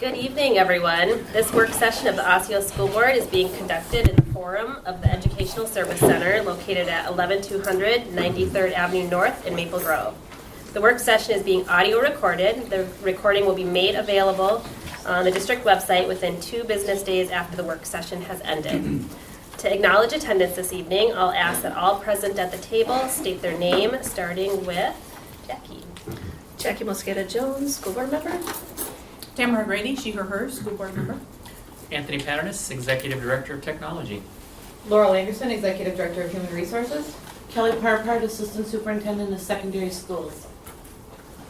Good evening, everyone. This work session of the Osseo School Board is being conducted in the forum of the Educational Service Center located at 11200 93rd Avenue North in Maple Grove. The work session is being audio recorded. The recording will be made available on the district website within 2 business days after the work session has ended. To acknowledge attendance this evening, I'll ask that all present at the table state their name, starting with Jackie. Jackie Mosqueda Jones, school board member. Tamara Grady, she, her, school board member. Anthony Paternis, Executive Director of Technology. Laurel Anderson, Executive Director of Human Resources. Kelly Parpart, Assistant Superintendent of Secondary Schools.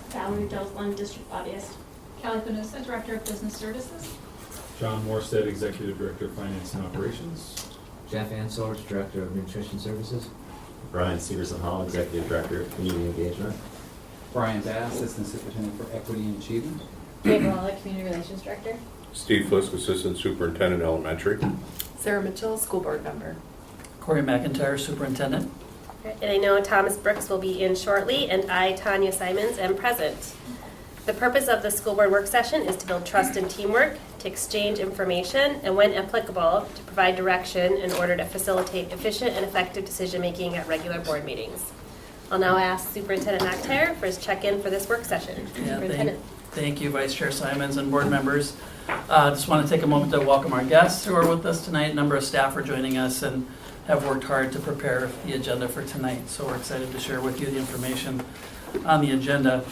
Valerie Delslund, District Lobbyist. Kelly Panusa, Director of Business Services. John Morstead, Executive Director of Finance and Operations. Jeff Ansorge, Director of Nutrition Services. Brian Severson Hall, Executive Director of Community Engagement. Brian Bass, Assistant Superintendent for Equity and Achievement. Gabriel Wallach, Community Relations Director. Steve Flisk, Assistant Superintendent Elementary. Sarah Mitchell, school board member. Corey McIntyre, Superintendent. And I know Thomas Brooks will be in shortly, and I, Tanya Simons, am present. The purpose of the school board work session is to build trust and teamwork, to exchange information, and when applicable, to provide direction in order to facilitate efficient and effective decision-making at regular board meetings. I'll now ask Superintendent McIntyre for his check-in for this work session. Superintendent. Thank you, Vice Chair Simons and board members. Just want to take a moment to welcome our guests who are with us tonight. A number of staff are joining us and have worked hard to prepare the agenda for tonight. So we're excited to share with you the information on the agenda.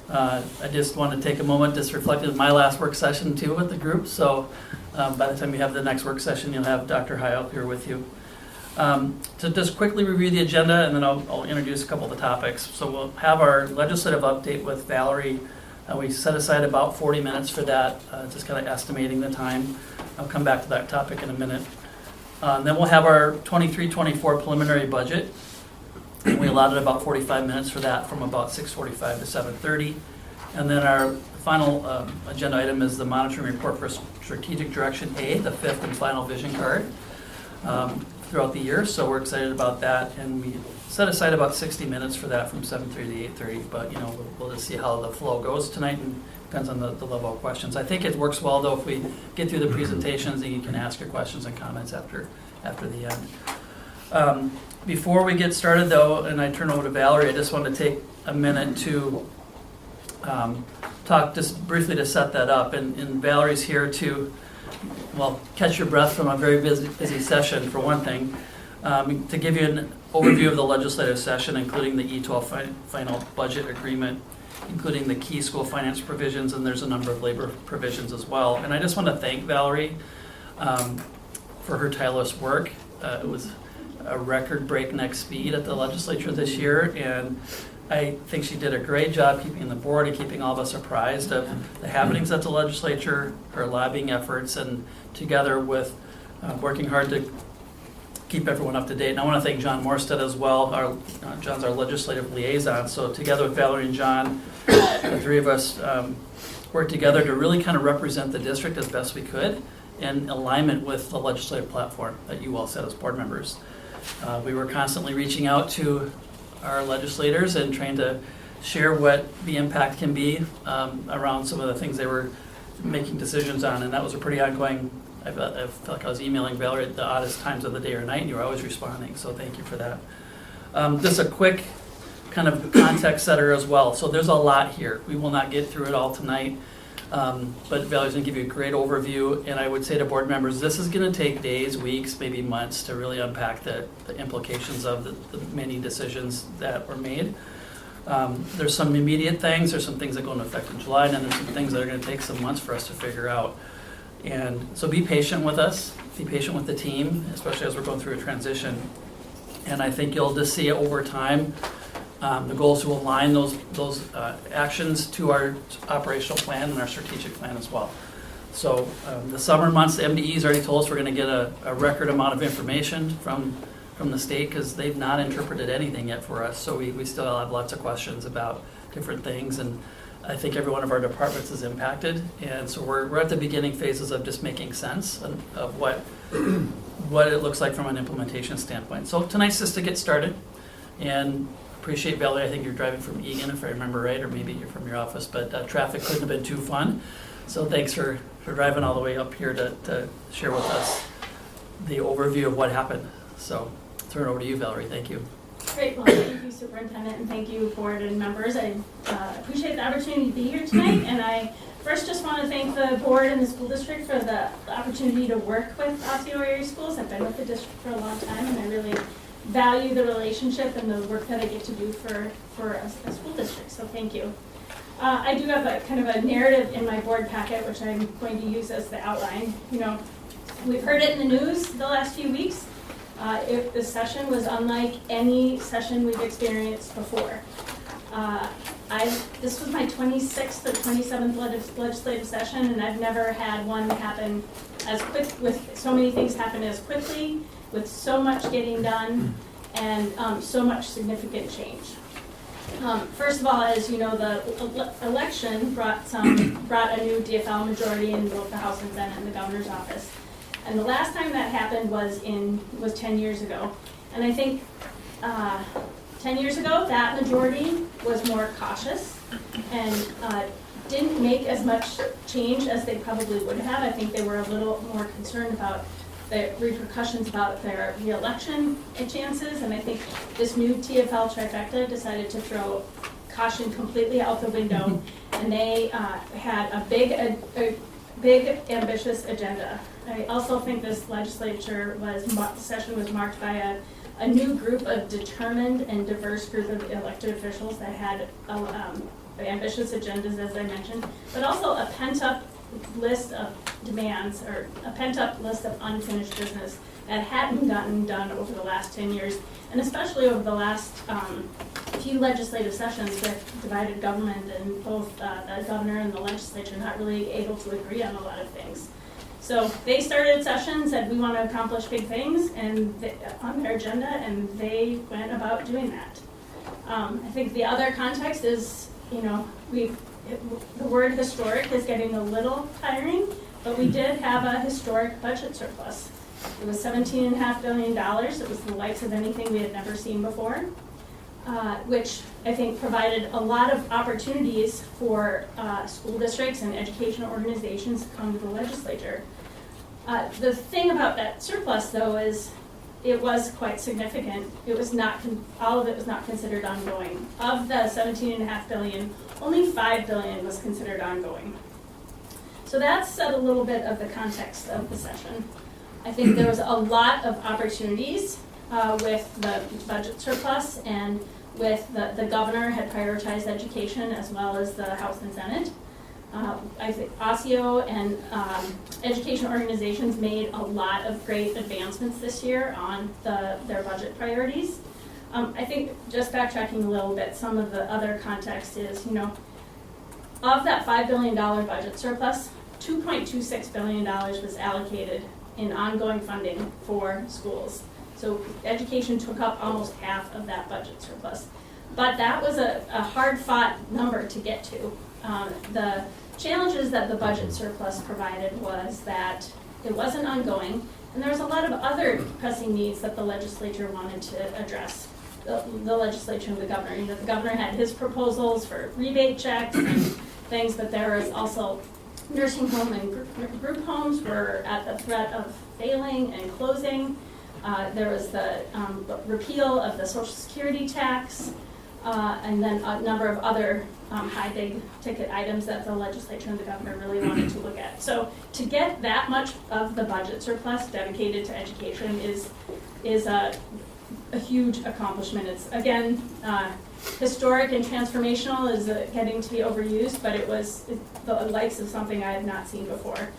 I just want to take a moment, just reflected my last work session too with the group. So by the time you have the next work session, you'll have Dr. Hyatt here with you. To just quickly review the agenda, and then I'll introduce a couple of the topics. So we'll have our legislative update with Valerie. We set aside about 40 minutes for that, just kind of estimating the time. I'll come back to that topic in a minute. Then we'll have our 23-24 preliminary budget. And we allotted about 45 minutes for that from about 6:45 to 7:30. And then our final agenda item is the monitoring report for strategic direction A, the 5th and final vision card throughout the year. So we're excited about that. And we set aside about 60 minutes for that from 7:30 to 8:30. But, you know, we'll just see how the flow goes tonight, and depends on the level of questions. I think it works well, though, if we get through the presentations and you can ask your questions and comments after the end. Before we get started, though, and I turn over to Valerie, I just want to take a minute to talk just briefly to set that up. And Valerie's here to, well, catch your breath from a very busy session, for one thing, to give you an overview of the legislative session, including the E-12 final budget agreement, including the key school finance provisions, and there's a number of labor provisions as well. And I just want to thank Valerie for her tireless work. It was a record breakneck speed at the legislature this year, and I think she did a great job keeping the board and keeping all of us apprised of the happenings at the legislature, her lobbying efforts, and together with working hard to keep everyone up to date. And I want to thank John Morstead as well. John's our legislative liaison. So together with Valerie and John, the three of us worked together to really kind of represent the district as best we could in alignment with the legislative platform that you all set as board members. We were constantly reaching out to our legislators and trying to share what the impact can be around some of the things they were making decisions on, and that was a pretty ongoing. I felt like I was emailing Valerie at the oddest times of the day or night, and you were always responding, so thank you for that. Just a quick kind of context setter as well. So there's a lot here. We will not get through it all tonight, but Valerie's going to give you a great overview, and I would say to board members, this is going to take days, weeks, maybe months to really unpack the implications of the many decisions that were made. There's some immediate things, there's some things that go into effect in July, and then there's some things that are going to take some months for us to figure out. And so be patient with us, be patient with the team, especially as we're going through a transition. And I think you'll just see over time the goal is to align those actions to our operational plan and our strategic plan as well. So the summer months, the MDE's already told us we're going to get a record amount of information from the state, because they've not interpreted anything yet for us. So we still have lots of questions about different things, and I think every one of our departments is impacted, and so we're at the beginning phases of just making sense of what it looks like from an implementation standpoint. So tonight's just to get started, and appreciate Valerie. I think you're driving from Egan, if I remember right, or maybe you're from your office, but traffic couldn't have been too fun. So thanks for for driving all the way up here to share with us the overview of what happened. So turn it over to you, Valerie. Thank you. Great, well, thank you, Superintendent, and thank you, board and members. I appreciate the opportunity to be here tonight, and I first just want to thank the board and the school district for the opportunity to work with Osseo Area Schools. I've been with the district for a long time, and I really value the relationship and the work that I get to do for a school district, so thank you. I do have a kind of a narrative in my board packet, which I'm going to use as the outline. You know, we've heard it in the news the last few weeks. This session was unlike any session we've experienced before. This was my 26th or 27th legislative session, and I've never had one happen as quick, with so many things happen as quickly, with so much getting done, and so much significant change. First of all, as you know, the election brought a new DFL majority in both the House and Senate and the governor's office. And the last time that happened was 10 years ago. And I think 10 years ago, that majority was more cautious and didn't make as much change as they probably would have. I think they were a little more concerned about the repercussions about their re-election chances. And I think this new TFL trifecta decided to throw caution completely out the window. And they had a big, ambitious agenda. I also think this session was marked by a new group of determined and diverse group of elected officials that had ambitious agendas, as I mentioned, but also a pent-up list of demands, or a pent-up list of unfinished business that hadn't gotten done over the last 10 years, and especially over the last few legislative sessions with divided government and both the governor and the legislature not really able to agree on a lot of things. So they started sessions, said we want to accomplish big things and on their agenda, and they went about doing that. I think the other context is, you know, the word historic is getting a little tiring, but we did have a historic budget surplus. It was $17.5 billion. It was the likes of anything we had never seen before, which I think provided a lot of opportunities for school districts and educational organizations to come to the legislature. The thing about that surplus, though, is it was quite significant. It was not, all of it was not considered ongoing. Of the $17.5 billion, only $5 billion was considered ongoing. So that set a little bit of the context of the session. I think there was a lot of opportunities with the budget surplus, and with the governor had prioritized education as well as the House and Senate. I think Osseo and education organizations made a lot of great advancements this year on their budget priorities. I think, just backtracking a little bit, some of the other context is, you know, of that $5 billion budget surplus, $2.26 billion was allocated in ongoing funding for schools. So education took up almost half of that budget surplus. But that was a hard-fought number to get to. The challenges that the budget surplus provided was that it wasn't ongoing, and there was a lot of other pressing needs that the legislature wanted to address. The legislature and the governor. You know, the governor had his proposals for rebate checks and things, but there was also nursing home and group homes were at the threat of failing and closing. There was the repeal of the Social Security tax, and then a number of other high big ticket items that the legislature and the governor really wanted to look at. So to get that much of the budget surplus dedicated to education is a huge accomplishment. It's, again, historic and transformational is getting to be overused, but it was the likes of something I had not seen before.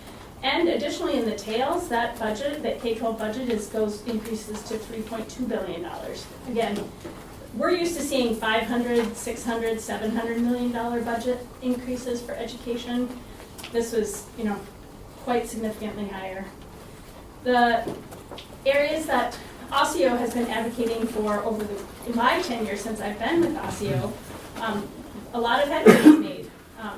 And additionally, in the tails, that budget, that K-12 budget, increases to $3.2 billion. Again, we're used to seeing $500, $600, $700 million budget increases for education. This was, you know, quite significantly higher. The areas that Osseo has been advocating for over my tenure since I've been with Osseo, a lot of headway was made.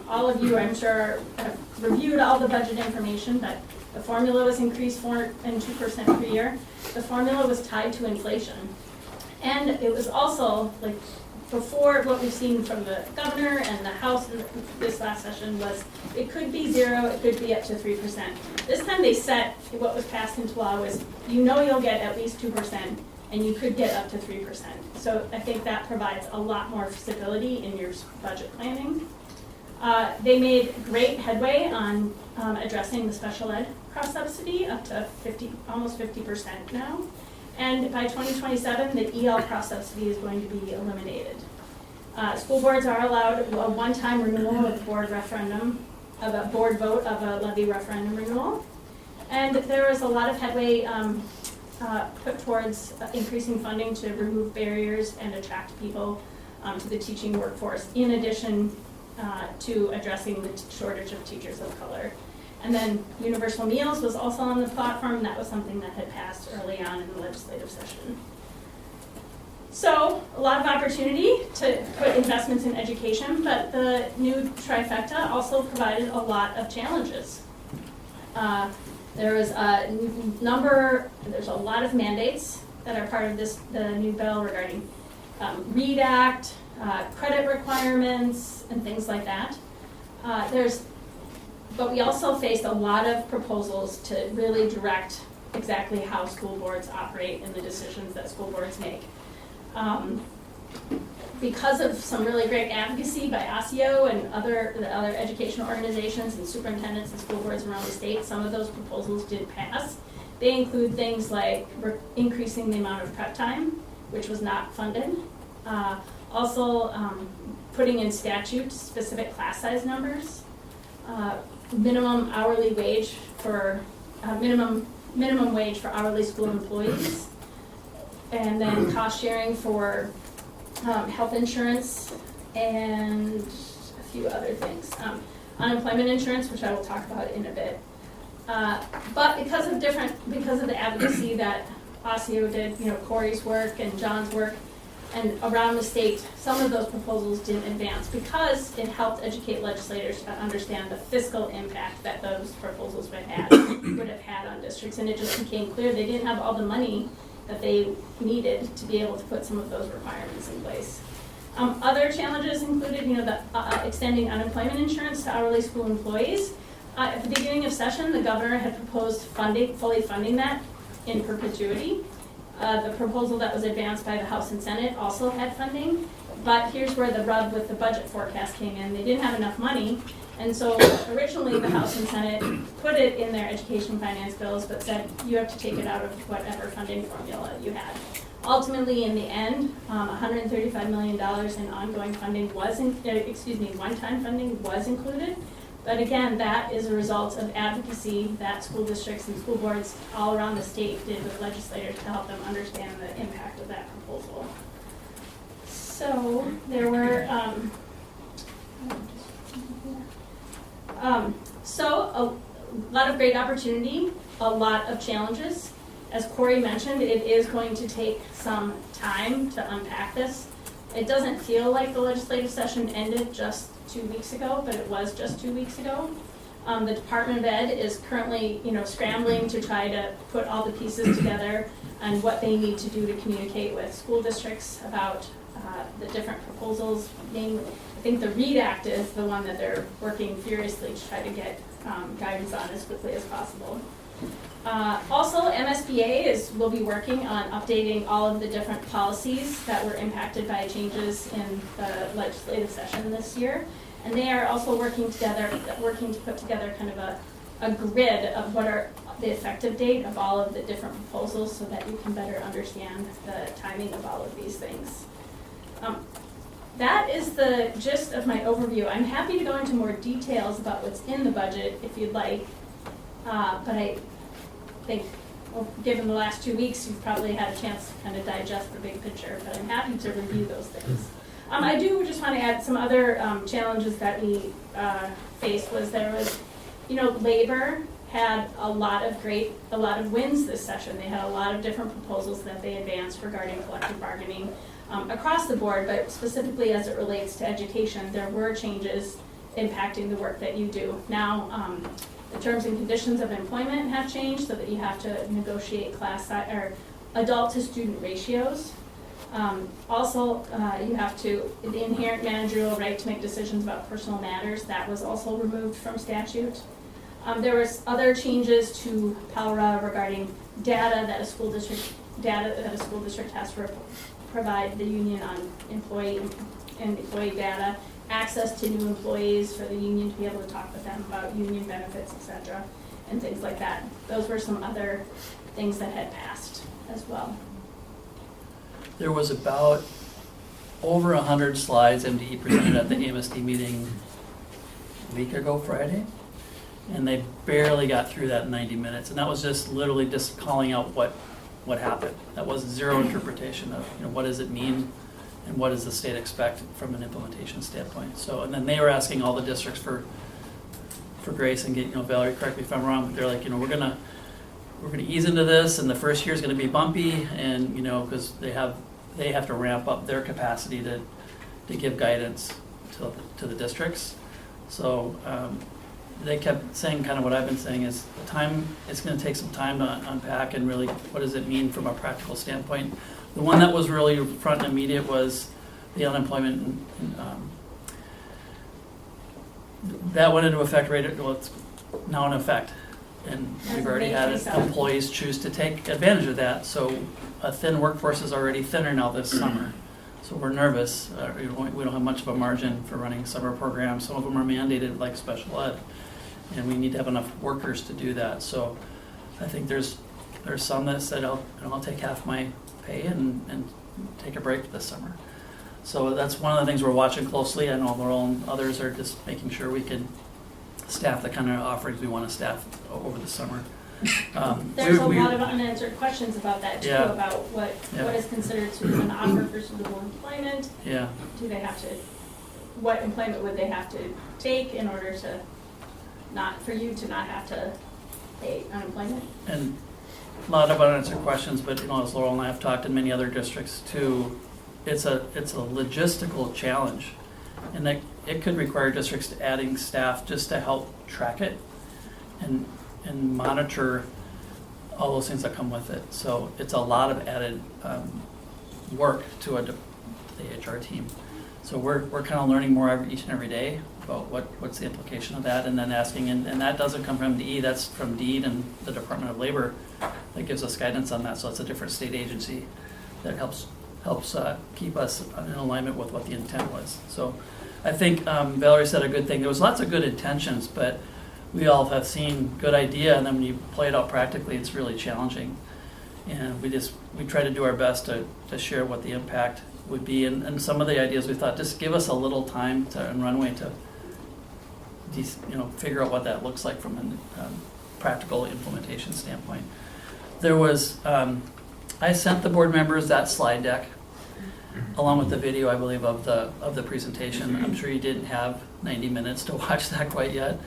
All of you, I'm sure, have reviewed all the budget information, but the formula was increased 4% and 2% per year. The formula was tied to inflation. And it was also, like, before, what we've seen from the governor and the House in this last session was it could be 0, it could be up to 3%. This time they set, what was passed into law was, you know you'll get at least 2%, and you could get up to 3%. So I think that provides a lot more stability in your budget planning. They made great headway on addressing the special ed cross-subsidy, up to almost 50% now. And by 2027, the EL cross-subsidy is going to be eliminated. School boards are allowed a one-time renewal of board vote of a levy referendum renewal. And there was a lot of headway put towards increasing funding to remove barriers and attract people to the teaching workforce, in addition to addressing the shortage of teachers of color. And then universal meals was also on the platform, and that was something that had passed early on in the legislative session. So a lot of opportunity to put investments in education, but the new trifecta also provided a lot of challenges. There's a lot of mandates that are part of the new bill regarding READ Act, credit requirements, and things like that. But we also faced a lot of proposals to really direct exactly how school boards operate and the decisions that school boards make. Because of some really great advocacy by ASIO and the other educational organizations and superintendents and school boards around the state, some of those proposals did pass. They include things like increasing the amount of prep time, which was not funded. Also, putting in statute specific class size numbers, minimum wage for hourly school employees, and then cost sharing for health insurance and a few other things. Unemployment insurance, which I will talk about in a bit. But because of the advocacy that ASIO did, Corey's work and John's work, and around the state, some of those proposals didn't advance because it helped educate legislators to understand the fiscal impact that those proposals would have had on districts. And it just became clear they didn't have all the money that they needed to be able to put some of those requirements in place. Other challenges included, extending unemployment insurance to hourly school employees. At the beginning of session, the governor had proposed fully funding that in perpetuity. The proposal that was advanced by the House and Senate also had funding, but here's where the rub with the budget forecast came in. They didn't have enough money, and so originally the House and Senate put it in their education finance bills, but said you have to take it out of whatever funding formula you had. Ultimately, in the end, $135 million in ongoing funding one-time funding was included. But again, that is a result of advocacy that school districts and school boards all around the state did with legislators to help them understand the impact of that proposal. So there were a lot of great opportunity, a lot of challenges. As Corey mentioned, it is going to take some time to unpack this. It doesn't feel like the legislative session ended just 2 weeks ago, but it was just 2 weeks ago. The Department of Ed is currently, scrambling to try to put all the pieces together and what they need to do to communicate with school districts about the different proposals. I think the READ Act is the one that they're working furiously to try to get guidance on as quickly as possible. Also, MSBA will be working on updating all of the different policies that were impacted by changes in the legislative session this year. And they are also working to put together kind of a grid of what are the effective date of all of the different proposals so that you can better understand the timing of all of these things. That is the gist of my overview. I'm happy to go into more details about what's in the budget if you'd like, but I think, given the last 2 weeks, you've probably had a chance to kind of digest the big picture, but I'm happy to review those things. I do just want to add some other challenges that we faced. Labor had a lot of wins this session. They had a lot of different proposals that they advanced regarding collective bargaining across the board, but specifically as it relates to education, there were changes impacting the work that you do. Now, the terms and conditions of employment have changed so that you have to negotiate class size or adult to student ratios. Also, you have the inherent managerial right to make decisions about personal matters, that was also removed from statute. There was other changes to PALRA regarding data that a school district has to provide the union on employee data, access to new employees for the union to be able to talk with them about union benefits, etc., and things like that. Those were some other things that had passed as well. There was about over 100 slides MDE presented at the AMSD meeting a week ago Friday, and they barely got through that in 90 minutes, and that was just literally just calling out what happened. That was zero interpretation of, what does it mean and what does the state expect from an implementation standpoint. So, and then they were asking all the districts for grace and get, Valerie, correct me if I'm wrong, but they're like, we're gonna ease into this, and the first year is gonna be bumpy, and because they have to ramp up their capacity to give guidance to the districts. So they kept saying kind of what I've been saying is it's going to take some time to unpack and really what does it mean from a practical standpoint. The one that was really front and immediate was the unemployment. That went into effect it's now in effect. And we've already had employees choose to take advantage of that. So a thin workforce is already thinner now this summer. So we're nervous. We don't have much of a margin for running summer programs. Some of them are mandated like special ed. And we need to have enough workers to do that. So I think there's some that said, I'll take half my pay and take a break this summer. So that's one of the things we're watching closely. I know Laurel and others are just making sure we can staff the kind of offerings we want to staff over the summer. There's a lot of unanswered questions about that too, Yeah. about what is considered to be an offer for suitable employment. Yeah. What employment would they have to take in order to for you to not have to pay unemployment? And a lot of unanswered questions, but as Laurel and I have talked in many other districts too, it's a logistical challenge, and that it could require districts adding staff just to help track it and monitor all those things that come with it. So it's a lot of added work to the HR team. So we're kind of learning more each and every day about what's the implication of that, and then asking, and that doesn't come from MDE, that's from DEED and the Department of Labor that gives us guidance on that. So it's a different state agency that helps keep us in alignment with what the intent was. So I think Valerie said a good thing. There was lots of good intentions, but we all have seen good idea, and then when you play it out practically, it's really challenging. And we try to do our best to share what the impact would be, and some of the ideas we thought, just give us a little time and runway to figure out what that looks like from a practical implementation standpoint. There was, I sent the board members that slide deck along with the video, I believe, of the presentation. I'm sure you didn't have 90 minutes to watch that quite yet.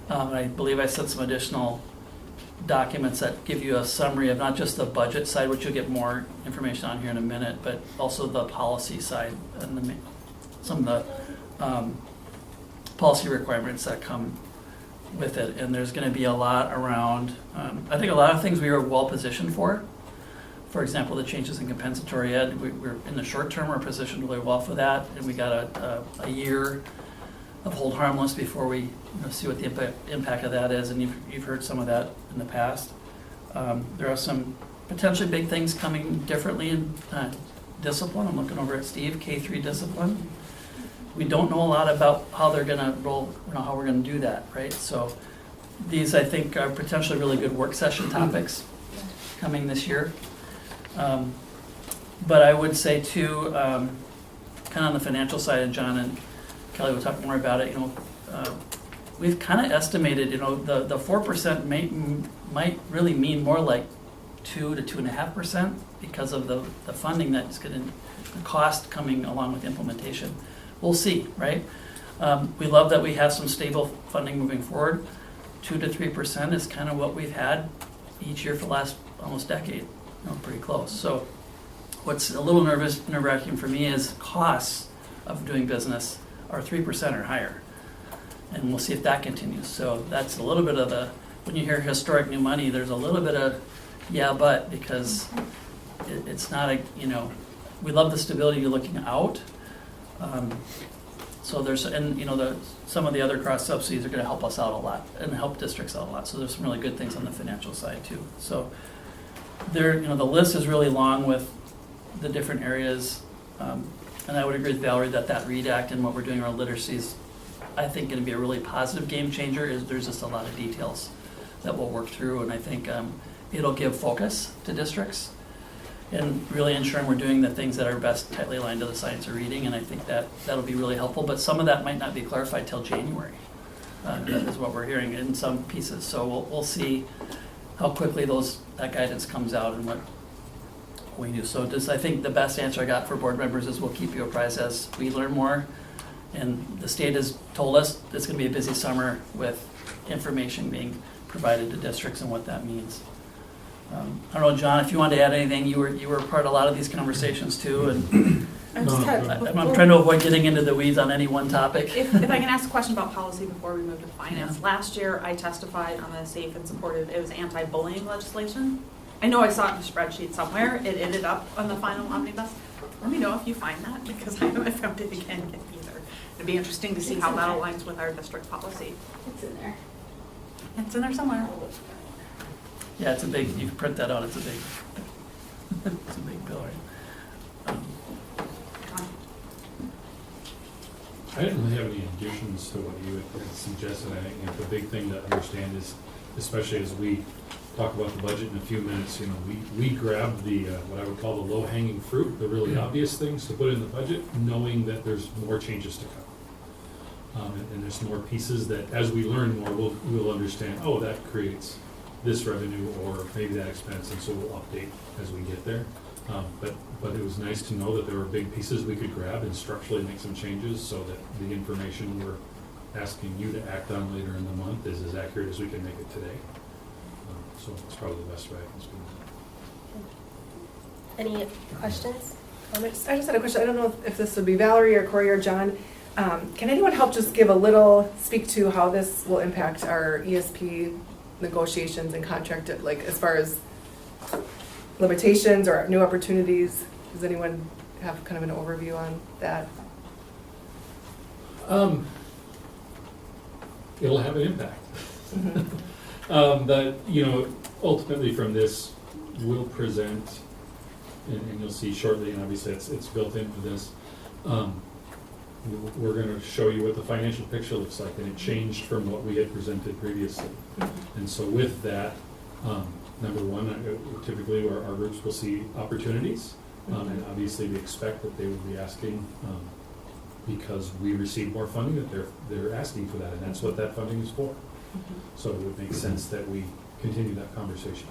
I believe I sent some additional documents that give you a summary of not just the budget side, which you'll get more information on here in a minute, but also the policy side and some of the policy requirements that come with it. And there's going to be a lot around, I think a lot of things we are well positioned for. For example, the changes in compensatory ed, we're in the short term, we're positioned really well for that, and we got a year of hold harmless before we see what the impact of that is, and you've heard some of that in the past. There are some potentially big things coming differently in discipline. I'm looking over at Steve, K-3 discipline. We don't know a lot about how they're going to roll, how we're going to do that, right? So these, I think, are potentially really good work session topics coming this year. But I would say too, kind of on the financial side, and John and Kelly will talk more about it, we've kind of estimated, the 4% might really mean more like 2 to 2.5% because of the funding that's going to, the cost coming along with implementation. We'll see, right? We love that we have some stable funding moving forward. 2 to 3% is kind of what we've had each year for the last almost decade, pretty close. So what's a little nerve-wracking for me is costs of doing business are 3% or higher. And we'll see if that continues. So that's a little bit of when you hear historic new money, there's a little bit of, yeah, but, because it's not we love the stability you're looking out. So there's, and you know, some of the other cross subsidies are going to help us out a lot and help districts out a lot. So there's some really good things on the financial side too. So there, you know, the list is really long with the different areas. And I would agree with Valerie that READ Act and what we're doing around literacy is, I think, going to be a really positive game changer. Is there's just a lot of details that we'll work through, and I think it'll give focus to districts and really ensuring we're doing the things that are best tightly aligned to the science of reading, and I think that'll be really helpful. But some of that might not be clarified till January, is what we're hearing in some pieces. So we'll see how quickly that guidance comes out and what we do. So I think the best answer I got for board members is we'll keep you apprised as we learn more. And the state has told us it's going to be a busy summer with information being provided to districts and what that means. I don't know, John, if you wanted to add anything, you were part of a lot of these conversations too, and I'm trying to avoid getting into the weeds on any one topic. If I can ask a question about policy before we move to finance. Yeah. Last year, I testified on the safe and supportive, it was anti-bullying legislation. I know I saw it in a spreadsheet somewhere. It ended up on the final omnibus. Let me know if you find that, because I haven't found it again yet either. It'd be interesting to see how that aligns with our district policy. It's in there. It's in there somewhere. Yeah, it's a big, you can print that out, it's a big bill, right? I didn't really have any additions to what you had suggested. I think the big thing to understand is, especially as we talk about the budget in a few minutes, you know, we grabbed the, what I would call the low-hanging fruit, the really obvious things to put in the budget, knowing that there's more changes to come. And there's more pieces that, as we learn more, we'll understand, oh, that creates this revenue or maybe that expense, and so we'll update as we get there. But it was nice to know that there were big pieces we could grab and structurally make some changes so that the information we're asking you to act on later in the month is as accurate as we can make it today. So it's probably the best way I can speak. Any questions, comments? I just had a question. I don't know if this would be Valerie or Corey or John. Can anyone help just give a little, speak to how this will impact our ESP negotiations and contract, like as far as limitations or new opportunities? Does anyone have kind of an overview on that? It'll have an impact. But, you know, ultimately from this, we'll present, and you'll see shortly, and obviously it's built into this, we're going to show you what the financial picture looks like, and it changed from what we had presented previously. And so with that, number one, typically our groups will see opportunities, and obviously we expect that they would be asking, because we receive more funding, that they're asking for that, and that's what that funding is for. So it would make sense that we continue that conversation.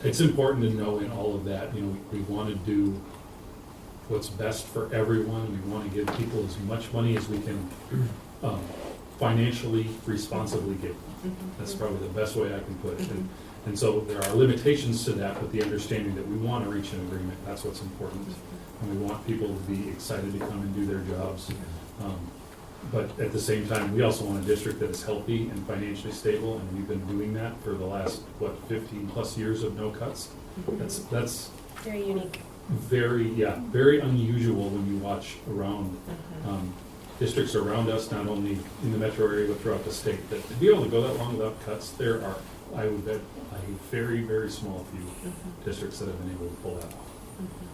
It's important to know in all of that, you know, we want to do what's best for everyone. We want to give people as much money as we can financially, responsibly give. That's probably the best way I can put it. And so there are limitations to that, but the understanding that we want to reach an agreement, that's what's important. And we want people to be excited to come and do their jobs. But at the same time, we also want a district that is healthy and financially stable, and we've been doing that for the last, 15 plus years of no cuts. That's Very unique. very unusual when you watch around districts around us, not only in the metro area, but throughout the state, that to be able to go that long without cuts, there are, I would bet, a very, very small few districts that have been able to pull that off.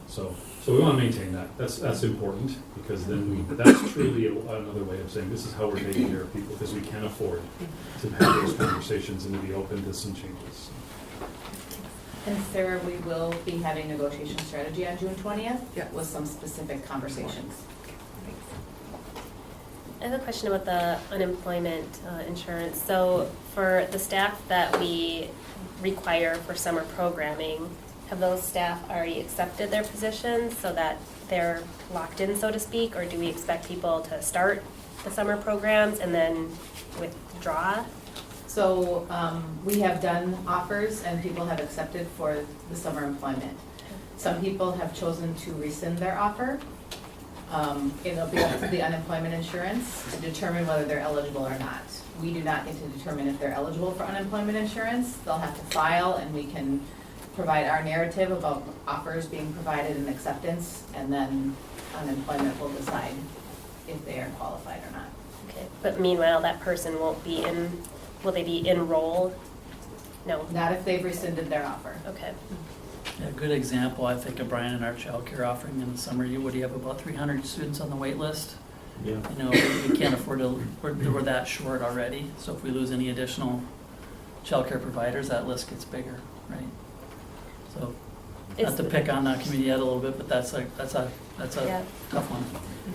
So we want to maintain that. That's important, because then that's truly another way of saying this is how we're taking care of people, because we can't afford to have those conversations and to be open to some changes. And Sarah, we will be having negotiation strategy on June 20th Yeah. with some specific conversations. I have a question about the unemployment insurance. So for the staff that we require for summer programming, have those staff already accepted their positions so that they're locked in, so to speak, or do we expect people to start the summer programs and then withdraw? So we have done offers and people have accepted for the summer employment. Some people have chosen to rescind their offer. It'll be up to the unemployment insurance to determine whether they're eligible or not. We do not get to determine if they're eligible for unemployment insurance. They'll have to file, and we can provide our narrative about offers being provided and acceptance, and then unemployment will decide if they are qualified or not. Okay, but meanwhile, that person won't be in, will they be enrolled? No, Not if they've rescinded their offer. okay. A good example, I think of Brian and our childcare offering in the summer. Would you have about 300 students on the wait list? Yeah. You know, we can't afford to, we're that short already. So if we lose any additional childcare providers, that list gets bigger, right? So, not to pick on that community ed a little bit, but that's a Yeah. tough one.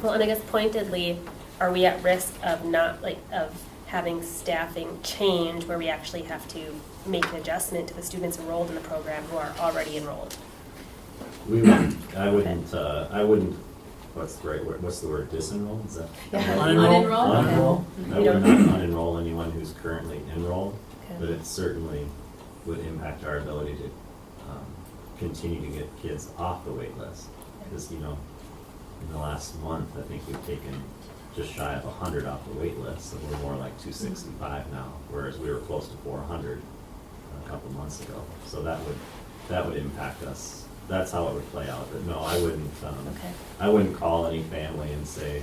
Well, and I guess pointedly, are we at risk of not, like, of having staffing change where we actually have to make an adjustment to the students enrolled in the program who are already enrolled? We wouldn't, I wouldn't, what's the right word, what's the word, disenroll, is that? Yeah. Unenroll? Unenroll, I You would don't- not unenroll anyone who's currently enrolled, Okay. but it certainly would impact our ability to continue to get kids off the wait list. Because, you know, in the last month, I think we've taken just shy of 100 off the wait list, so we're more like 265 now, whereas we were close to 400 a couple months ago. So that would impact us. That's how it would play out. But no, I wouldn't. Okay. I wouldn't call any family and say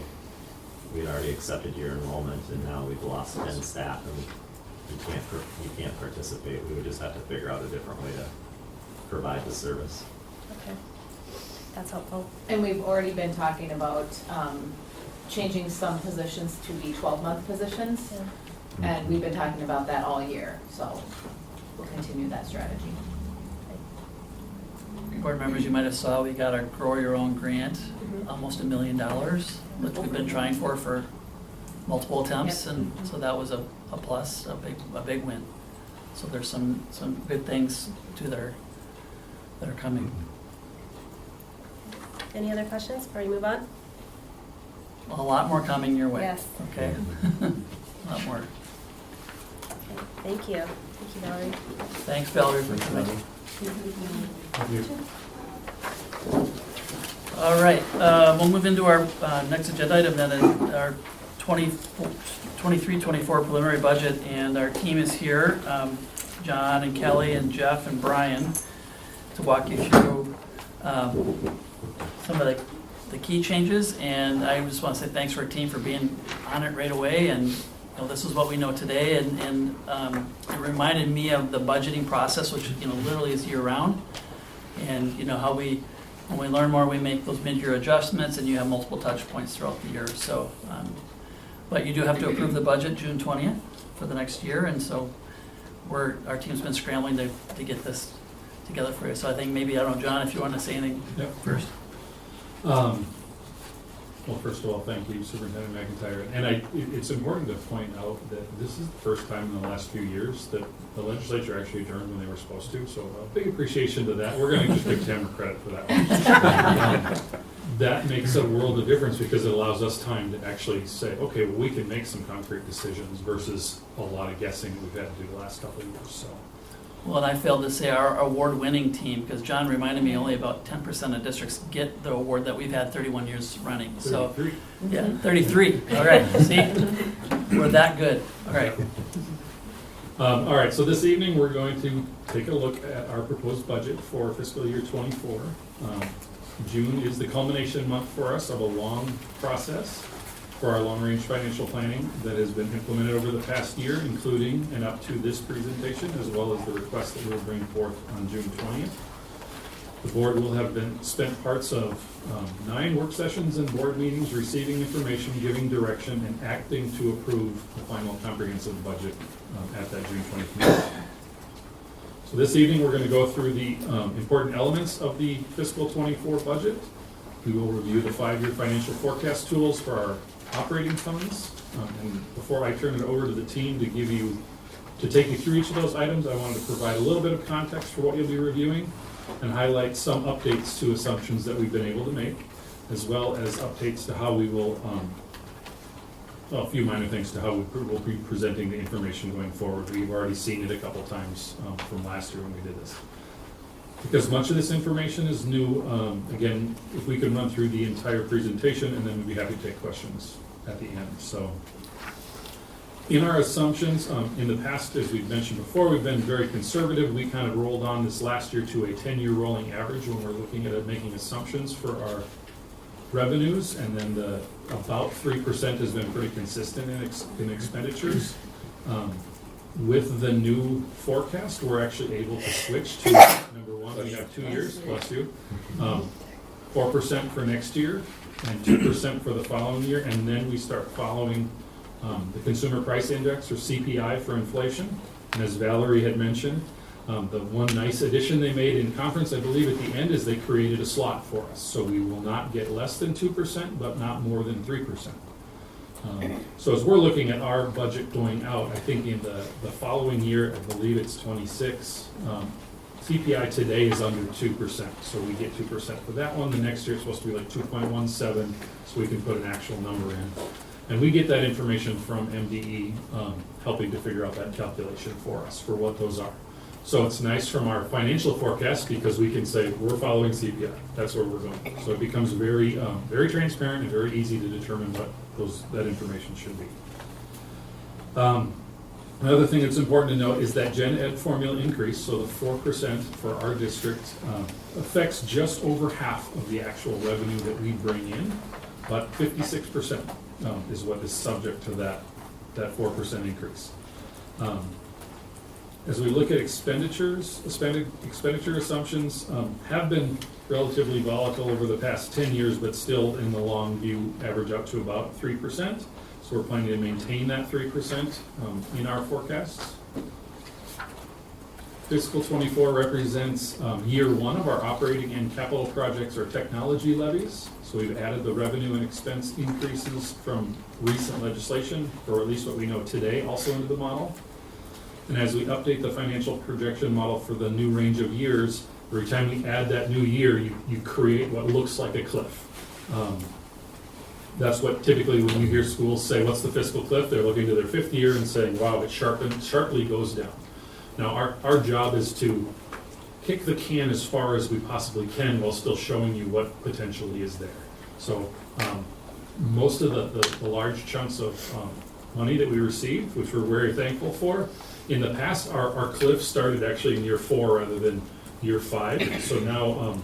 we'd already accepted your enrollment and now we've lost 10 staff and you can't participate. We would just have to figure out a different way to provide the service. Okay. That's helpful. And we've already been talking about changing some positions to be 12-month positions. And we've been talking about that all year, so we'll continue that strategy. Board members, you might have saw, we got our Grow Your Own grant, Mhm. almost $1 million, which we've been trying for multiple attempts, Yep. and so that was a plus, a big win. So there's some good things that are coming. Any other questions before we move on? A lot more coming your way. Yes. Okay? A lot more. Okay, thank you. Thank you, Valerie. Thanks, Valerie, for coming. All right, we'll move into our next agenda item, then, is our 23-24 preliminary budget, and our team is here, John and Kelly and Jeff and Brian, to walk you through some of the key changes, and I just want to say thanks to our team for being on it right away, and you know, this is what we know today, and it reminded me of the budgeting process, which literally is year-round, and how when we learn more, we make those mid-year adjustments, and you have multiple touch points throughout the year. So, but you do have to approve the budget June 20th for the next year, and so our team's been scrambling to get this together for you. So I think maybe, I don't know, John, if you want to say anything first. Well, first of all, thank you, Superintendent McIntyre. And it's important to point out that this is the first time in the last few years that the legislature actually adjourned when they were supposed to. So a big appreciation to that. We're going to just give Tamara credit for that one. That makes a world of difference because it allows us time to actually say, okay, well, we can make some concrete decisions versus a lot of guessing that we've had to do the last couple of years. So. Well, and I failed to say our award-winning team, because John reminded me only about 10% of districts get the award that we've had 31 years running. So, 33. Yeah, 33. All right, see, we're that good. All right. All right, so this evening we're going to take a look at our proposed budget for fiscal year '24. June is the culmination month for us of a long process for our long-range financial planning that has been implemented over the past year, including and up to this presentation, as well as the request that we'll bring forth on June 20th. The board will have spent parts of 9 work sessions and board meetings receiving information, giving direction, and acting to approve the final comprehensive budget at that June 20th meeting. So this evening, we're going to go through the important elements of the fiscal '24 budget. We will review the 5-year financial forecast tools for our operating funds. And before I turn it over to the team to take you through each of those items, I wanted to provide a little bit of context for what you'll be reviewing and highlight some updates to assumptions that we've been able to make, as well as updates to how we will, a few minor things to how we'll be presenting the information going forward. We've already seen it a couple times from last year when we did this. Because much of this information is new, again, if we could run through the entire presentation, and then we'd be happy to take questions at the end. So in our assumptions, in the past, as we've mentioned before, we've been very conservative. We kind of rolled on this last year to a 10-year rolling average when we're looking at making assumptions for our revenues, and then the about 3% has been pretty consistent in expenditures. With the new forecast, we're actually able to switch to, number one, we have 2 years, bless you, 4% for next year, and 2% for the following year, and then we start following the Consumer Price Index, or CPI, for inflation. And as Valerie had mentioned, the one nice addition they made in conference, I believe at the end, is they created a slot for us. So we will not get less than 2%, but not more than 3%. So as we're looking at our budget going out, I think in the following year, I believe it's 26, CPI today is under 2%, so we get 2% for that one. The next year it's supposed to be like 2.17, so we can put an actual number in. And we get that information from MDE, helping to figure out that calculation for us, for what those are. So it's nice from our financial forecast, because we can say, we're following CPI, that's where we're going. So it becomes very, very transparent and very easy to determine what that information should be. Another thing that's important to note is that Gen Ed formula increase, so the 4% for our district, affects just over half of the actual revenue that we bring in, but 56% is what is subject to that 4% increase. As we look at expenditure assumptions have been relatively volatile over the past 10 years, but still in the long view average out to about 3%. So we're planning to maintain that 3% in our forecasts. Fiscal 24 represents year one of our operating and capital projects or technology levies. So we've added the revenue and expense increases from recent legislation, or at least what we know today, also into the model. And as we update the financial projection model for the new range of years, every time we add that new year, you create what looks like a cliff. That's what typically when you hear schools say, what's the fiscal cliff? They're looking to their fifth year and saying, wow, it sharply goes down. Now, our job is to kick the can as far as we possibly can while still showing you what potentially is there. So most of the large chunks of money that we received, which we're very thankful for, in the past, our cliff started actually in year 4 rather than year 5. So now,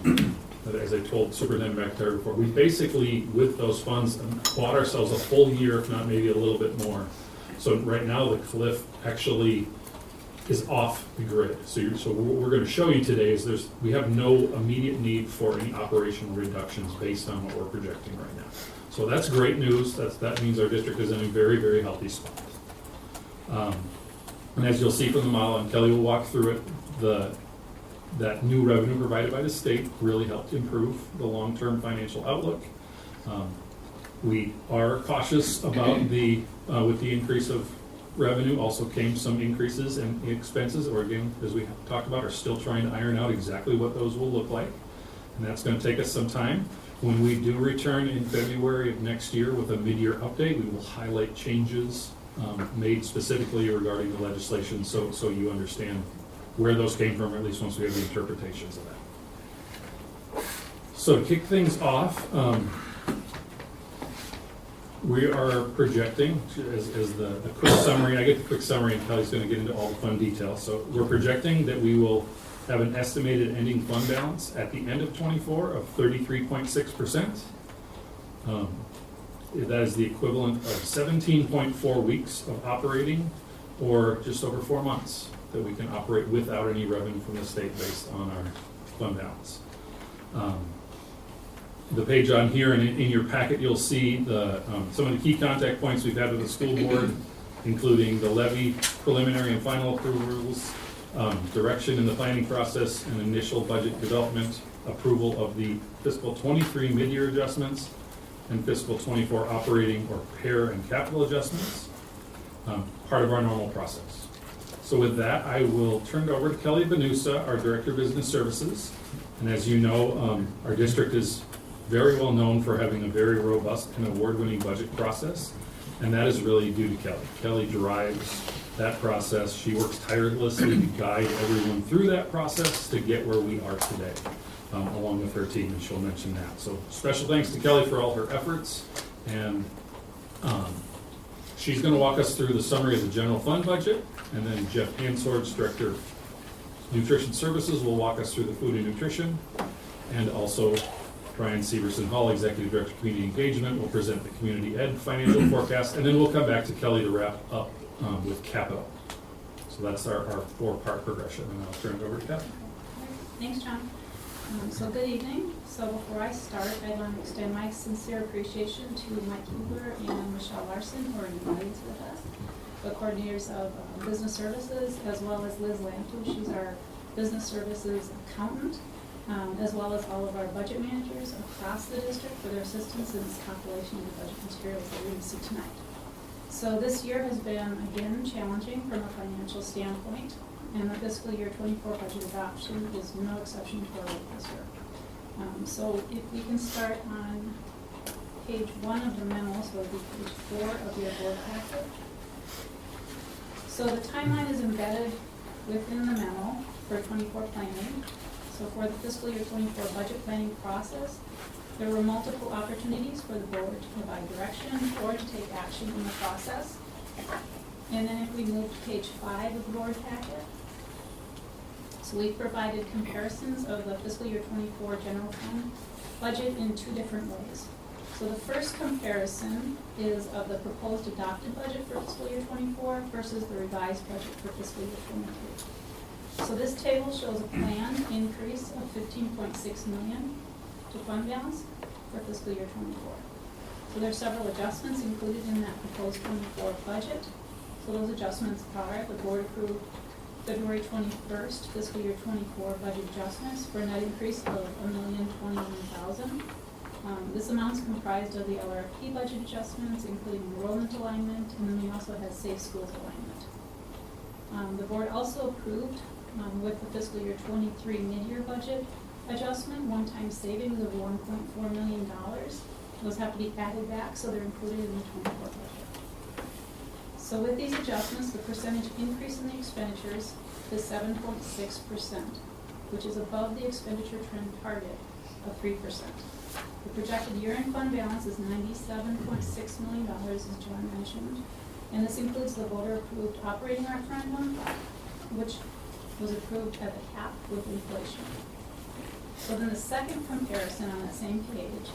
as I told Superintendent McIntyre before, we basically, with those funds, bought ourselves a full year, if not maybe a little bit more. So right now, the cliff actually is off the grid. So what we're going to show you today is we have no immediate need for any operational reductions based on what we're projecting right now. So that's great news. That means our district is in a very, very healthy spot. And as you'll see from the model, and Kelly will walk through it, that new revenue provided by the state really helped improve the long-term financial outlook. We are cautious about with the increase of revenue also came some increases in expenses, or again, as we talked about, are still trying to iron out exactly what those will look like. And that's going to take us some time. When we do return in February of next year with a mid-year update, we will highlight changes made specifically regarding the legislation, so you understand where those came from, or at least once we have the interpretations of that. So to kick things off, we are projecting, as the quick summary, I get the quick summary and Kelly's going to get into all the fun details. So we're projecting that we will have an estimated ending fund balance at the end of 24 of 33.6%. That is the equivalent of 17.4 weeks of operating, or just over 4 months that we can operate without any revenue from the state based on our fund balance. The page on here and in your packet, you'll see some of the key contact points we've had with the school board, including the levy preliminary and final approvals, direction in the planning process and initial budget development, approval of the fiscal 23 mid-year adjustments, and fiscal 24 operating or pair and capital adjustments, part of our normal process. So with that, I will turn it over to Kelly Benusa, our Director of Business Services. And as you know, our district is very well known for having a very robust and award-winning budget process, and that is really due to Kelly. Kelly drives that process. She works tirelessly to guide everyone through that process to get where we are today, along with her team, and she'll mention that. So special thanks to Kelly for all her efforts, and she's gonna walk us through the summary of the general fund budget, and then Jeff Hanswords, Director of Nutrition Services, will walk us through the food and nutrition. And also Brian Severson Hall, Executive Director of Community Engagement, will present the community ed financial forecast, and then we'll come back to Kelly to wrap up with capital. So that's our four-part progression, and I'll turn it over to Kathy. Thanks, John. So good evening. So before I start, I'd like to extend my sincere appreciation to Mike Huber and Michelle Larson, who are in the audience with us, the coordinators of business services, as well as Liz Lantu. She's our business services accountant, as well as all of our budget managers across the district for their assistance in this compilation of the budget materials that we're going to see tonight. So this year has been, again, challenging from a financial standpoint, and the fiscal year 24 budget adoption is no exception to our rule this year. So if we can start on page 1 of the memo, so it'll be page 4 of your board packet. So the timeline is embedded within the memo for 24 planning. So for the fiscal year 24 budget planning process, there were multiple opportunities for the board to provide direction or to take action in the process. And then if we move to page 5 of the board packet, so we've provided comparisons of the fiscal year 24 general fund budget in 2 different ways. So the first comparison is of the proposed adopted budget for fiscal year 24 versus the revised budget for fiscal year 23. So this table shows a planned increase of $15.6 million to fund balance for fiscal year 24. So there are several adjustments included in that proposed 24 budget. So those adjustments are the board approved February 21st fiscal year 24 budget adjustments for a net increase of $1,021,000. This amount is comprised of the LRP budget adjustments, including enrollment alignment, and then we also had Safe Schools alignment. The board also approved with the fiscal year 23 mid-year budget adjustment, one-time savings of $1.4 million. Those have to be added back, so they're included in the 24 budget. So with these adjustments, the percentage increase in the expenditures is 7.6%, which is above the expenditure trend target of 3%. The projected year-end fund balance is $97.6 million, as John mentioned, and this includes the voter-approved operating referendum, which was approved at the cap with inflation. So then the second comparison on that same page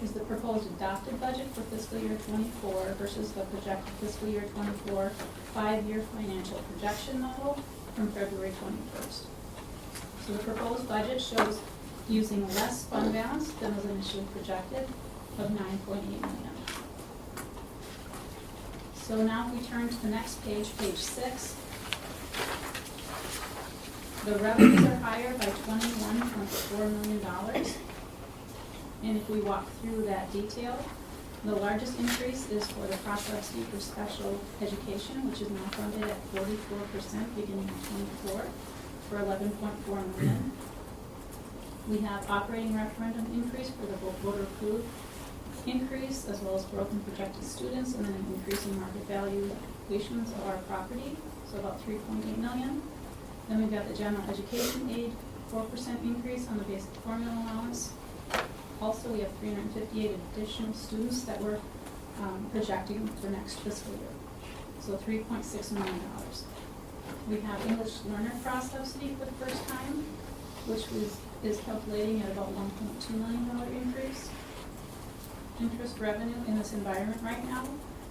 is the proposed adopted budget for fiscal year 24 versus the projected fiscal year 24 5-year financial projection model from February 21st. So the proposed budget shows using less fund balance than was initially projected of $9.8 million. So now if we turn to the next page, page 6, the revenues are higher by $21.4 million. And if we walk through that detail, the largest increase is for the cross-subsidy for special education, which is now funded at 44% beginning in 24 for $11.4 million. We have operating referendum increase for the voter approved increase, as well as growth in projected students, and then an increase in market valuations of our property, so about $3.8 million. Then we've got the general education aid, 4% increase on the basic formula allowance. Also, we have 358 additional students that we're projecting for next fiscal year, so $3.6 million. We have English learner cross subsidy for the first time, which is calculating at about $1.2 million increase. Interest revenue in this environment right now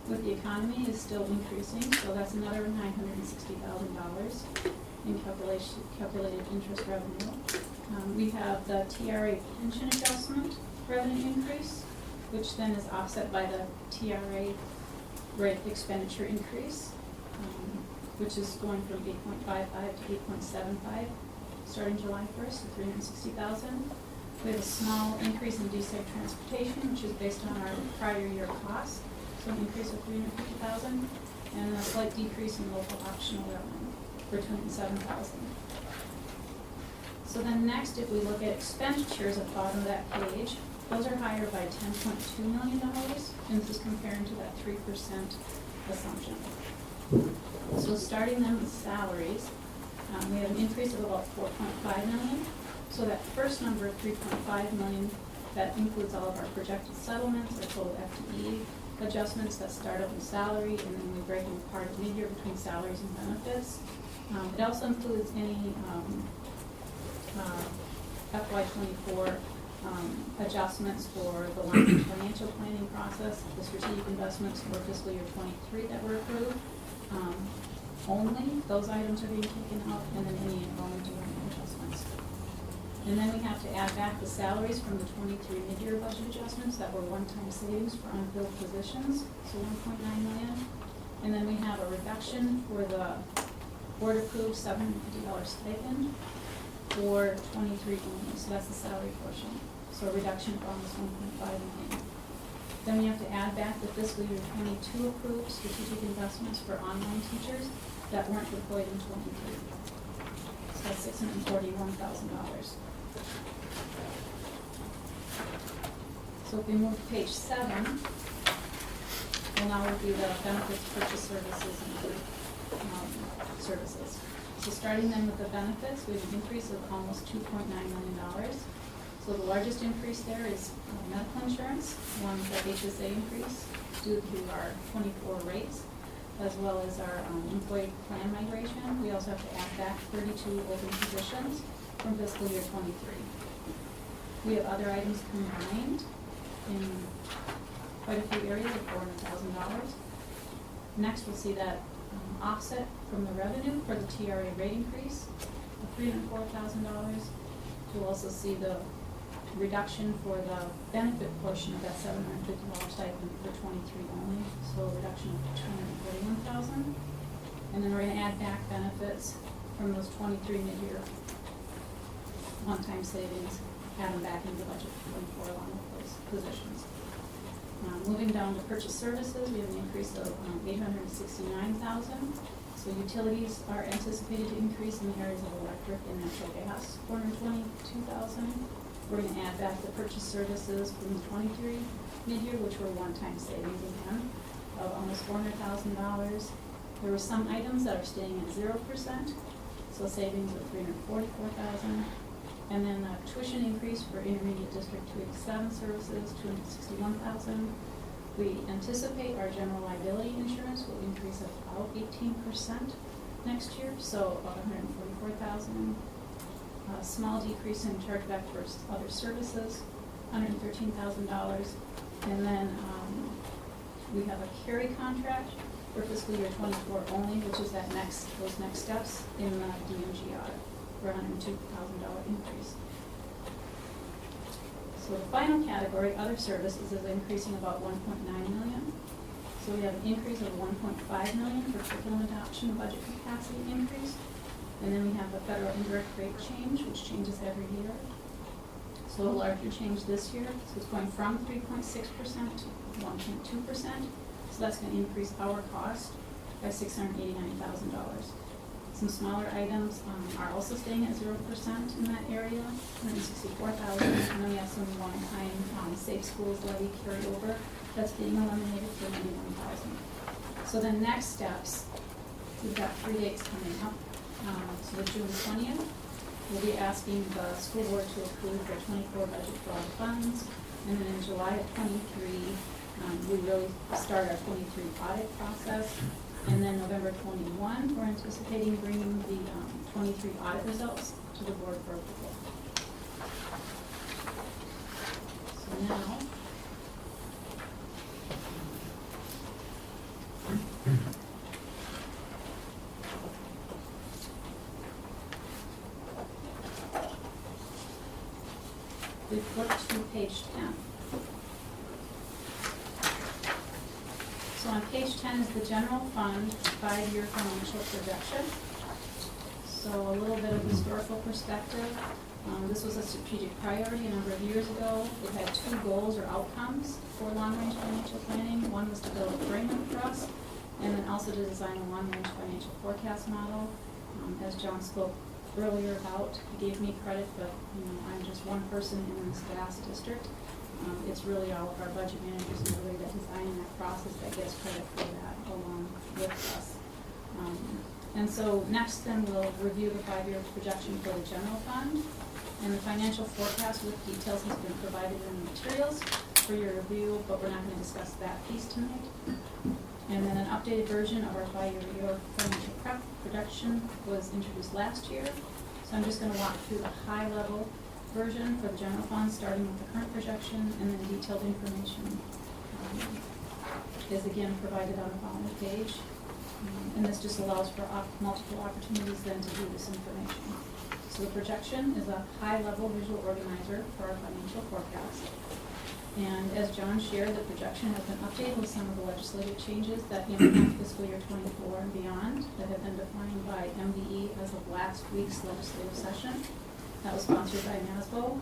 with the economy is still increasing, so that's another $960,000 in calculated interest revenue. We have the TRA pension adjustment revenue increase, which then is offset by the TRA rate expenditure increase, which is going from 8.55 to 8.75 starting July 1st to $360,000. We have a small increase in DSEG transportation, which is based on our prior year costs, so an increase of $350,000, and a slight decrease in local optional revenue for $207,000. So then next, if we look at expenditures at the bottom of that page, those are higher by $10.2 million, and this is comparing to that 3% assumption. So starting then with salaries, we have an increase of about $4.5 million. So that first number of $3.5 million, that includes all of our projected settlements, our total FTE, adjustments that start up in salary, and then we break them apart mid-year between salaries and benefits. It also includes any FY '24 adjustments for the long-term financial planning process, the strategic investments for fiscal year '23 that were approved. Only those items are being taken out, and then any enrollment adjustments. And then we have to add back the salaries from the '23 mid-year budget adjustments that were one-time savings for unfilled positions, so $1.9 million. And then we have a reduction for the board-approved $750 stipend for '23 only, so that's the salary portion. So a reduction of almost $1.5 million. Then we have to add back the fiscal year '22 approved strategic investments for online teachers that weren't deployed in '23. So that's $641,000. So if we move to page 7, we'll now review the benefits, purchase services, and services. So starting then with the benefits, we have an increase of almost $2.9 million. So the largest increase there is medical insurance, one that HSA increase due to our '24 rates, as well as our employee plan migration. We also have to add back 32 open positions from fiscal year '23. We have other items combined in quite a few areas of $400,000. Next, we'll see that offset from the revenue for the TRA rate increase of $304,000. We'll also see the reduction for the benefit portion of that $750 stipend for '23 only, so a reduction of $241,000. And then we're going to add back benefits from those '23 mid-year one-time savings, add them back into the budget for along with those positions. Moving down to purchase services, we have an increase of $869,000. So utilities are anticipated to increase in the areas of electric and natural gas, $422,000. We're going to add back the purchase services from the '23 mid-year, which were one-time savings again, of almost $400,000. There were some items that are staying at 0%, so savings of $344,000. And then a tuition increase for intermediate district 287 services, $261,000. We anticipate our general liability insurance will increase about 18% next year, so about $144,000. A small decrease in chargeback for other services, $113,000. And then we have a carry contract for fiscal year '24 only, which is those next steps in the DMG audit for $102,000 increase. So the final category, other services, is increasing about $1.9 million. So we have an increase of $1.5 million for curriculum adoption budget capacity increase. And then we have the federal indirect rate change, which changes every year. So a larger change this year, so it's going from 3.6% to 1.2%. So that's going to increase our cost by $689,000. Some smaller items are also staying at 0% in that area, $164,000. And then we have some one-time Safe Schools levy carryover that's being eliminated for $91,000. So the next steps, we've got 3 dates coming up. So the June 20th, we'll be asking the school board to approve the '24 budget for all the funds. And then in July of '23, we really start our '23 audit process. And then November 21, we're anticipating bringing the '23 audit results to the board for approval. So now, we flip to page 10. So on page 10 is the general fund 5-year financial projection. So a little bit of historical perspective. This was a strategic priority a number of years ago. It had 2 goals or outcomes for long-range financial planning. One was to build a framework for us, and then also to design a long-range financial forecast model. As John spoke earlier about, he gave me credit, but I'm just one person in this vast district. It's really all of our budget managers really that design that process that gets credit for that along with us. And so next then we'll review the 5-year projection for the general fund, and the financial forecast with details has been provided in the materials. for your review, but we're not gonna discuss that piece tonight. And then an updated version of our five-year financial prep production was introduced last year. So I'm just gonna walk through the high-level version for the general fund, starting with the current projection, and then detailed information is again provided on the following page. And this just allows for multiple opportunities then to view this information. So the projection is a high-level visual organizer for our financial forecast. And as John shared, the projection has been updated with some of the legislative changes that impact fiscal year '24 and beyond that have been defined by MDE as of last week's legislative session. That was sponsored by NASBO.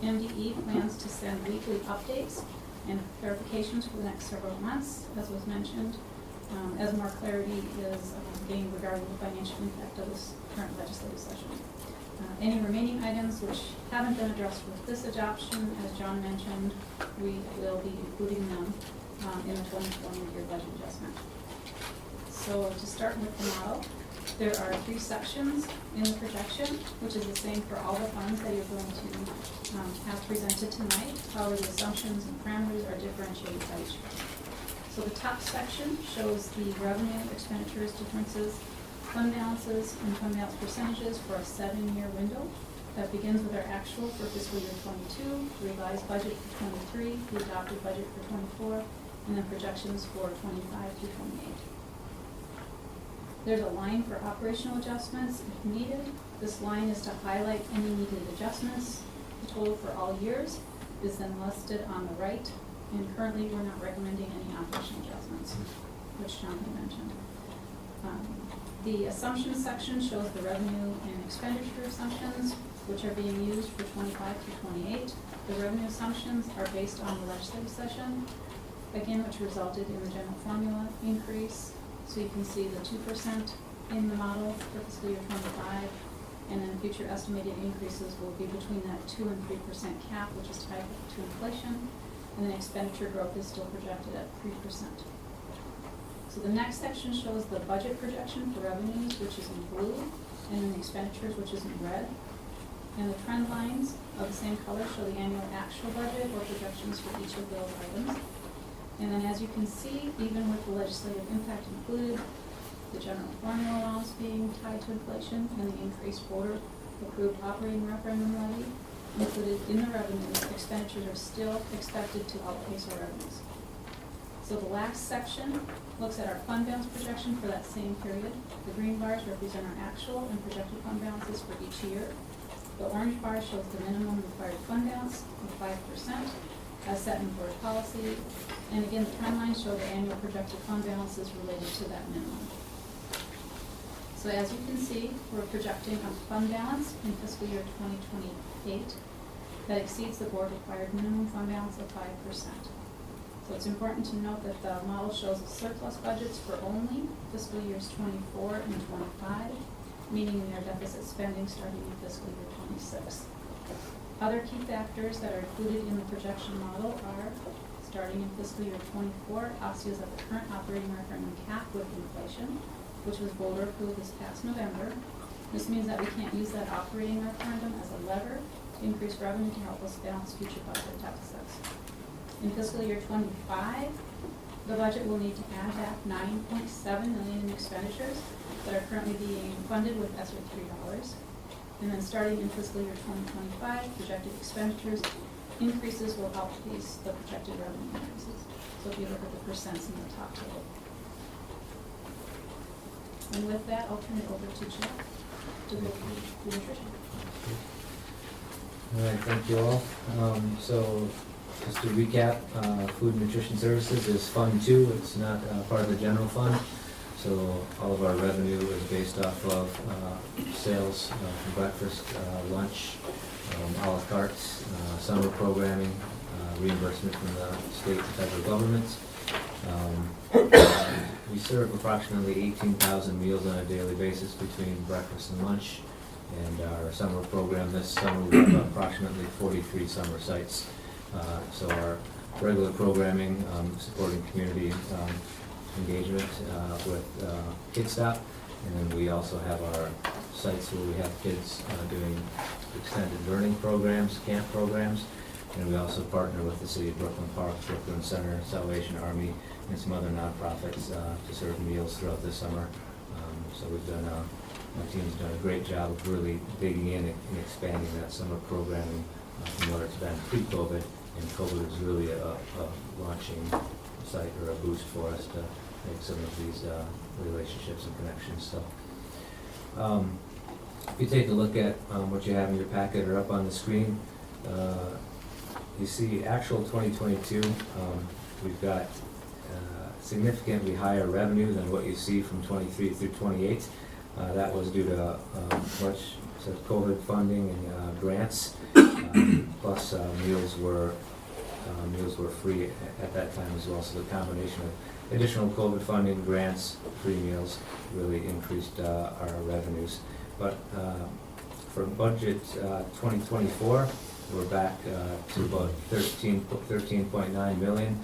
MDE plans to send weekly updates and clarifications for the next several months, as was mentioned, as more clarity is gained regarding the financial impact of this current legislative session. Any remaining items which haven't been addressed with this adoption, as John mentioned, we will be including them in the 2020 year budget adjustment. So to start with the model, there are 3 sections in the projection, which is the same for all the funds that you're going to have presented tonight. However, the assumptions and parameters are differentiated by each fund. So the top section shows the revenue expenditures differences, fund balances, and fund balance percentages for a 7-year window. That begins with our actual for fiscal year '22, revised budget for '23, the adopted budget for '24, and then projections for '25 through '28. There's a line for operational adjustments if needed. This line is to highlight any needed adjustments. The total for all years is then listed on the right, and currently we're not recommending any operational adjustments, which John had mentioned. The assumptions section shows the revenue and expenditure assumptions, which are being used for '25 through '28. The revenue assumptions are based on the legislative session, again, which resulted in the general formula increase. So you can see the 2% in the model for fiscal year '25, and then future estimated increases will be between that 2 and 3% cap, which is tied to inflation, and then expenditure growth is still projected at 3%. So the next section shows the budget projection for revenues, which is in blue, and then the expenditures, which is in red. And the trend lines of the same color show the annual actual budget or projections for each of those items. And then as you can see, even with the legislative impact included, the general formula allowance being tied to inflation and the increased voter-approved operating referendum levy included in the revenues, expenditures are still expected to outpace our revenues. So the last section looks at our fund balance projection for that same period. The green bars represent our actual and projected fund balances for each year. The orange bar shows the minimum required fund balance of 5% as set in board policy. And again, the trend lines show the annual projected fund balances related to that minimum. So as you can see, we're projecting a fund balance in fiscal year 2028 that exceeds the board required minimum fund balance of 5%. So it's important to note that the model shows surplus budgets for only fiscal years '24 and '25, meaning their deficit spending starting in fiscal year '26. Other key factors that are included in the projection model are, starting in fiscal year '24, OSSIO is at the current operating referendum cap with inflation, which was voter approved this past November. This means that we can't use that operating referendum as a lever to increase revenue to help us balance future budget deficits. In fiscal year '25, the budget will need to add back $9.7 million in expenditures that are currently being funded with ESSER $3. And then starting in fiscal year 2025, projected expenditures increases will outpace the projected revenue increases. So if you look at the percents in the top table. And with that, I'll turn it over to Jeff to go through nutrition. All right, thank you all. So just to recap, Food and Nutrition Services is Fund 2. It's not part of the general fund. So all of our revenue is based off of sales from breakfast, lunch, a la carte, summer programming, reimbursement from the state and federal governments. We serve approximately 18,000 meals on a daily basis between breakfast and lunch. And our summer program this summer, we have approximately 43 summer sites. So our regular programming, supporting community engagement with Kid Stop. And then we also have our sites where we have kids doing extended learning programs, camp programs, And we also partner with the City of Brooklyn Park, Brooklyn Center, Salvation Army, and some other nonprofits to serve meals throughout the summer. So we've done, my team's done a great job of really digging in and expanding that summer programming from what it's been pre-COVID. And COVID was really a launching site or a boost for us to make some of these relationships and connections. So if you take a look at what you have in your packet or up on the screen, you see actual 2022, we've got significantly higher revenue than what you see from 23 through 28. That was due to much COVID funding and grants, plus meals were free at that time as well. So the combination of additional COVID funding, grants, free meals really increased our revenues. But for budget 2024, we're back to about 13.9 million.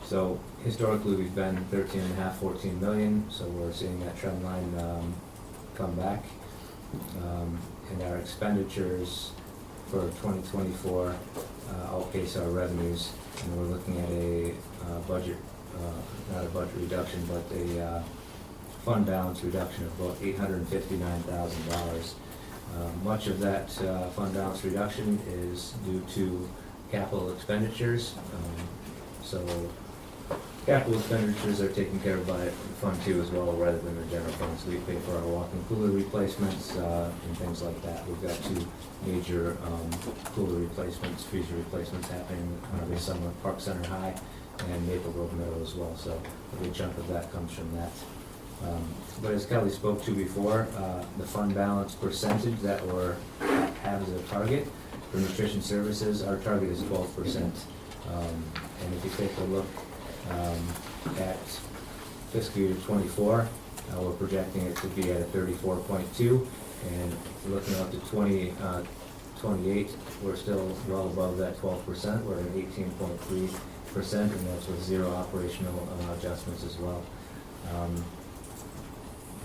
So historically, we've been 13.5, 14 million. So we're seeing that trend line come back. And our expenditures for 2024 outpace our revenues. And we're looking at a budget, not a budget reduction, but a fund balance reduction of about $859,000. Much of that fund balance reduction is due to capital expenditures. So capital expenditures are taken care of by Fund 2 as well, rather than the general fund. So we pay for our walk-in cooler replacements and things like that. We've got 2 major cooler replacements, freezer replacements happening this summer, Park Center High and Maple Grove Middle as well. So a big chunk of that comes from that. But as Kelly spoke to before, the fund balance percentage that we have as a target for nutrition services, our target is 12%. And if you take a look at fiscal year 24, we're projecting it to be at a 34.2, and looking up to 28, we're still well above that 12%. We're at 18.3%, and that's with 0 operational adjustments as well.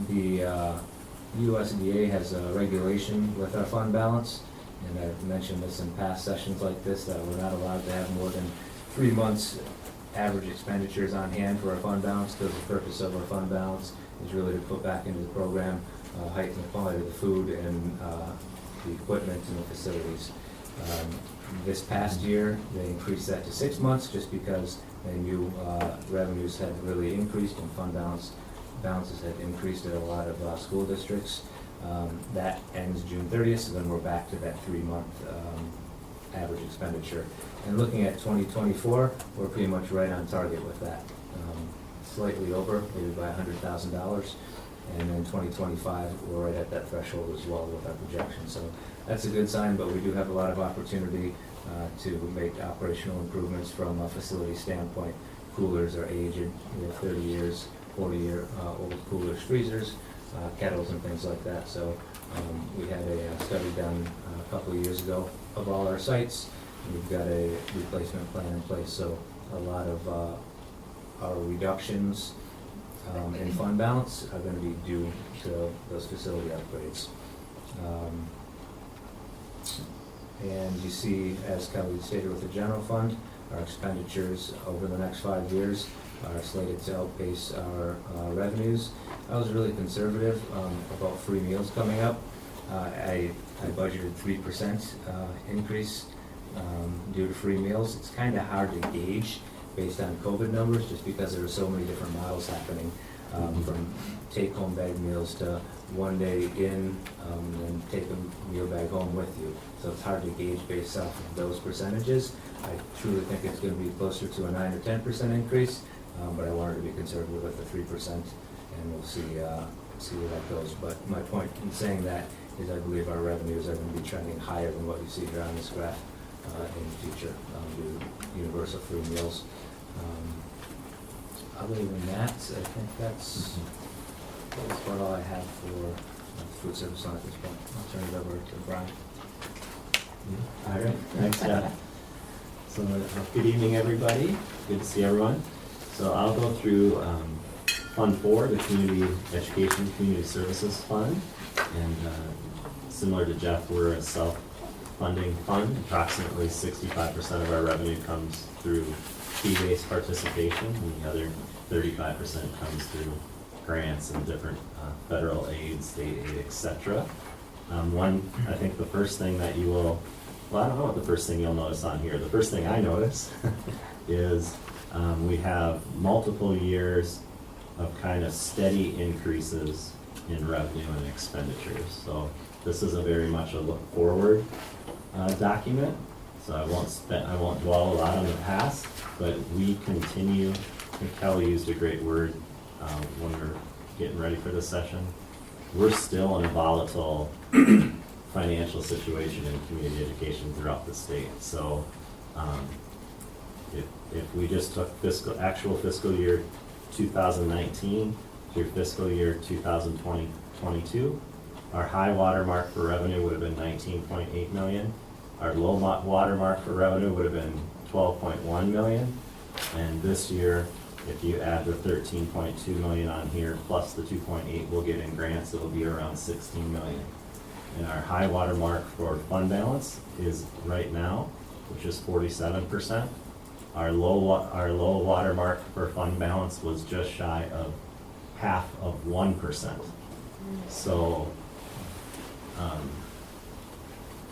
The USDA has a regulation with our fund balance, and I've mentioned this in past sessions like this, that we're not allowed to have more than 3 months average expenditures on hand for our fund balance, because the purpose of our fund balance is really to put back into the program, heighten the quality of the food and the equipment and the facilities. This past year, they increased that to 6 months just because they knew revenues had really increased and fund balances had increased at a lot of school districts. That ends June 30th, so then we're back to that 3-month average expenditure. And looking at 2024, we're pretty much right on target with that. Slightly over, maybe by $100,000. And then 2025, we're right at that threshold as well with our projections. So that's a good sign, but we do have a lot of opportunity to make operational improvements from a facility standpoint. Coolers are aged, we have 30 years, 40-year old coolers, freezers, kettles and things like that. So we had a study done a couple of years ago of all our sites. We've got a replacement plan in place, so a lot of our reductions in fund balance are going to be due to those facility upgrades. And you see, as Kelly stated with the general fund, our expenditures over the next 5 years are slated to outpace our revenues. I was really conservative about free meals coming up. I budgeted 3% increase due to free meals. It's kind of hard to gauge based on COVID numbers, just because there are so many different models happening, from take-home bag meals to 1 day in and take a meal bag home with you. So it's hard to gauge based off of those percentages. I truly think it's going to be closer to a 9 or 10% increase, but I wanted to be conservative with the 3%, and we'll see where that goes. But my point in saying that is I believe our revenues are going to be trending higher than what you see here on this graph in the future due to universal free meals. Other than that, I think that's about all I have for food service on at this point. I'll turn it over to Brian. All right, thanks, Jeff. So, good evening, everybody. Good to see everyone. So I'll go through Fund 4, the Community Education Community Services Fund. And similar to Jeff, we're a funding fund. Approximately 65% of our revenue comes through fee-based participation, and the other 35% comes through grants and different federal aid, state aid, et cetera. I think the first thing that you will, well, I don't know what the first thing you'll notice on here. The first thing I notice is we have multiple years of kind of steady increases in revenue and expenditures. So this is a very much a look forward document. So I won't dwell a lot on the past, but we continue, I think Kelly used a great word when we were getting ready for this session. We're still in a volatile financial situation in community education throughout the state. So if we just took actual fiscal year 2019 through fiscal year 2022, our high water mark for revenue would have been 19.8 million. Our low water mark for revenue would have been 12.1 million. And this year, if you add the 13.2 million on here plus the 2.8 we'll get in grants, it'll be around 16 million. And our high water mark for fund balance is right now, which is 47%. Our low water mark for fund balance was just shy of half of 1%. So,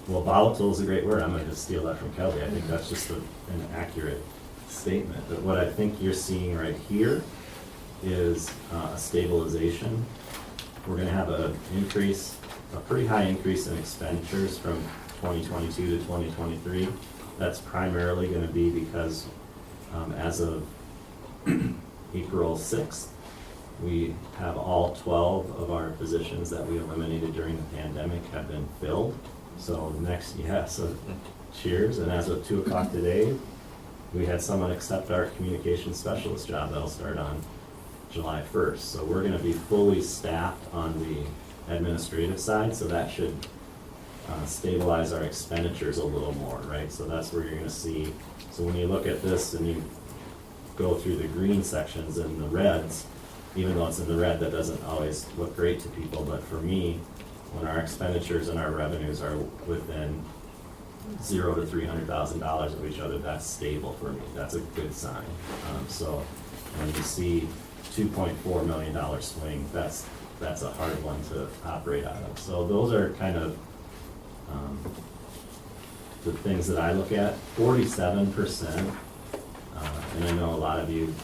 well, volatile is a great word. I'm going to just steal that from Kelly. I think that's just an accurate statement. But what I think you're seeing right here is a stabilization. We're going to have a pretty high increase in expenditures from 2022 to 2023. That's primarily going to be because as of April 6th, we have all 12 of our positions that we eliminated during the pandemic have been filled. So so cheers. And as of 2 o'clock today, we had someone accept our communication specialist job that'll start on July 1st. So we're going to be fully staffed on the administrative side, so that should stabilize our expenditures a little more, right? So that's where you're going to see, so when you look at this and you go through the green sections and the reds, even though it's in the red, that doesn't always look great to people, but for me, when our expenditures and our revenues are within $0 to $300,000 of each other, that's stable for me. That's a good sign. So when you see $2.4 million swing, that's a hard one to operate out of. So those are kind of the things that I look at. 47%, and I know a lot of you,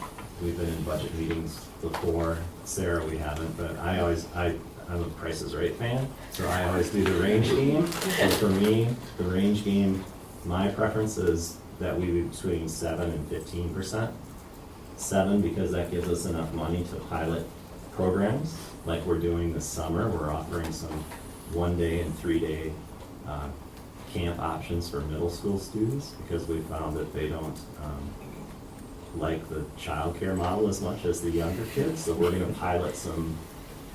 we've been in budget meetings before. Sarah, we haven't, but I'm a Price is Right fan, so I always do the range game. And for me, the range game, my preference is that we be between 7 and 15%. 7 because that gives us enough money to pilot programs like we're doing this summer. We're offering some 1-day and 3-day camp options for middle school students because we found that they don't like the childcare model as much as the younger kids. So we're going to pilot some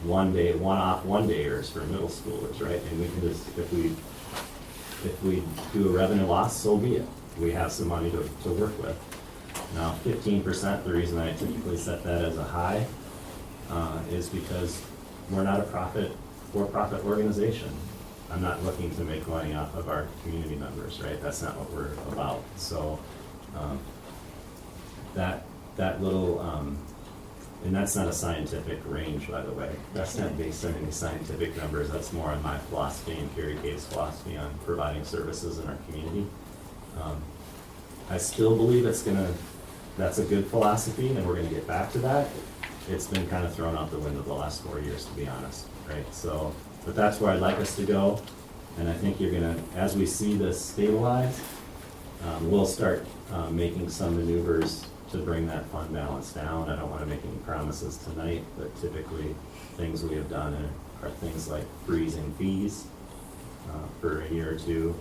one-off one-dayers for middle schoolers, right? And we can just, if we do a revenue loss, so be it. We have some money to work with. Now, 15%, the reason I typically set that as a high is because we're not a for-profit organization. I'm not looking to make money off of our community members, right? That's not what we're about. So that little, and that's not a scientific range, by the way. That's not based on any scientific numbers. That's more on my philosophy and Carrie Kate's philosophy on providing services in our community. I still believe that's a good philosophy, and we're gonna get back to that. It's been kind of thrown out the window the last 4 years, to be honest, right? So, but that's where I'd like us to go, and I think you're gonna, as we see this stabilize, we'll start making some maneuvers to bring that fund balance down. I don't want to make any promises tonight, but typically things we have done are things like freezing fees for a year or two.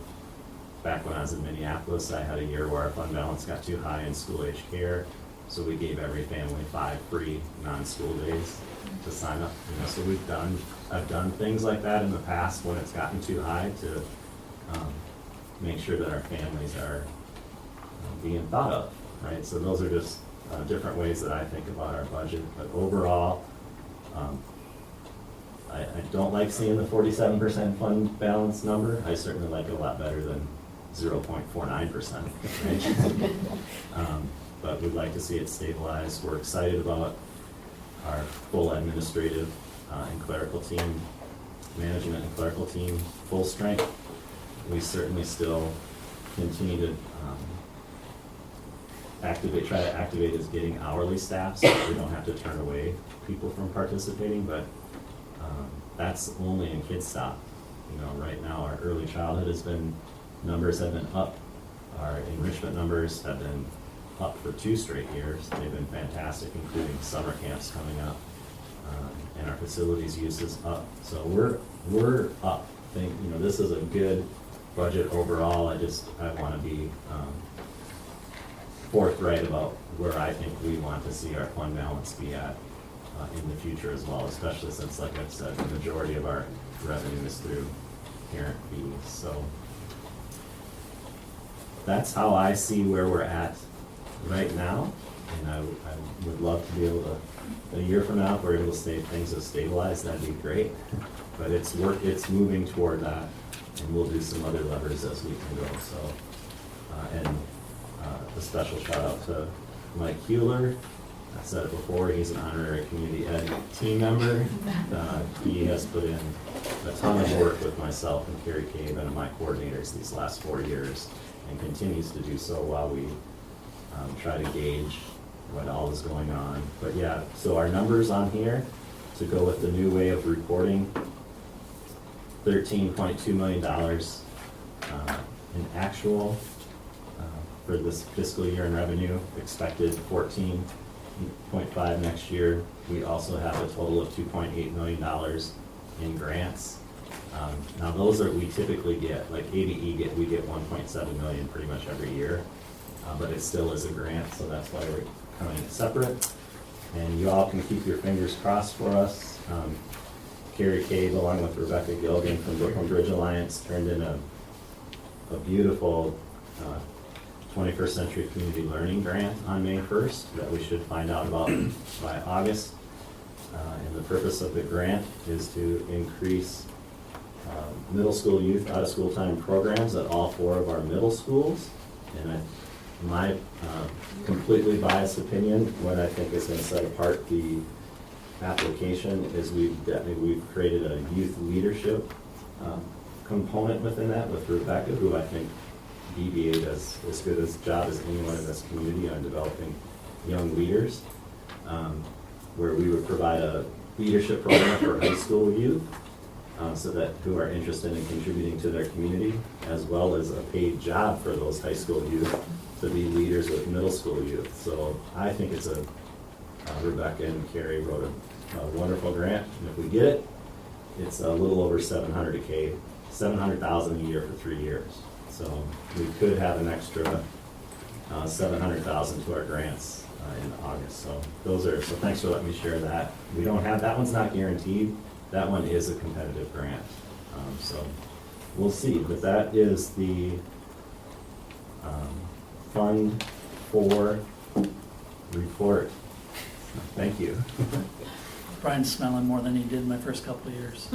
Back when I was in Minneapolis, I had a year where our fund balance got too high in school-age care, so we gave every family 5 free non-school days to sign up. You know, so I've done things like that in the past when it's gotten too high to make sure that our families are being thought of, right? So those are just different ways that I think about our budget. But overall, I don't like seeing the 47% fund balance number. I certainly like it a lot better than 0.49%, right? But we'd like to see it stabilized. We're excited about our full administrative and clerical team, management and clerical team, full strength. We certainly still continue to try to activate as getting hourly staff so that we don't have to turn away people from participating, but that's only in KidStop. You know, right now our early childhood numbers have been up. Our enrichment numbers have been up for 2 straight years. They've been fantastic, including summer camps coming up. And our facilities use is up. So we're up. This is a good budget overall. I want to be forthright about where I think we want to see our fund balance be at in the future as well, especially since, like I've said, the majority of our revenue is through parent fees. So that's how I see where we're at right now. And I would love to be able to, a year from now, if we're able to say things have stabilized, that'd be great. But it's moving toward that, and we'll do some other levers as we can go. So, a special shout out to Mike Hewler. I said it before, he's an honorary community ed team member. He has put in a ton of work with myself and Carrie Cave and my coordinators these last 4 years, and continues to do so while we try to gauge what all is going on. But yeah, so our numbers on here, to go with the new way of reporting, $13.2 million in actual for this fiscal year in revenue, expected 14.5 next year. We also have a total of $2.8 million in grants. Now those we typically get, like ABE we get 1.7 million pretty much every year, but it still is a grant, so that's why we're coming separate. And you all can keep your fingers crossed for us. Carrie Cave, along with Rebecca Gilgan from Brooklyn Bridge Alliance, turned in a beautiful 21st Century Community Learning Grant on May 1st that we should find out about by August. And the purpose of the grant is to increase middle school youth out-of-school time programs at all 4 of our middle schools. And my completely biased opinion, what I think is going to set apart the application is we've created a youth leadership component within that with Rebecca, who I think BBA does as good a job as anyone in this community on developing young leaders, where we would provide a leadership program for high school youth, so that who are interested in contributing to their community, as well as a paid job for those high school youth to be leaders with middle school youth. So I think it's Rebecca and Carrie wrote a wonderful grant, and if we get it, it's a little over $700,000 a year for 3 years. So we could have an extra $700,000 to our grants in August. So so thanks for letting me share that. We don't have, that one's not guaranteed. That one is a competitive grant. So we'll see, but that is the Fund 4 report. Thank you. Brian's smelling more than he did my first couple of years.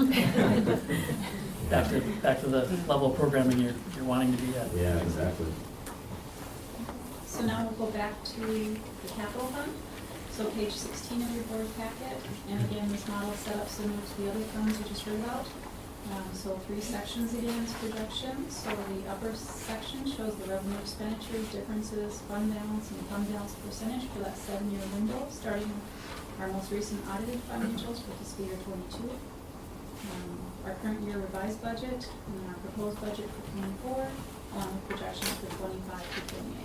Back to the level of programming you're wanting to be at. Yeah, exactly. So now we'll go back to the capital fund. So page 16 of your board packet, and again, this model is set up similar to the other funds we just heard about. So 3 sections again is projections. So the upper section shows the revenue expenditures, differences, fund balance, and fund balance percentage for that 7-year window, starting our most recent audited financials for fiscal year 22. Our current year revised budget, and then our proposed budget for 24, along with projections for 25 to 28.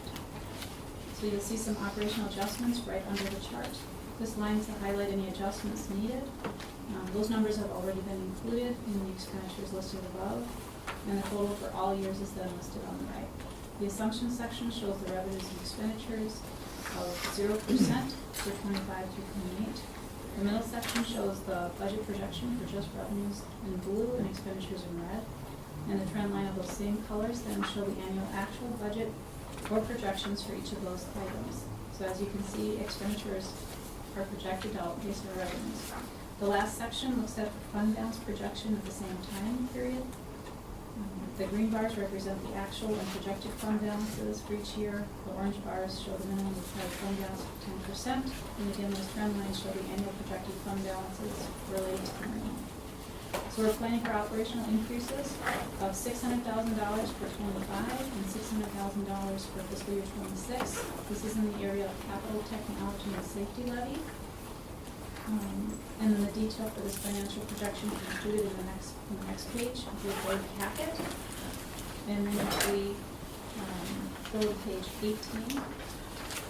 So you'll see some operational adjustments right under the chart. This line is to highlight any adjustments needed. Those numbers have already been included in the expenditures listed above, and the total for all years is then listed on the right. The assumption section shows the revenues and expenditures of 0% for 25 through 28. The middle section shows the budget projection for just revenues in blue and expenditures in red. And the trend line of those same colors then show the annual actual budget or projections for each of those items. So as you can see, expenditures are projected out based on revenues. The last section looks at the fund balance projection at the same time period. The green bars represent the actual and projected fund balances for each year. The orange bars show the minimum required fund balance of 10%. And again, those trend lines show the annual projected fund balances related to the minimum. So we're planning for operational increases of $600,000 for '25 and $600,000 for fiscal year '26. This is in the area of capital, technology, and safety levy. And then the detail for this financial projection is included in the next page of your board packet. And then if we go to page 18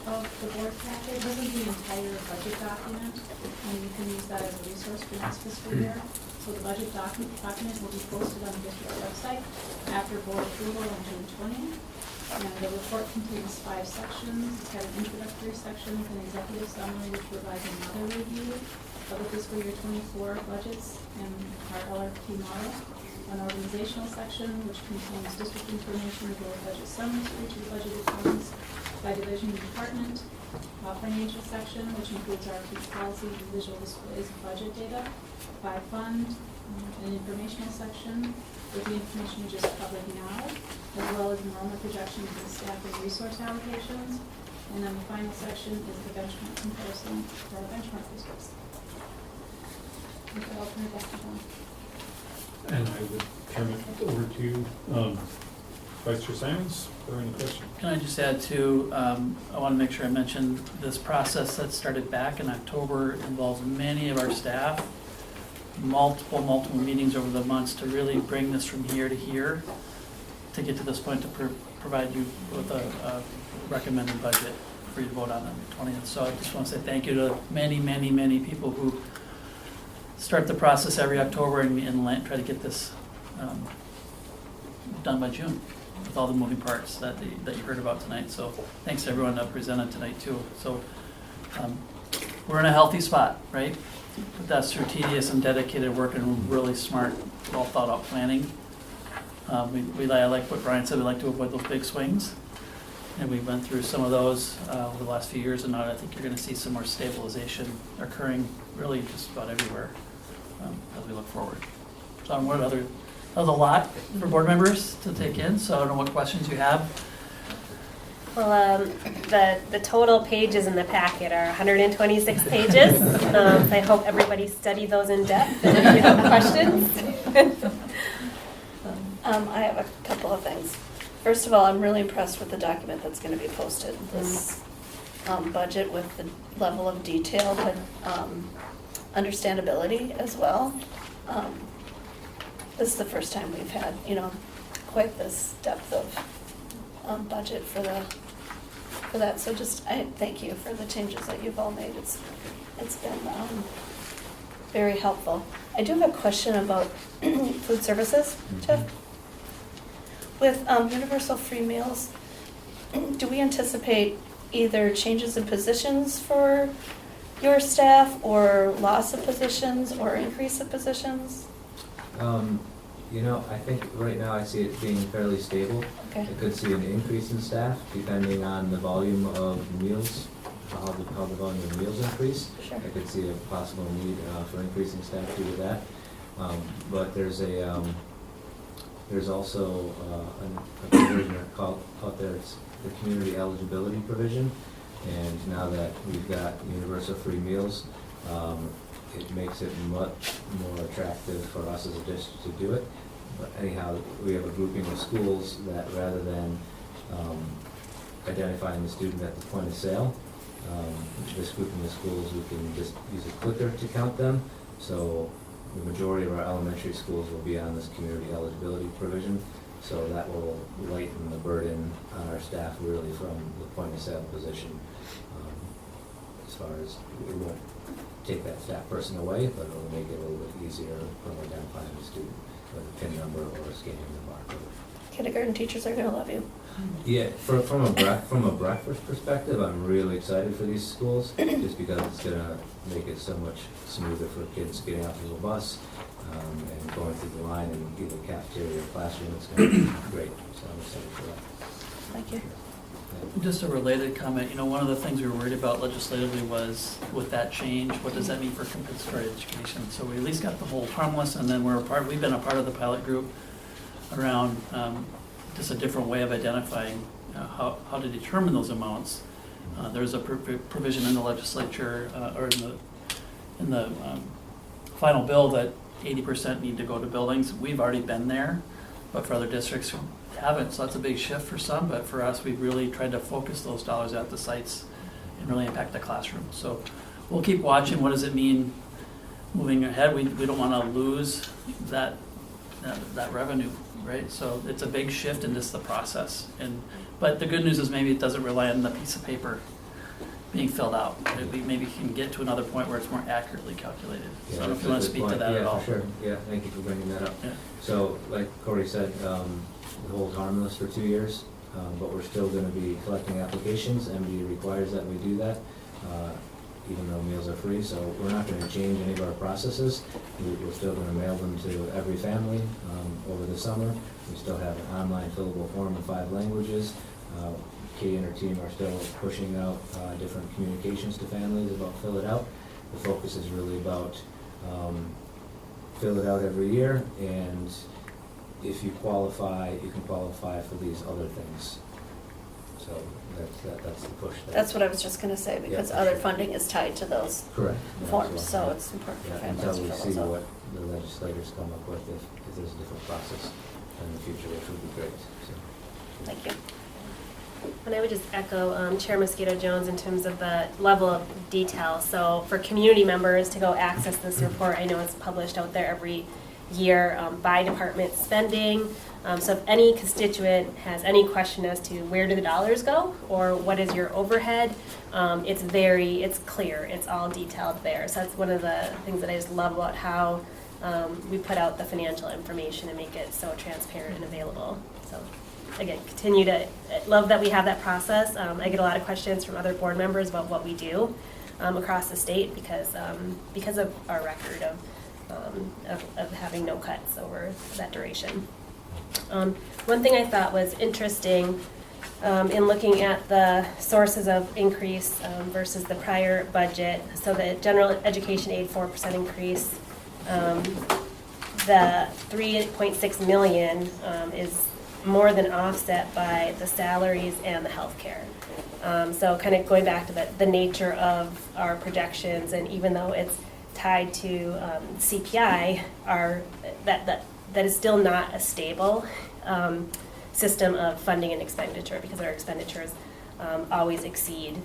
of the board packet, this is the entire budget document, and you can use that as a resource for next fiscal year. So the budget document will be posted on the district website after board approval on June 20th. And the report contains 5 sections. It's got an introductory section with an executive summary which provides another review of the fiscal year '24 budgets and our LRP model. An organizational section which contains district information as well as budget summaries for each of the budgeted funds by division and department. A financial section which includes our key policies and visual displays of budget data by fund. An informational section with the information we just covered now, as well as enrollment projections and staff and resource allocations. And then the final section is the benchmark comparison for our benchmark districts. With that, I'll turn it back to John. And I would turn it over to Vice Chair Simons for any questions. Can I just add to, I want to make sure I mention this process that started back in October involves many of our staff, multiple meetings over the months to really bring this from here to here to get to this point to provide you with a recommended budget for you to vote on the 20th. So I just want to say thank you to many people who start the process every October and try to get this done by June with all the moving parts that you heard about tonight. So thanks to everyone that presented tonight too. So we're in a healthy spot, right? But that's through tedious and dedicated work and really smart, well thought out planning. I like what Brian said, we like to avoid those big swings. And we went through some of those over the last few years, and now I think you're going to see some more stabilization occurring really just about everywhere as we look forward. So that was a lot for board members to take in, so I don't know what questions you have. Well, the total pages in the packet are 126 pages. I hope everybody studied those in depth. And if you have questions. I have a couple of things. First of all, I'm really impressed with the document that's going to be posted. This budget with the level of detail, but understandability as well. This is the first time we've had, quite this depth of budget for that. So I thank you for the changes that you've all made. It's been very helpful. I do have a question about food services, Jeff. With universal free meals, do we anticipate either changes in positions for your staff or loss of positions or increase of positions? I think right now I see it being fairly stable. Okay. I could see an increase in staff depending on the volume of meals, how the volume of meals increase. Sure. I could see a possible need for increasing staff due to that. But there's also a provision out there, it's the community eligibility provision. And now that we've got universal free meals, it makes it much more attractive for us as a district to do it. But anyhow, we have a grouping of schools that rather than identifying the student at the point of sale, this grouping of schools, we can just use a clicker to count them. So the majority of our elementary schools will be on this community eligibility provision. So that will lighten the burden on our staff really from the point of sale position. As far as it won't take that staff person away, but it will make it a little bit easier from identifying the student with a PIN number or scanning the barcode. Kindergarten teachers are going to love you. Yeah, from a breakfast perspective, I'm really excited for these schools just because it's going to make it so much smoother for kids getting off the bus and going through the line in either cafeteria or classroom. It's going to be great. So I'm excited for that. Thank you. Just a related comment, one of the things we were worried about legislatively was with that change, what does that mean for compensatory education? So we at least got the whole harmless, and then we've been a part of the pilot group around just a different way of identifying how to determine those amounts. There's a provision in the legislature, or in the final bill that 80% need to go to buildings. We've already been there, but for other districts who haven't, so that's a big shift for some, but for us, we've really tried to focus those dollars at the sites and really impact the classroom. So we'll keep watching. What does it mean moving ahead? We don't want to lose that revenue, right? So it's a big shift in just the process. But the good news is maybe it doesn't rely on the piece of paper being filled out. We maybe can get to another point where it's more accurately calculated. So I don't know if you want to speak to that at all. Yeah, for sure. Yeah, thank you for bringing that up. Yeah. So, like Corey said, the hold harmless for 2 years, but we're still going to be collecting applications. MD requires that we do that, even though meals are free. So we're not going to change any of our processes. We're still going to mail them to every family over the summer. We still have an online fillable form in 5 languages. Katie and her team are still pushing out different communications to families about fill it out. The focus is really about fill it out every year, and if you qualify, you can qualify for these other things. So that's the push. That's what I was just gonna say, because Yeah, other sure. funding is tied to those Correct. forms, so it's important for Yeah, families until to we fill see those out. what the legislators come up with, if there's a different process in the future, which would be great. So. Thank you. And I would just echo Chair Mosquito Jones in terms of the level of detail. So for community members to go access this report, I know it's published out there every year by department spending. So if any constituent has any question as to where do the dollars go or what is your overhead, it's clear, it's all detailed there. So that's one of the things that I just love about how we put out the financial information and make it so transparent and available. So again, continue to love that we have that process. I get a lot of questions from other board members about what we do across the state because of our record of having no cuts over that duration. One thing I thought was interesting in looking at the sources of increase versus the prior budget. So the general education aid 4% increase, the 3.6 million is more than offset by the salaries and the healthcare. So kind of going back to the nature of our projections, and even though it's tied to CPI, that is still not a stable system of funding and expenditure, because our expenditures always exceed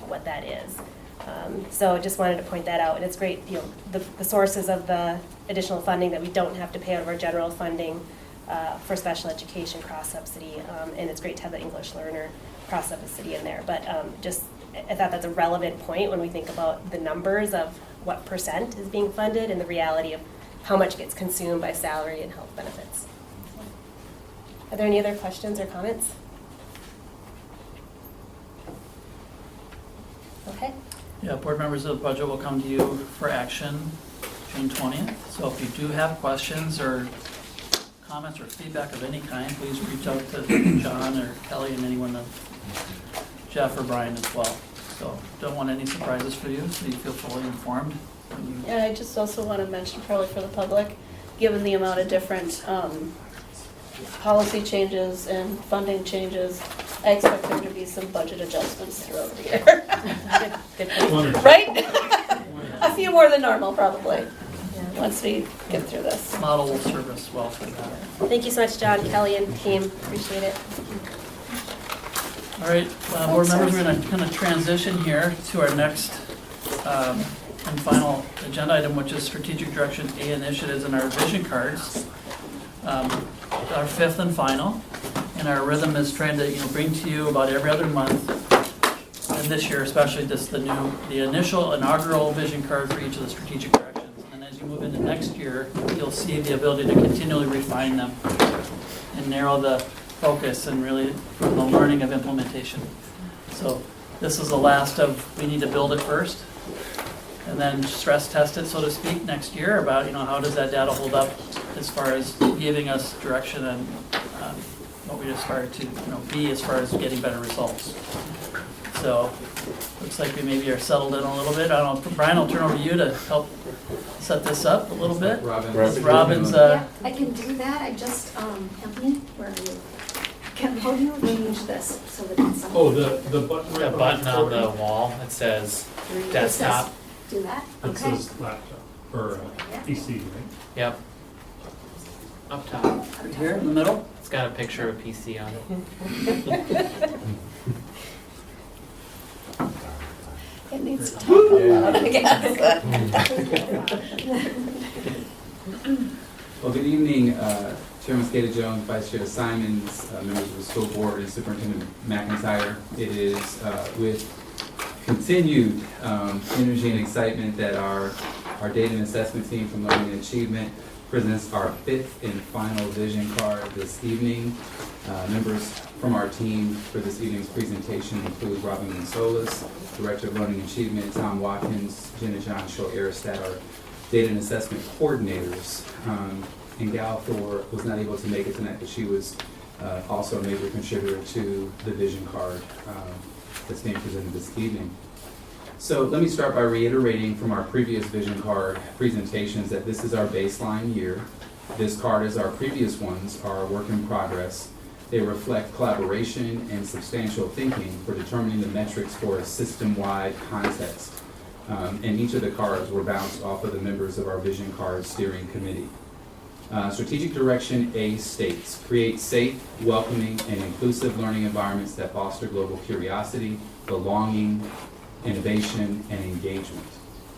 what that is. So just wanted to point that out, and it's great, the sources of the additional funding that we don't have to pay out of our general funding for special education cross-subsidy, and it's great to have the English learner cross-subsidy in there. But I thought that's a relevant point when we think about the numbers of what percent is being funded and the reality of how much gets consumed by salary and health benefits. Are there any other questions or comments? Okay. Yeah, board members of the budget will come to you for action June 20th. So if you do have questions or comments or feedback of any kind, please reach out to John or Kelly and anyone, Jeff or Brian as well. So don't want any surprises for you, so you feel fully informed. And I just also want to mention, probably for the public, given the amount of different policy changes and funding changes, I expect there to be some budget adjustments throughout the year. Good point. Right? A few more than normal, probably, once we get through this. Model will serve us well for that. Thank you so much, John, Kelly, and team. Appreciate it. All right, board members, we're going to kind of transition here to our next and final agenda item, which is strategic direction A initiatives and our vision cards. Our fifth and final, and our rhythm is trying to bring to you about every other month, and this year especially, just the initial inaugural vision card for each of the strategic directions. And as you move into next year, you'll see the ability to continually refine them and narrow the focus and really from the learning of implementation. So this is the last of, we need to build it first, and then stress test it, so to speak, next year about how does that data hold up as far as giving us direction and what we aspire to, be as far as getting better results. So, looks like we maybe are settled in a little bit. I don't know, Brian, I'll turn over to you to help set this up a little bit. Robin's, Yeah, I can do that, I just, Anthony, where are you? How do you arrange this so that it's on? Oh, the button The right button behind on the Courtney. wall that says It says desktop. Do that, It okay. says laptop, or PC, right? Yep. Up top. right here in the middle. It's got a picture of a PC on it. It needs to talk a lot, I guess. Well, good evening, Chairman Skata Jones, Vice Chair Simons, members of the school board, and Superintendent McIntyre. It is with continued energy and excitement that our data and assessment team from Learning and Achievement presents our 5th and final vision card this evening. Members from our team for this evening's presentation include Robin Mansolis, Director of Learning and Achievement, Tom Watkins, Jenna John Shaw Aristat, our data and assessment coordinators. And Gal Thor was not able to make it tonight, but she was also a major contributor to the vision card that's being presented this evening. So let me start by reiterating from our previous vision card presentations that this is our baseline year. This card, as our previous ones, are a work in progress. They reflect collaboration and substantial thinking for determining the metrics for a system-wide context. And each of the cards were bounced off of the members of our vision card steering committee. Strategic Direction A states, create safe, welcoming, and inclusive learning environments that foster global curiosity, belonging, innovation, and engagement.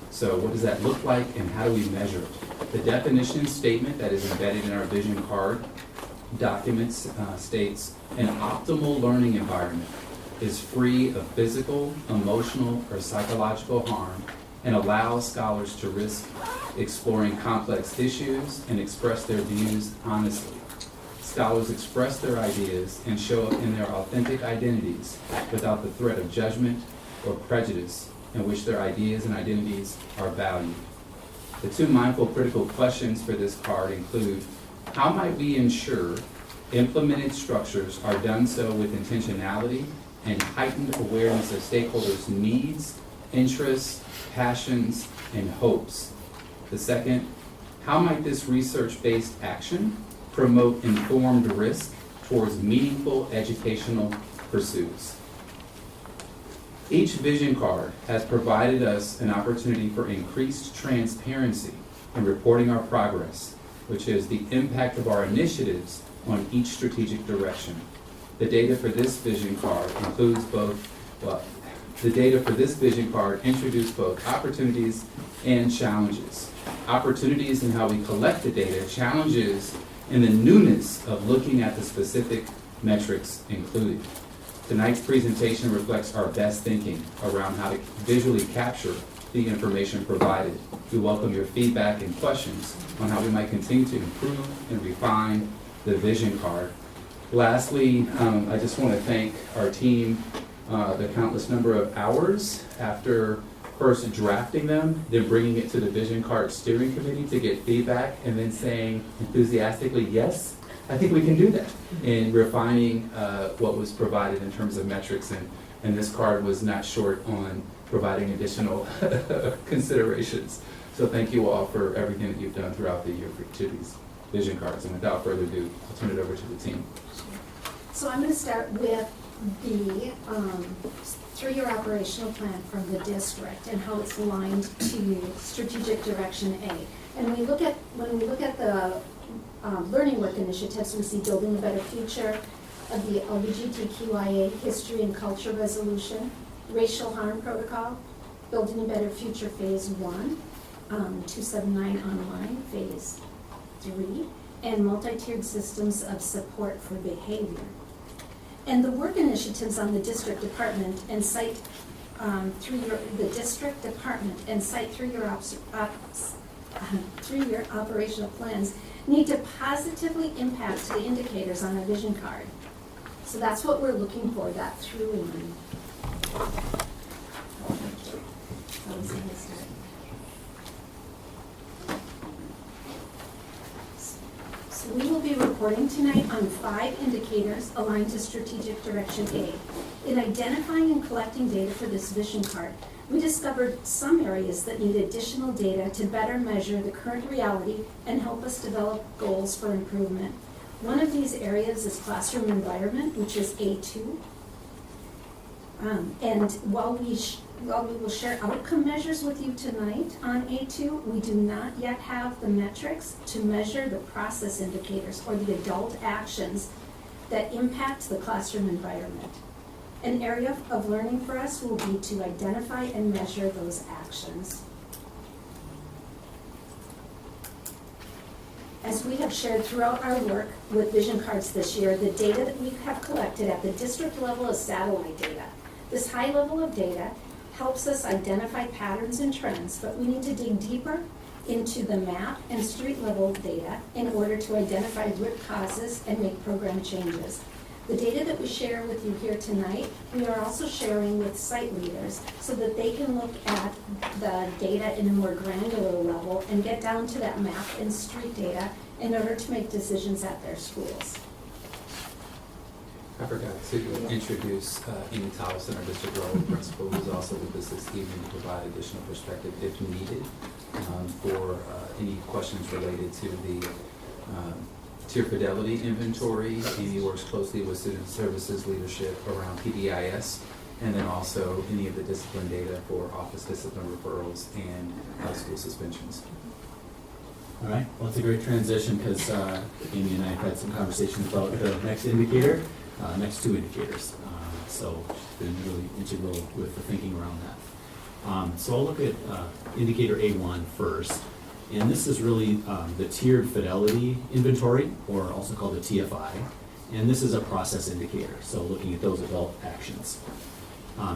So what does that look like and how do we measure it? The definition statement that is embedded in our vision card documents states, an optimal learning environment is free of physical, emotional, or psychological harm and allows scholars to risk exploring complex issues and express their views honestly. Scholars express their ideas and show up in their authentic identities without the threat of judgment or prejudice, in which their ideas and identities are valued. The 2 mindful critical questions for this card include, how might we ensure implemented structures are done so with intentionality and heightened awareness of stakeholders' needs, interests, passions, and hopes? The second, how might this research-based action promote informed risk towards meaningful educational pursuits? Each vision card has provided us an opportunity for increased transparency in reporting our progress, which is the impact of our initiatives on each strategic direction. The data for this vision card includes the data for this vision card introduce both opportunities and challenges. Opportunities in how we collect the data, challenges in the newness of looking at the specific metrics included. Tonight's presentation reflects our best thinking around how to visually capture the information provided. We welcome your feedback and questions on how we might continue to improve and refine the vision card. Lastly, I just want to thank our team, the countless number of hours after first drafting them, then bringing it to the vision card steering committee to get feedback, and then saying enthusiastically, yes, I think we can do that, in refining what was provided in terms of metrics, and this card was not short on providing additional considerations. So thank you all for everything that you've done throughout the year to these vision cards, and without further ado, I'll turn it over to the team. So I'm going to start with the 3-year operational plan from the district and how it's aligned to Strategic Direction A. And when we look at the learning work initiatives, we see building a better future, of the LGBTQIA history and culture resolution, racial harm protocol, building a better future phase 1, 279 online phase 3, and multi-tiered systems of support for behavior. And the work initiatives on the district department and site the district department and site 3-year 3-year operational plans need to positively impact the indicators on a vision card. So that's what we're looking for, that through line. So we will be reporting tonight on 5 indicators aligned to strategic direction A. In identifying and collecting data for this vision card, we discovered some areas that need additional data to better measure the current reality and help us develop goals for improvement. One of these areas is classroom environment, which is A2. And while we will share outcome measures with you tonight on A2, we do not yet have the metrics to measure the process indicators or the adult actions that impact the classroom environment. An area of learning for us will be to identify and measure those actions. As we have shared throughout our work with vision cards this year, the data that we have collected at the district level is satellite data. This high level of data helps us identify patterns and trends, but we need to dig deeper into the map and street level data in order to identify root causes and make program changes. The data that we share with you here tonight, we are also sharing with site leaders so that they can look at the data in a more granular level and get down to that map and street data in order to make decisions at their schools. I forgot to introduce Amy Towson, our district level principal, who's also with us this evening to provide additional perspective if needed for any questions related to the tier fidelity inventory. Amy works closely with student services leadership around PBIS, and then also any of the discipline data for office discipline referrals and out-of-school suspensions. All right, well, it's a great transition because Amy and I have had some conversations about the next indicator, next 2 indicators. So it's been really integral with the thinking around that. So I'll look at indicator A1 first. And this is really the tiered fidelity inventory, or also called the TFI. And this is a process indicator, so looking at those adult actions.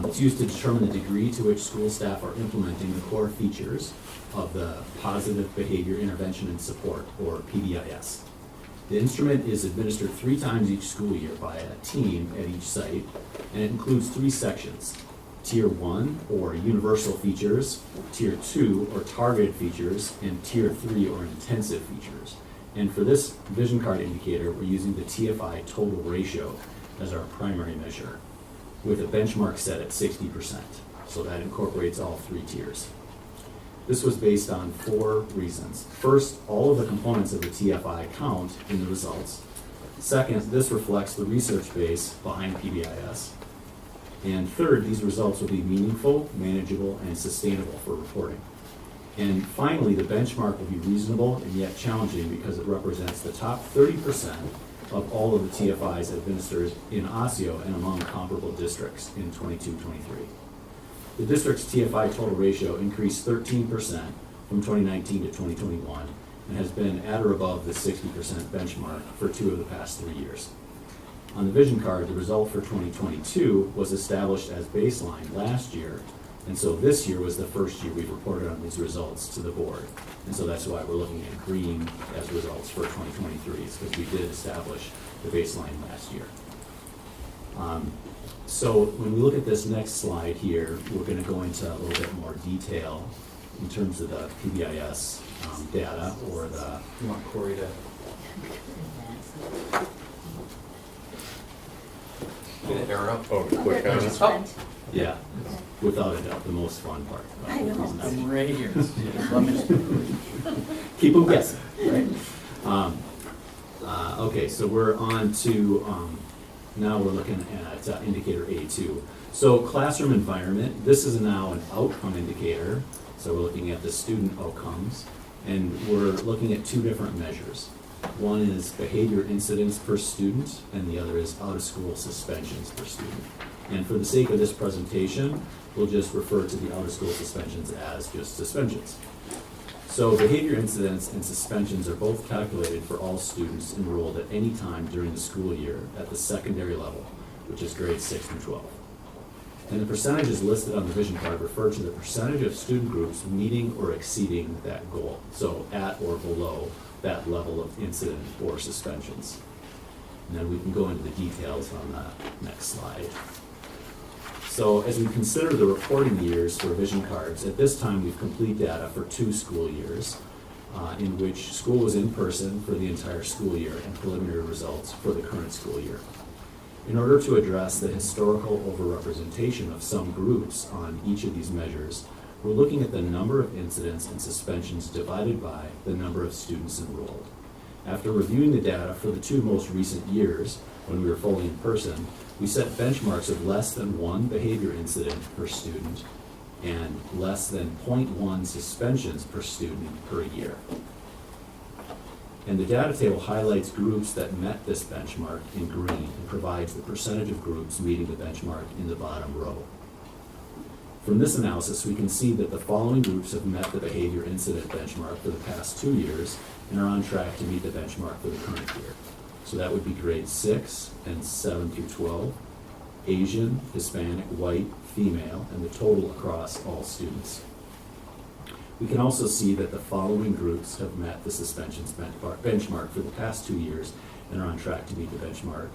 It's used to determine the degree to which school staff are implementing the core features of the Positive Behavior Intervention and Support, or PBIS. The instrument is administered 3 times each school year by a team at each site, and it includes 3 sections. Tier 1, or universal features, Tier 2, or targeted features, and Tier 3, or intensive features. And for this vision card indicator, we're using the TFI total ratio as our primary measure, with a benchmark set at 60%. So that incorporates all 3 tiers. This was based on 4 reasons. First, all of the components of the TFI count in the results. Second, this reflects the research base behind PBIS. And third, these results will be meaningful, manageable, and sustainable for reporting. And finally, the benchmark will be reasonable and yet challenging because it represents the top 30% of all of the TFIs administered in Osseo and among comparable districts in 22-23. The district's TFI total ratio increased 13% from 2019 to 2021 and has been at or above the 60% benchmark for 2 of the past 3 years. On the vision card, the result for 2022 was established as baseline last year, and so this year was the first year we've reported on these results to the board. And so that's why we're looking at green as results for 2023, because we did establish the baseline last year. So when we look at this next slide here, we're going to go into a little bit more detail in terms of the PBIS data, or the... You want Corey to... Get the arrow. Oh, quick. Yeah, without a doubt, the most fun part. I know. I'm right here. Let me Keep them guessing, right? Okay, so we're on to, now we're looking at indicator A2. So classroom environment, this is now an outcome indicator. So we're looking at the student outcomes, and we're looking at 2 different measures. One is behavior incidents per student, and the other is out-of-school suspensions per student. And for the sake of this presentation, we'll just refer to the out-of-school suspensions as just suspensions. So behavior incidents and suspensions are both calculated for all students enrolled at any time during the school year at the secondary level, which is grades 6 through 12. And the percentages listed on the vision card refer to the percentage of student groups meeting or exceeding that goal, so at or below that level of incident or suspensions. And then we can go into the details on the next slide. So as we consider the reporting years for vision cards, at this time we've complete data for 2 school years. in which school was in person for the entire school year and preliminary results for the current school year. In order to address the historical overrepresentation of some groups on each of these measures, we're looking at the number of incidents and suspensions divided by the number of students enrolled. After reviewing the data for the 2 most recent years, when we were fully in person, we set benchmarks of less than 1 behavior incident per student and less than 0.1 suspensions per student per year. And the data table highlights groups that met this benchmark in green and provides the percentage of groups meeting the benchmark in the bottom row. From this analysis, we can see that the following groups have met the behavior incident benchmark for the past 2 years and are on track to meet the benchmark for the current year. So that would be grades 6 and 7 through 12, Asian, Hispanic, white, female, and the total across all students. We can also see that the following groups have met the suspensions benchmark for the past 2 years and are on track to meet the benchmark.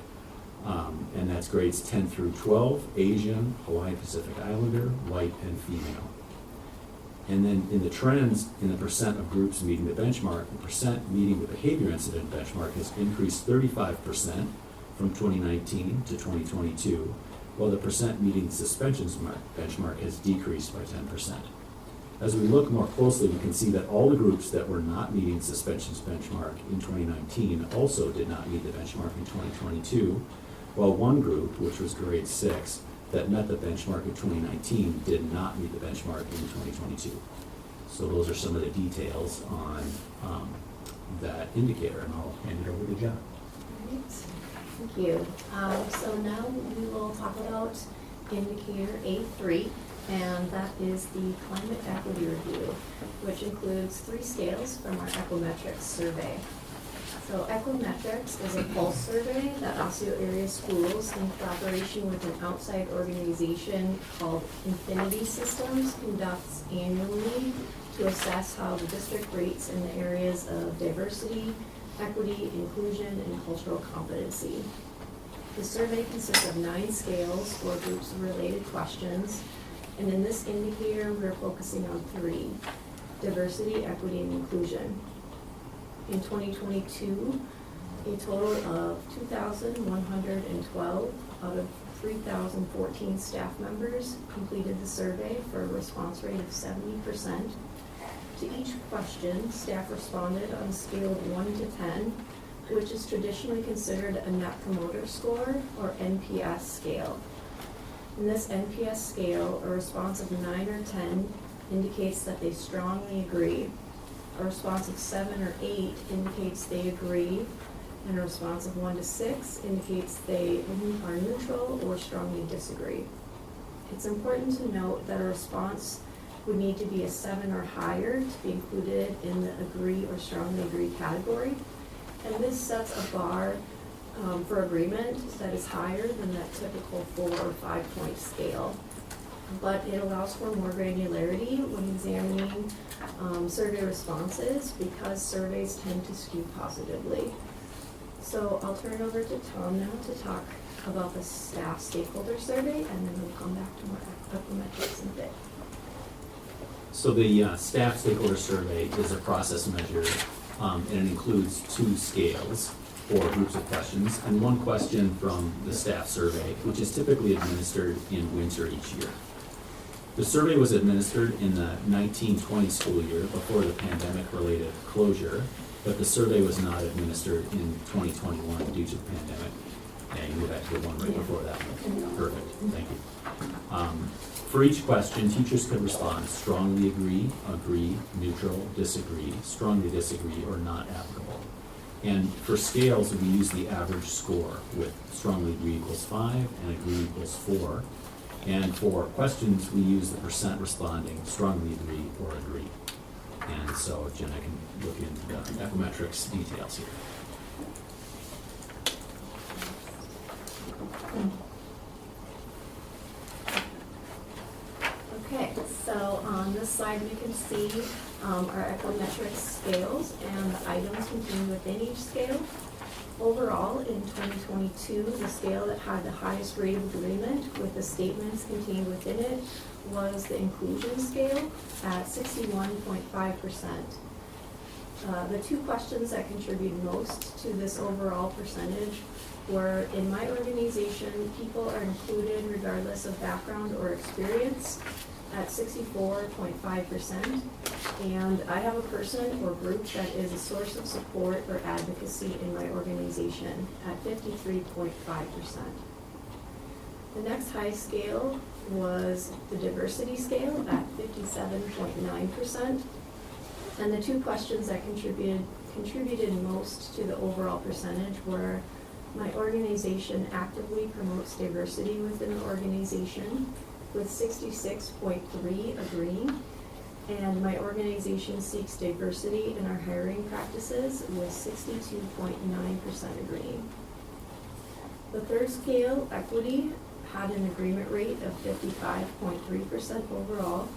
And that's grades 10 through 12, Asian, Hawaiian Pacific Islander, white, and female. And then in the trends, in the percent of groups meeting the benchmark, the percent meeting the behavior incident benchmark has increased 35% from 2019 to 2022, while the percent meeting the suspensions benchmark has decreased by 10%. As we look more closely, we can see that all the groups that were not meeting suspensions benchmark in 2019 also did not meet the benchmark in 2022, while one group, which was grade 6, that met the benchmark in 2019 did not meet the benchmark in 2022. So those are some of the details on that indicator, and I'll hand it over to John. Great, thank you. So now we will talk about indicator A3, and that is the climate equity review, which includes 3 scales from our Equimetrics survey. So Equimetrics is a pulse survey that Osseo area schools, in collaboration with an outside organization called Infinity Systems, conducts annually to assess how the district rates in the areas of diversity, equity, inclusion, and cultural competency. The survey consists of 9 scales for groups of related questions, and in this indicator, we're focusing on 3, diversity, equity, and inclusion. In 2022, a total of 2,112 out of 3,014 staff members completed the survey for a response rate of 70%. To each question, staff responded on a scale of 1 to 10, which is traditionally considered a Net Promoter Score, or NPS scale. In this NPS scale, a response of 9 or 10 indicates that they strongly agree. A response of 7 or 8 indicates they agree, and a response of 1 to 6 indicates they are neutral or strongly disagree. It's important to note that a response would need to be a 7 or higher to be included in the agree or strongly agree category, and this sets a bar for agreement that is higher than that typical 4 or 5 point scale. But it allows for more granularity when examining survey responses, because surveys tend to skew positively. So I'll turn it over to Tom now to talk about the staff stakeholder survey, and then we'll come back to more Equimetrics in a bit. So the staff stakeholder survey is a process measure, and it includes 2 scales or groups of questions, and 1 question from the staff survey, which is typically administered in winter each year. The survey was administered in the 1920 school year before the pandemic-related closure, but the survey was not administered in 2021 due to the pandemic. And you go back to the one right before that one. Perfect, thank you. For each question, teachers could respond strongly agree, neutral, disagree, strongly disagree, or not applicable. And for scales, we use the average score, with strongly agree equals 5 and agree equals 4. And for questions, we use the percent responding strongly agree or agree. And so Jenna can look into the Equimetrics details here. Okay, so on this slide we can see our Equimetrics scales and the items contained within each scale. Overall, in 2022, the scale that had the highest rate of agreement with the statements contained within it was the inclusion scale at 61.5%. The two questions that contributed most to this overall percentage were, in my organization, people are included regardless of background or experience at 64.5%, and I have a person or group that is a source of support or advocacy in my organization at 53.5%. The next high scale was the diversity scale at 57.9%. And the two questions that contributed most to the overall percentage were, my organization actively promotes diversity within the organization, with 66.3% agreeing, and my organization seeks diversity in our hiring practices, with 62.9% agreeing. The third scale, equity, had an agreement rate of 55.3% overall,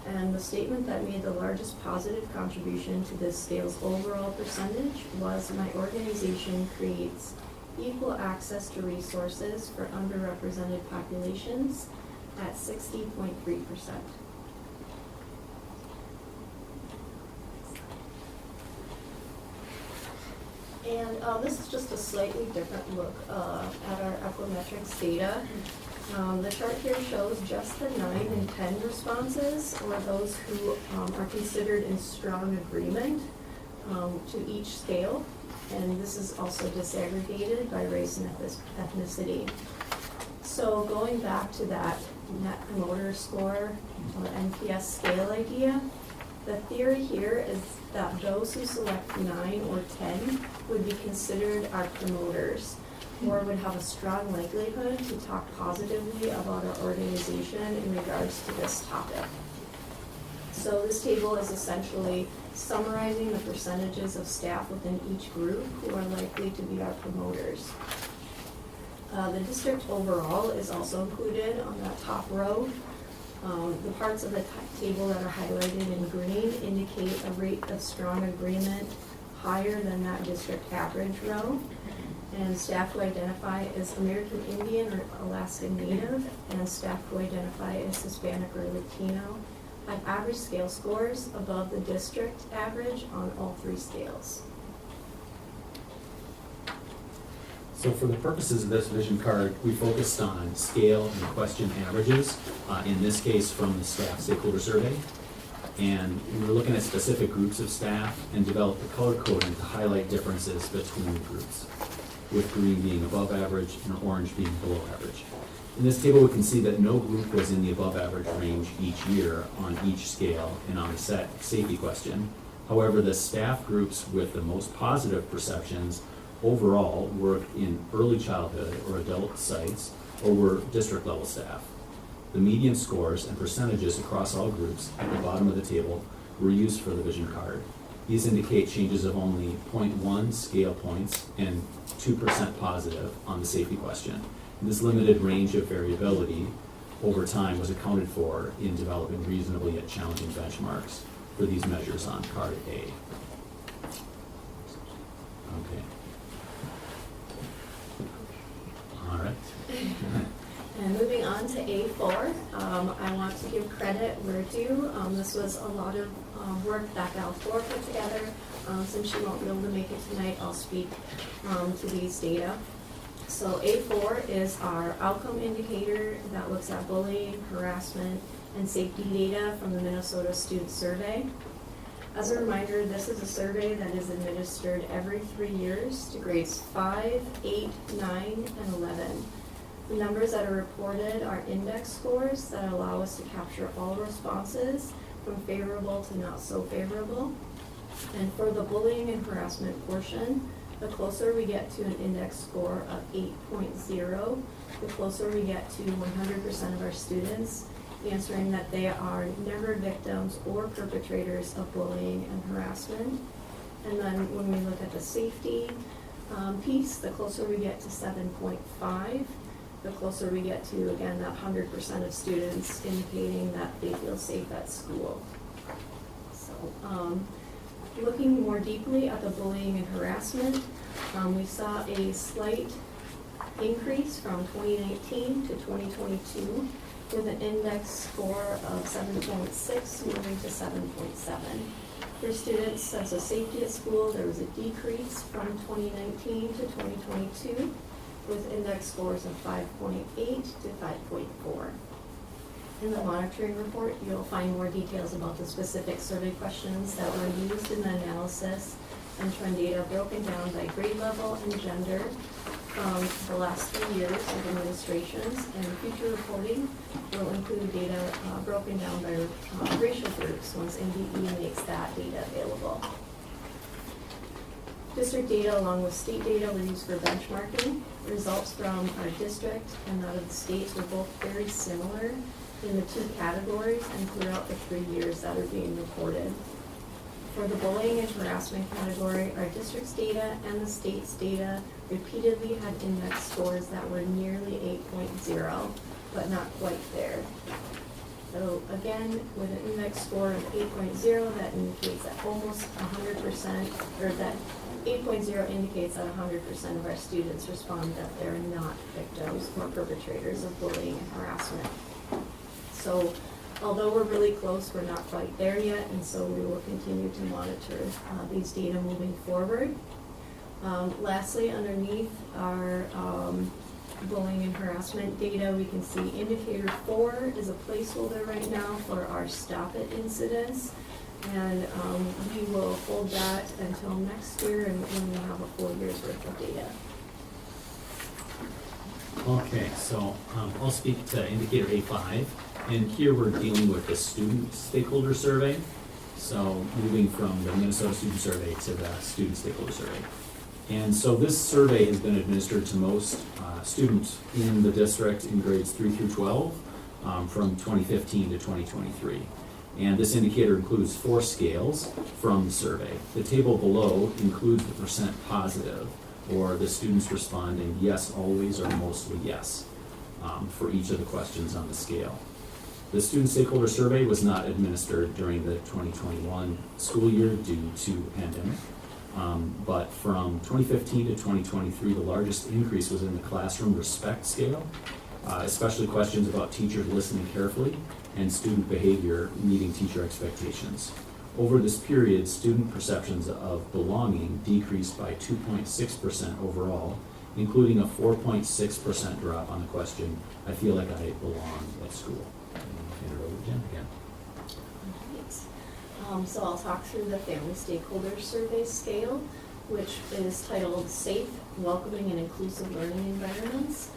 and the statement that made the largest positive contribution to this scale's overall percentage was, my organization creates equal access to resources for underrepresented populations at 60.3%. And this is just a slightly different look at our Equimetrics data. The chart here shows just the 9 and 10 responses, or those who are considered in strong agreement to each scale. And this is also disaggregated by race and ethnicity. So going back to that Net Promoter Score or NPS scale idea, the theory here is that those who select 9 or 10 would be considered our promoters, or would have a strong likelihood to talk positively about our organization in regards to this topic. So this table is essentially summarizing the percentages of staff within each group who are likely to be our promoters. The district overall is also included on that top row. The parts of the table that are highlighted in green indicate a rate of strong agreement higher than that district average row. And staff who identify as American Indian or Alaska Native, and staff who identify as Hispanic or Latino have average scale scores above the district average on all 3 scales. So for the purposes of this vision card, we focused on scale and question averages, in this case from the staff stakeholder survey. And we were looking at specific groups of staff and developed the color coding to highlight differences between the groups, with green being above average and orange being below average. In this table, we can see that no group was in the above average range each year on each scale and on the safety question. However, the staff groups with the most positive perceptions overall worked in early childhood or adult sites or were district level staff. The median scores and percentages across all groups at the bottom of the table were used for the vision card. These indicate changes of only 0.1 scale points and 2% positive on the safety question. This limited range of variability over time was accounted for in developing reasonably yet challenging benchmarks for these measures on card A. Okay. All right. And moving on to A4, I want to give credit where due. This was a lot of work that Val4 put together. Since she won't be able to make it tonight, I'll speak to these data. So A4 is our outcome indicator that looks at bullying, harassment, and safety data from the Minnesota Student Survey. As a reminder, this is a survey that is administered every 3 years to grades 5, 8, 9, and 11. The numbers that are reported are index scores that allow us to capture all responses from favorable to not so favorable. And for the bullying and harassment portion, the closer we get to an index score of 8.0, the closer we get to 100% of our students answering that they are never victims or perpetrators of bullying and harassment. And then when we look at the safety piece, the closer we get to 7.5, the closer we get to, again, that 100% of students indicating that they feel safe at school. So, looking more deeply at the bullying and harassment, we saw a slight increase from 2019 to 2022 with an index score of 7.6 moving to 7.7. For students' sense of safety at school, there was a decrease from 2019 to 2022 with index scores of 5.8 to 5.4. In the monitoring report, you'll find more details about the specific survey questions that were used in the analysis and trend data broken down by grade level and gender from the last 3 years of administrations, and future reporting will include data broken down by racial groups once NDE makes that data available. District data along with state data were used for benchmarking. Results from our district and that of the states were both very similar in the 2 categories and throughout the 3 years that are being reported. For the bullying and harassment category, our district's data and the state's data repeatedly had index scores that were nearly 8.0, but not quite there. So again, with an index score of 8.0, that indicates that almost 100%, or that 8.0 indicates that 100% of our students respond that they're not victims or perpetrators of bullying and harassment. So although we're really close, we're not quite there yet, and so we will continue to monitor these data moving forward. Lastly, underneath our bullying and harassment data, we can see indicator 4 is a placeholder right now for our Stop It incidents, and we will hold that until next year and when we have a full year's worth of data. Okay, so I'll speak to indicator A5, and here we're dealing with the student stakeholder survey. So moving from the Minnesota Student Survey to the Student Stakeholder Survey. And so this survey has been administered to most students in the district in grades 3 through 12 from 2015 to 2023. And this indicator includes 4 scales from the survey. The table below includes the percent positive, or the students responding yes always or mostly yes for each of the questions on the scale. The Student Stakeholder Survey was not administered during the 2021 school year due to pandemic. But from 2015 to 2023, the largest increase was in the classroom respect scale, especially questions about teachers listening carefully and student behavior meeting teacher expectations. Over this period, student perceptions of belonging decreased by 2.6% overall, including a 4.6% drop on the question, I feel like I belong at school. Hand it over to Jen again. So I'll talk through the Family Stakeholder Survey scale, which is titled Safe, Welcoming, and Inclusive Learning Environments.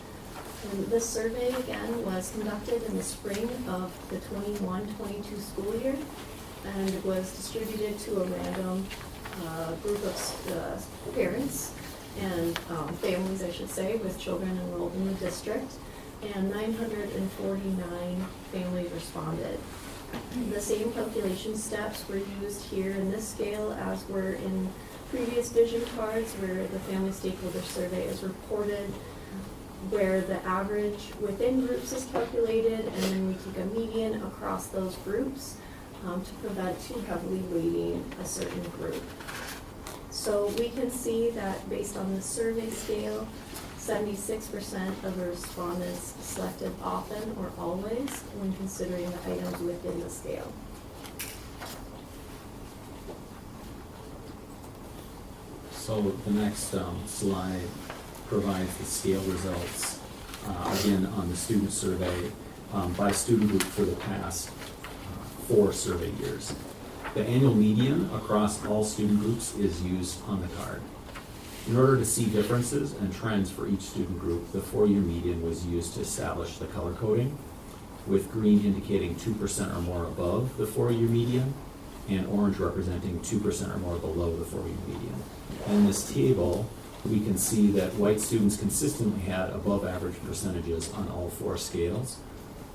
And this survey, again, was conducted in the spring of the 21-22 school year, and it was distributed to a random group of parents and families, I should say, with children enrolled in the district, and 949 families responded. The same calculation steps were used here in this scale as were in previous vision cards where the Family Stakeholder Survey is reported, where the average within groups is calculated, and then we take a median across those groups to prevent too heavily weighting a certain group. So we can see that based on the survey scale, 76% of the respondents selected often or always when considering the items within the scale. So the next slide provides the scale results, again on the student survey by student group for the past 4 survey years. The annual median across all student groups is used on the card. In order to see differences and trends for each student group, the 4-year median was used to establish the color coding, with green indicating 2% or more above the 4-year median, and orange representing 2% or more below the 4-year median. In this table, we can see that white students consistently had above average percentages on all 4 scales,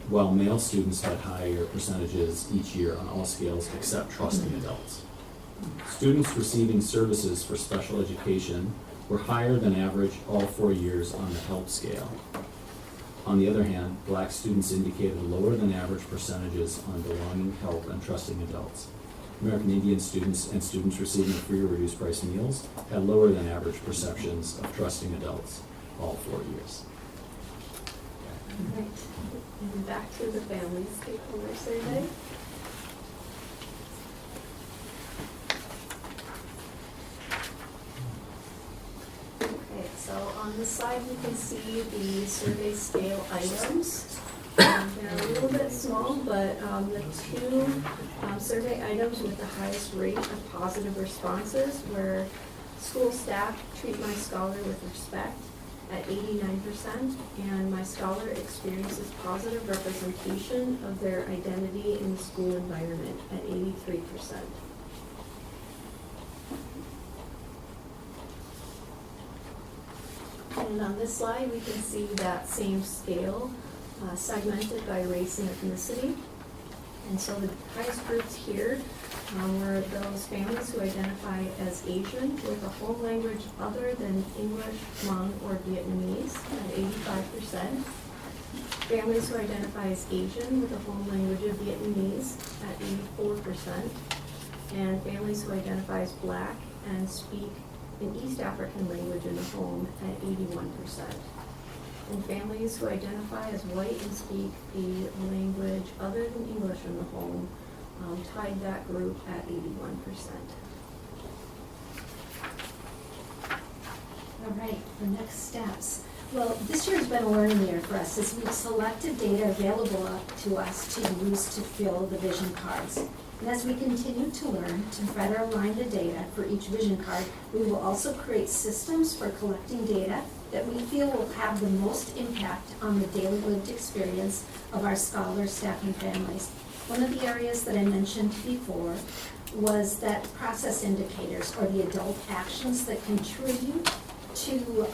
while male students had higher percentages each year on all scales except trusting adults. Students receiving services for special education were higher than average all 4 years on the HELP scale. On the other hand, black students indicated lower than average percentages on belonging, help, and trusting adults. American Indian students and students receiving free or reduced price meals had lower than average perceptions of trusting adults all 4 years. Right, and back to the family stakeholder survey. Okay, so on this slide, you can see the survey scale items. They're a little bit small, but the two survey items with the highest rate of positive responses were school staff treat my scholar with respect at 89%, and my scholar experiences positive representation of their identity in the school environment at 83%. And on this slide, we can see that same scale segmented by race and ethnicity. And so the highest groups here were those families who identify as Asian with a home language other than English, Hmong, or Vietnamese at 85%. Families who identify as Asian with a home language of Vietnamese at 84%. And families who identify as Black and speak an East African language in the home at 81%. And families who identify as white and speak the language other than English in the home tied that group at 81%. All right, the next steps. Well, this year's been a learning year for us as we've selected data available to us to use to fill the vision cards. And as we continue to learn to better align the data for each vision card, we will also create systems for collecting data that we feel will have the most impact on the daily lived experience of our scholars, staff, and families. One of the areas that I mentioned before was that process indicators, or the adult actions that contribute to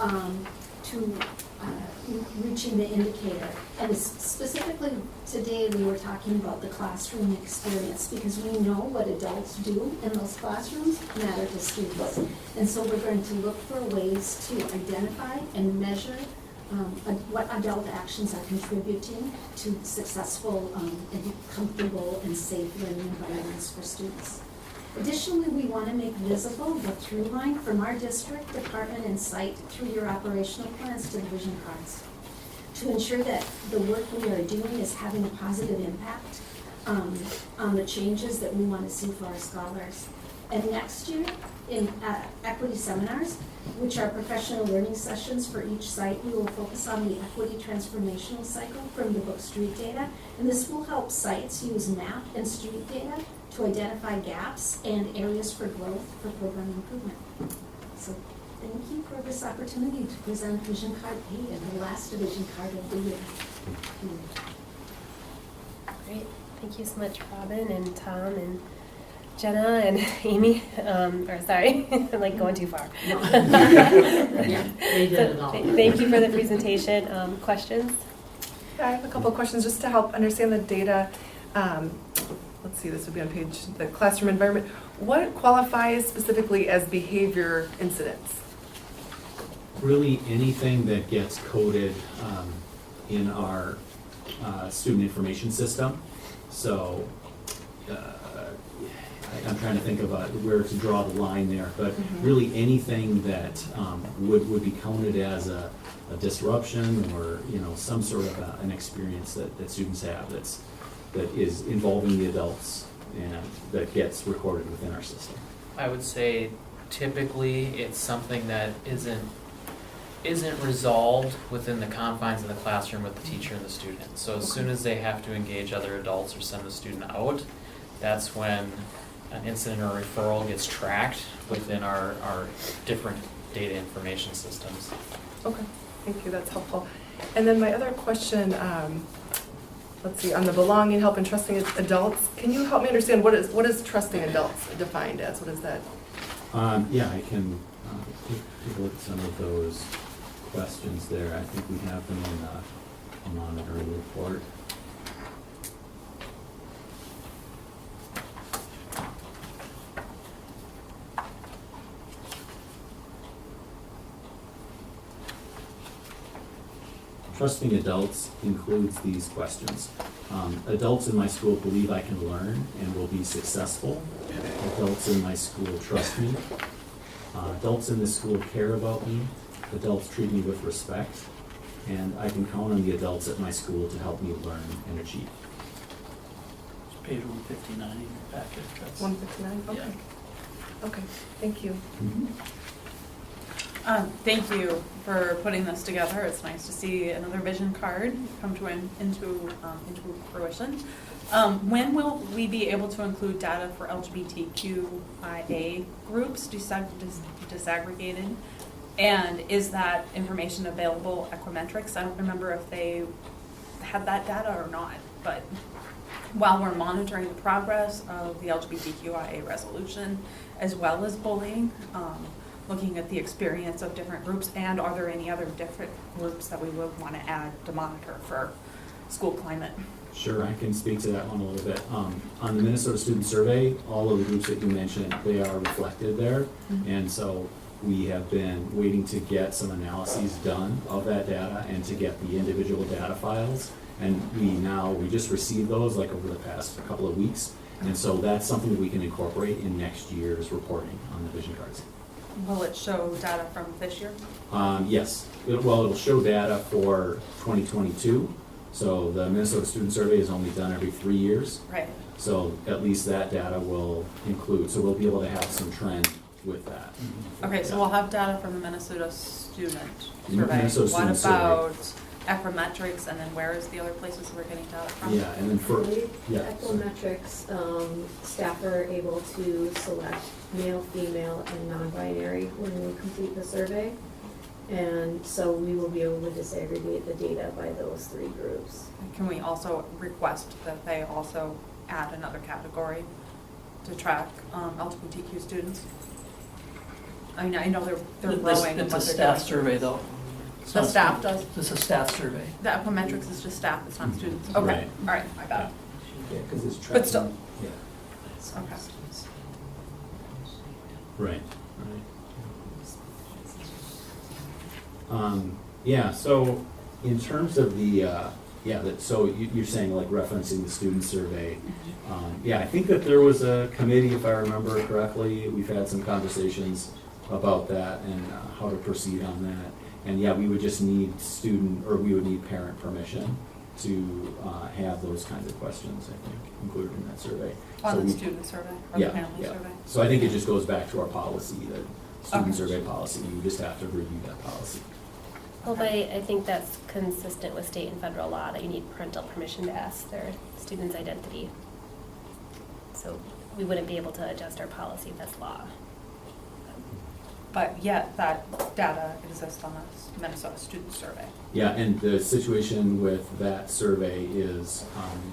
reaching the indicator. And specifically today we were talking about the classroom experience, because we know what adults do in those classrooms matter to students. And so we're going to look for ways to identify and measure what adult actions are contributing to successful and comfortable and safe learning environments for students. Additionally, we want to make visible the through line from our district, department, and site through your operational plans to the vision cards, to ensure that the work we are doing is having a positive impact on the changes that we want to see for our scholars. And next year, in equity seminars, which are professional learning sessions for each site, we will focus on the equity transformational cycle from the book street data. And this will help sites use map and street data to identify gaps and areas for growth for program improvement. So thank you for this opportunity to present Vision Card 8 and the last Vision Card of the year. Great. Thank you so much, Robin and Tom and Jenna and Amy. Or sorry, I'm like going too far. Yeah, they did it all. Thank you for the presentation. Questions? Yeah, I have a couple of questions just to help understand the data. Let's see, this would be on page, the classroom environment. What qualifies specifically as behavior incidents? Really anything that gets coded in our student information system. So I'm trying to think about where to draw the line there, but really anything that would be counted as a disruption or some sort of an experience that students have that is involving the adults and that gets recorded within our system. I would say typically it's something that isn't resolved within the confines of the classroom with the teacher and the student. So as soon as they have to engage other adults or send the student out, that's when an incident or referral gets tracked within our different data information systems. Okay, thank you, that's helpful. And then my other question, let's see, on the belonging, help, and trusting adults, can you help me understand what is trusting adults defined as? What is that? Yeah, I can take a look at some of those questions there. I think we have them in the monitoring report. Trusting adults includes these questions. Adults in my school believe I can learn and will be successful. Adults in my school trust me. Adults in this school care about me. Adults treat me with respect. and I can count on the adults at my school to help me learn and achieve. It's page 159 in your packet. That's- 159, okay. Yeah. Okay, thank you. Thank you for putting this together. It's nice to see another vision card come into fruition. When will we be able to include data for LGBTQIA groups disaggregated? And is that information available at Equimetrics? I don't remember if they had that data or not, but while we're monitoring the progress of the LGBTQIA resolution as well as bullying, looking at the experience of different groups, and are there any other different groups that we would want to add to monitor for school climate? Sure, I can speak to that one a little bit. On the Minnesota Student Survey, all of the groups that you mentioned, they are reflected there. And so we have been waiting to get some analyses done of that data and to get the individual data files. And we just received those like over the past couple of weeks. And so that's something that we can incorporate in next year's reporting on the vision cards. Will it show data from this year? Yes, it'll show data for 2022. So the Minnesota Student Survey is only done every 3 years. Right. So at least that data will include, so we'll be able to have some trend with that. Okay, so we'll have data from the Minnesota Student Survey. Minnesota Student Survey. What about Equimetrics, and then where is the other places we're getting data from? Yeah, and then for, yeah. Equimetrics, staff are able to select male, female, and non-binary when we complete the survey. And so we will be able to disaggregate the data by those 3 groups. Can we also request that they also add another category to track LGBTQ students? I mean, I know they're growing. It's a staff survey, though. It's The not staff students. does? It's a staff survey. The Equimetrics is just staff, it's not students. Okay, Right. all right, I got it. Yeah, because it's tracking. But still. Yeah. Okay. Right. Yeah, so in terms of the, so you're saying like referencing the student survey. Yeah, I think that there was a committee, if I remember correctly, we've had some conversations about that and how to proceed on that. And yeah, we would just need we would need parent permission to have those kinds of questions, I think, included in that survey. On So the we- student survey or the family survey? So I think it just goes back to our policy, the student Okay. survey policy. You just have to review that policy. Although I think that's consistent with state and federal law, that you need parental permission to ask their student's identity. So we wouldn't be able to adjust our policy if that's law. But yet, that data exists on the Minnesota Student Survey. Yeah, and the situation with that survey is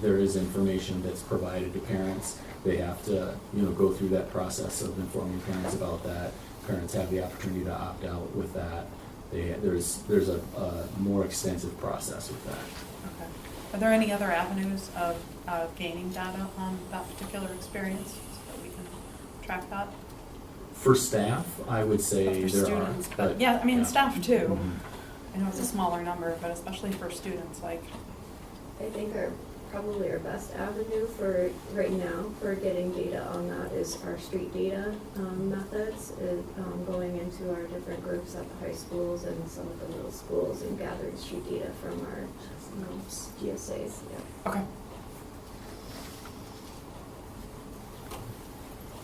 there is information that's provided to parents. They have to, go through that process of informing parents about that. Parents have the opportunity to opt out with that. There's a more extensive process with that. Okay. Are there any other avenues of gaining data on that particular experience so that we can track that? For staff, I would say For there students, are. but yeah, I mean, yeah. staff too. Mhm. I know it's a smaller number, but especially for students, like, I think probably our best avenue for right now for getting data on that is our street data methods, going into our different groups at the high schools and some of the middle schools and gathering street data from our GSAs. Yeah. okay.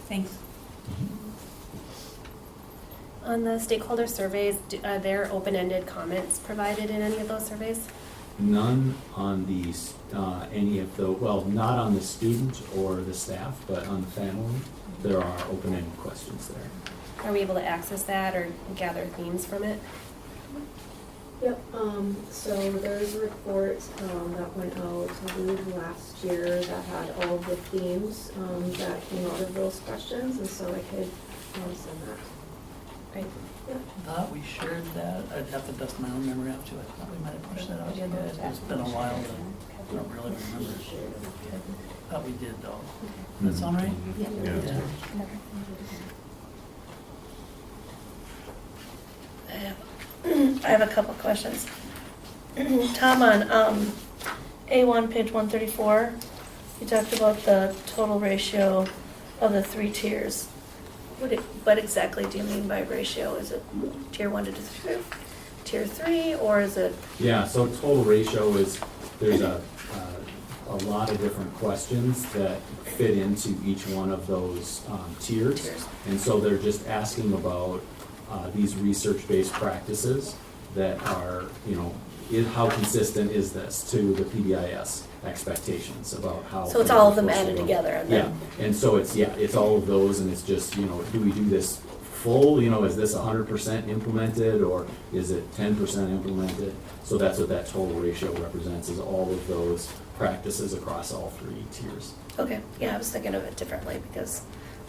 Thanks. On the stakeholder surveys, are there open-ended comments provided in any of those surveys? None on any of the, not on the student or the staff, but on the family, there are open-ended questions there. Are we able to access that or gather themes from it? Yep, so there's a report that went out, I believe, last year that had all of the themes that came out of those questions, and so I could send that. Great. Yep. I thought we shared that. I'd have to dust my own memory up to it. I thought we might have pushed that out. It's been a while, but I don't really remember. Thought we did though. That sound right? Yeah. I have a couple questions. Tom, on A1, page 134, you talked about the total ratio of the 3 tiers. What exactly do you mean by ratio? Is it tier 1 to tier 3, or is it? Yeah, so total ratio is, there's a lot of different questions that fit into each one of those tiers. And so they're just asking about these research-based practices that are, how consistent is this to the PBIS expectations about how. So it's all of them added together and then? Yeah, and so it's all of those, and it's just, do we do this full, is this 100% implemented, or is it 10% implemented? So that's what that total ratio represents, is all of those practices across all 3 tiers. Okay, yeah, I was thinking of it differently because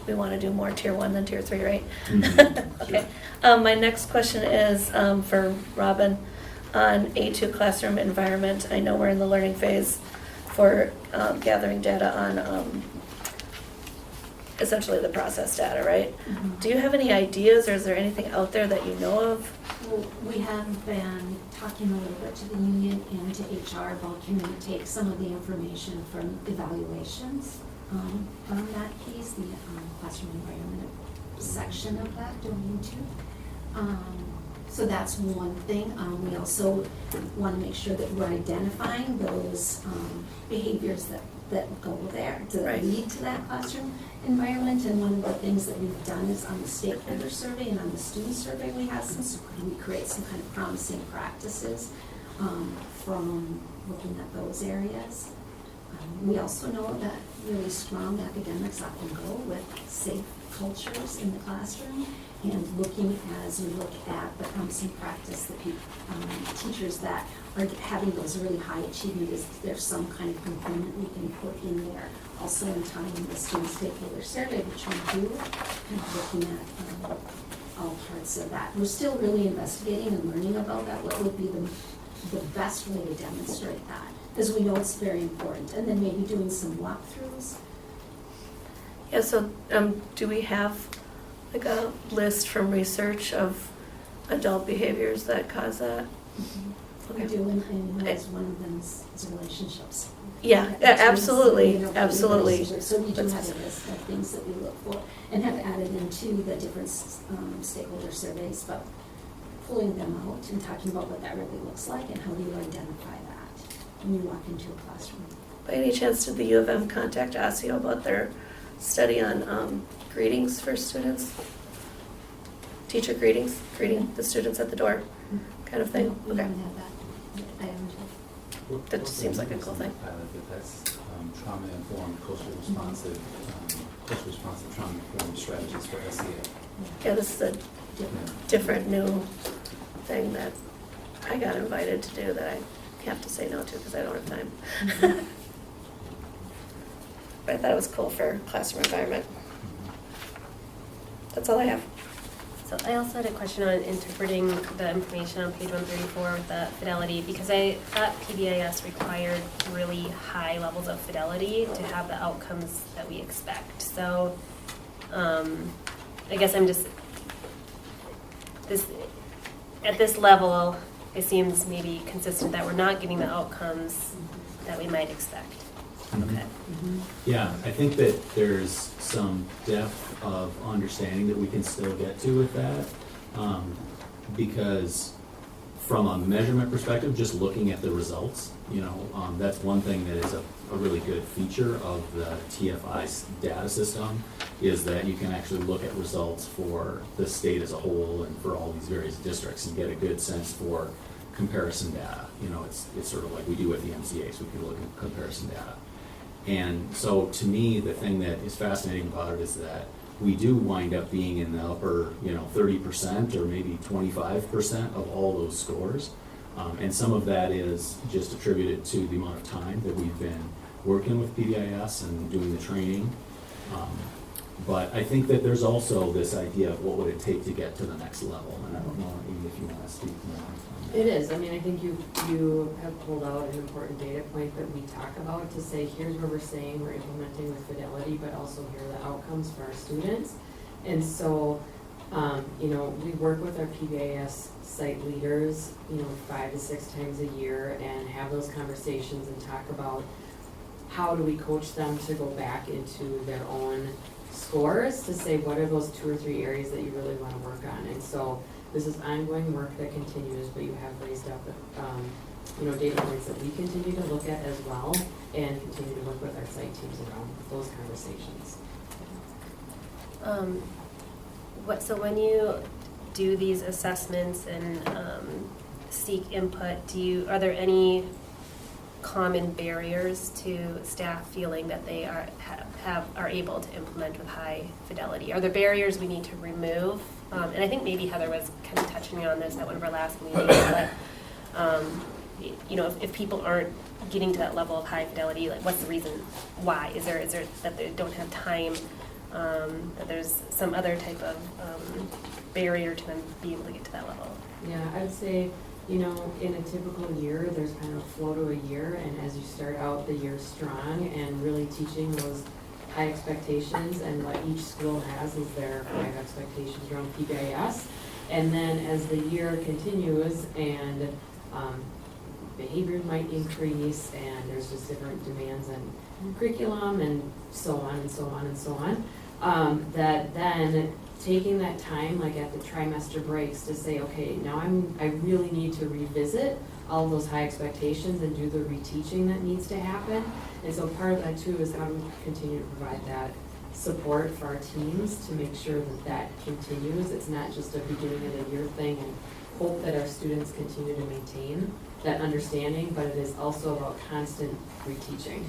we want to do more tier 1 than tier 3, right? Mhm, Okay. My next question is for Robin on A2 classroom environment. I know we're in the learning phase for gathering data on essentially the process data, right? Do you have any ideas, or is there anything out there that you know of? Well, we have been talking a little bit to the union and to HR about can we take some of the information from evaluations on that piece, the classroom environment section of that domain too. So that's one thing. We also want to make sure that we're identifying those behaviors that go there, that lead to that classroom environment. And one of the things that we've done is on the stakeholder survey and on the student survey, we create some kind of promising practices from looking at those areas. We also know that really strong academics often go with safe cultures in the classroom, and looking as we look at the promising practice, the teachers that are having those really high achievement, is there some kind of component we can put in there? Also in time in the student stakeholder survey, which we do, kind of looking at all parts of that. We're still really investigating and learning about that, what would be the best way to demonstrate that, because we know it's very important. And then maybe doing some walkthroughs. Yeah, so do we have like a list from research of adult behaviors that cause that? We do, and as one of them is relationships. Yeah, absolutely, So absolutely. So we do have a list of things that we look for and have added into the different stakeholder surveys, but pulling them out and talking about what that really looks like and how do you identify that when you walk into a classroom. By any chance, did the U of M contact ASIO about their study on greetings for students? Teacher greetings, greeting the students at the door, kind of thing? We Okay. haven't had that. I haven't. That just seems like a cool thing. That's trauma-informed, culturally responsive trauma-informed strategies for SEA. Yeah, this is a different new thing that I got invited to do that I have to say no to because I don't have time. But I thought it was cool for classroom environment. That's all I have. So I also had a question on interpreting the information on page 134 with the fidelity, because I thought PBIS required really high levels of fidelity to have the outcomes that we expect. So I guess I'm just, at this level, it seems maybe consistent that we're not getting the outcomes that we might expect. Okay. Yeah, I think that there's some depth of understanding that we can still get to with that. Because from a measurement perspective, just looking at the results, that's one thing that is a really good feature of the TFI data system, is that you can actually look at results for the state as a whole and for all these various districts and get a good sense for comparison data. It's sort of like we do at the MCAs, we can look at comparison data. And so to me, the thing that is fascinating about it is that we do wind up being in the upper, 30% or maybe 25% of all those scores. And some of that is just attributed to the amount of time that we've been working with PBIS and doing the training. But I think that there's also this idea of what would it take to get to the next level. And I don't know, Amy, if you want to speak more on that. It is. I mean, I think you have pulled out an important data point that we talk about to say, here's where we're saying we're implementing with fidelity, but also here are the outcomes for our students. And so, we work with our PBIS site leaders, 5 to 6 times a year and have those conversations and talk about how do we coach them to go back into their own scores to say what are those 2 or 3 areas that you really want to work on. And so this is ongoing work that continues, but you have raised up, data points that we continue to look at as well and continue to work with our site teams around those conversations. So when you do these assessments and seek input, are there any common barriers to staff feeling that they are able to implement with high fidelity? Are there barriers we need to remove? And I think maybe Heather was kind of touching on this at one of our last meetings, but if people aren't getting to that level of high fidelity, like what's the reason why? Is there that they don't have time? That there's some other type of barrier to them being able to get to that level? Yeah, I'd say, in a typical year, there's kind of a flow to a year, and as you start out the year strong and really teaching those high expectations and what each school has is their 5 expectations around PBIS. And then as the year continues and behavior might increase and there's just different demands on curriculum and so on and so on and so on, that then taking that time, like at the trimester breaks, to say, okay, now I really need to revisit all of those high expectations and do the reteaching that needs to happen. And so part of that too is how do we continue to provide that support for our teams to make sure that continues. It's not just a beginning of the year thing and hope that our students continue to maintain that understanding, but it is also about constant reteaching.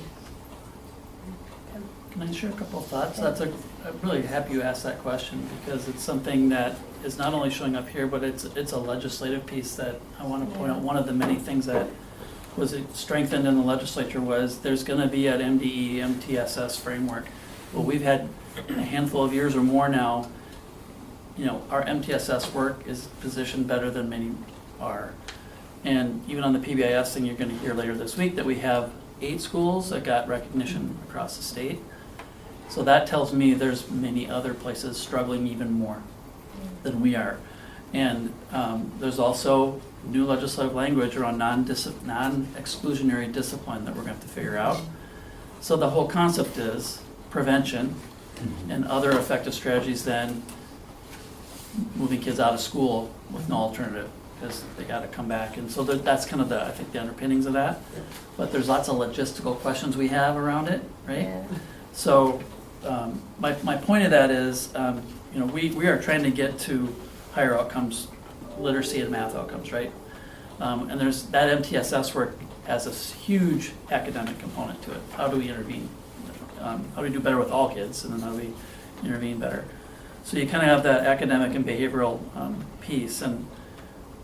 Can I share a couple of thoughts? I'm really happy you asked that question because it's something that is not only showing up here, but it's a legislative piece that I want to point out. One of the many things that was strengthened in the legislature was there's going to be an MDE, MTSS framework. Well, we've had a handful of years or more now, our MTSS work is positioned better than many are. And even on the PBIS thing, you're going to hear later this week that we have 8 schools that got recognition across the state. So that tells me there's many other places struggling even more than we are. And there's also new legislative language around non-exclusionary discipline that we're going to have to figure out. So the whole concept is prevention and other effective strategies than moving kids out of school with no alternative because they got to come back. And so that's kind of I think the underpinnings of that. But there's lots of logistical questions we have around it, right? Yeah. So my point of that is, we are trying to get to higher outcomes, literacy and math outcomes, right? And there's that MTSS work has a huge academic component to it. How do we intervene? How do we do better with all kids, and then how do we intervene better? So you kind of have that academic and behavioral piece. And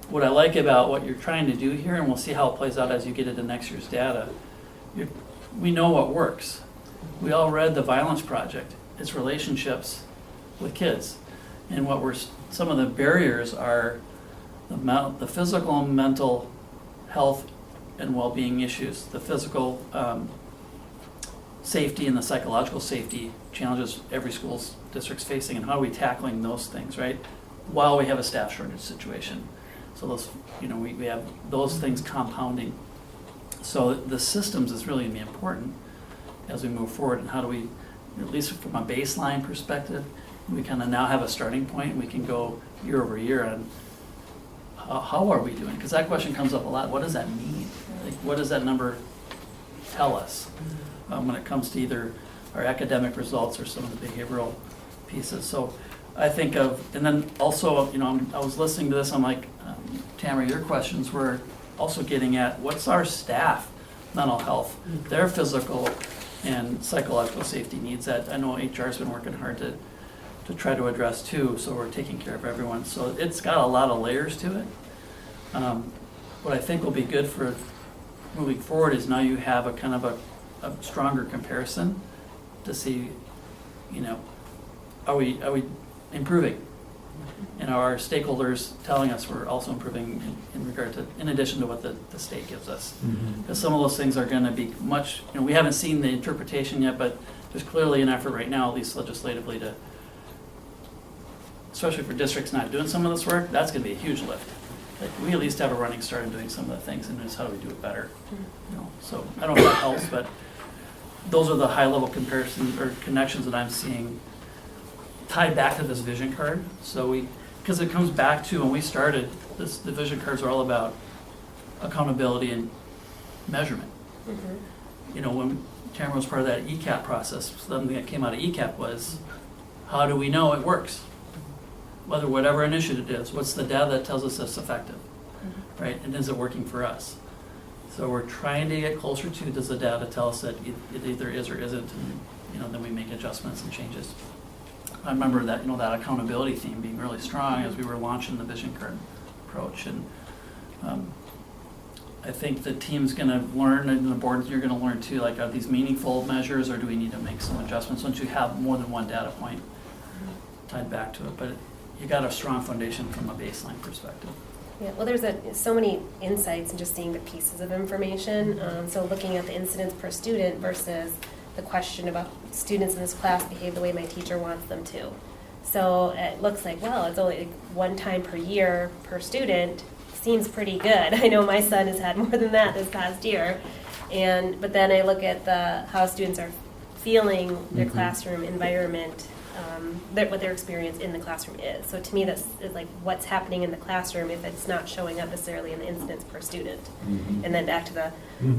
what I like about what you're trying to do here, and we'll see how it plays out as you get into next year's data, we know what works. We all read The Violence Project. It's relationships with kids. And some of the barriers are the physical and mental health and well-being issues, the physical safety and the psychological safety challenges every school district's facing, and how are we tackling those things, right? While we have a staff shortage situation. So those, we have those things compounding. So the systems is really going to be important as we move forward, and how do we, at least from a baseline perspective, we kind of now have a starting point. We can go year over year on how are we doing? Because that question comes up a lot. What does that mean? Like, what does that number tell us when it comes to either our academic results or some of the behavioral pieces? So I think and then also, I was listening to this, I'm like, Tamara, your questions were also getting at what's our staff mental health, their physical and psychological safety needs that I know HR's been working hard to try to address too, so we're taking care of everyone. So it's got a lot of layers to it. What I think will be good for moving forward is now you have a kind of a stronger comparison to see, are we improving? And are our stakeholders telling us we're also improving in addition to what the state gives us? Because some of those things are going to be much, we haven't seen the interpretation yet, but there's clearly an effort right now, at least legislatively, to, especially for districts not doing some of this work, that's going to be a huge lift. Like, we at least have a running start in doing some of the things, and just how do we do it better? So I don't know if that helps, but those are the high-level comparisons or connections that I'm seeing tied back to this vision card. So we because it comes back to when we started, the vision cards are all about accountability and measurement. You know, when Tamara was part of that ECAP process, something that came out of ECAP was, how do we know it works? Whatever initiative it is, what's the data that tells us it's effective, right? And is it working for us? So we're trying to get closer to, does the data tell us that it either is or isn't, and, you know, then we make adjustments and changes. I remember that, you know, that accountability theme being really strong as we were launching the vision card approach, and I think the team's gonna learn, and the board, you're gonna learn too, like, are these meaningful measures, or do we need to make some adjustments once you have more than one data point tied back to it? But you got a strong foundation from a baseline perspective. Yeah, well, there's so many insights in just seeing the pieces of information. So looking at the incidents per student versus the question about students in this class behave the way my teacher wants them to. So it looks like, well, it's only one time per year per student. Seems pretty good. I know my son has had more than that this past year. But then I look at how students are feeling their classroom environment, what their experience in the classroom is. So to me, that's is like what's happening in the classroom if it's not showing up necessarily in the incidents per student. And then back to the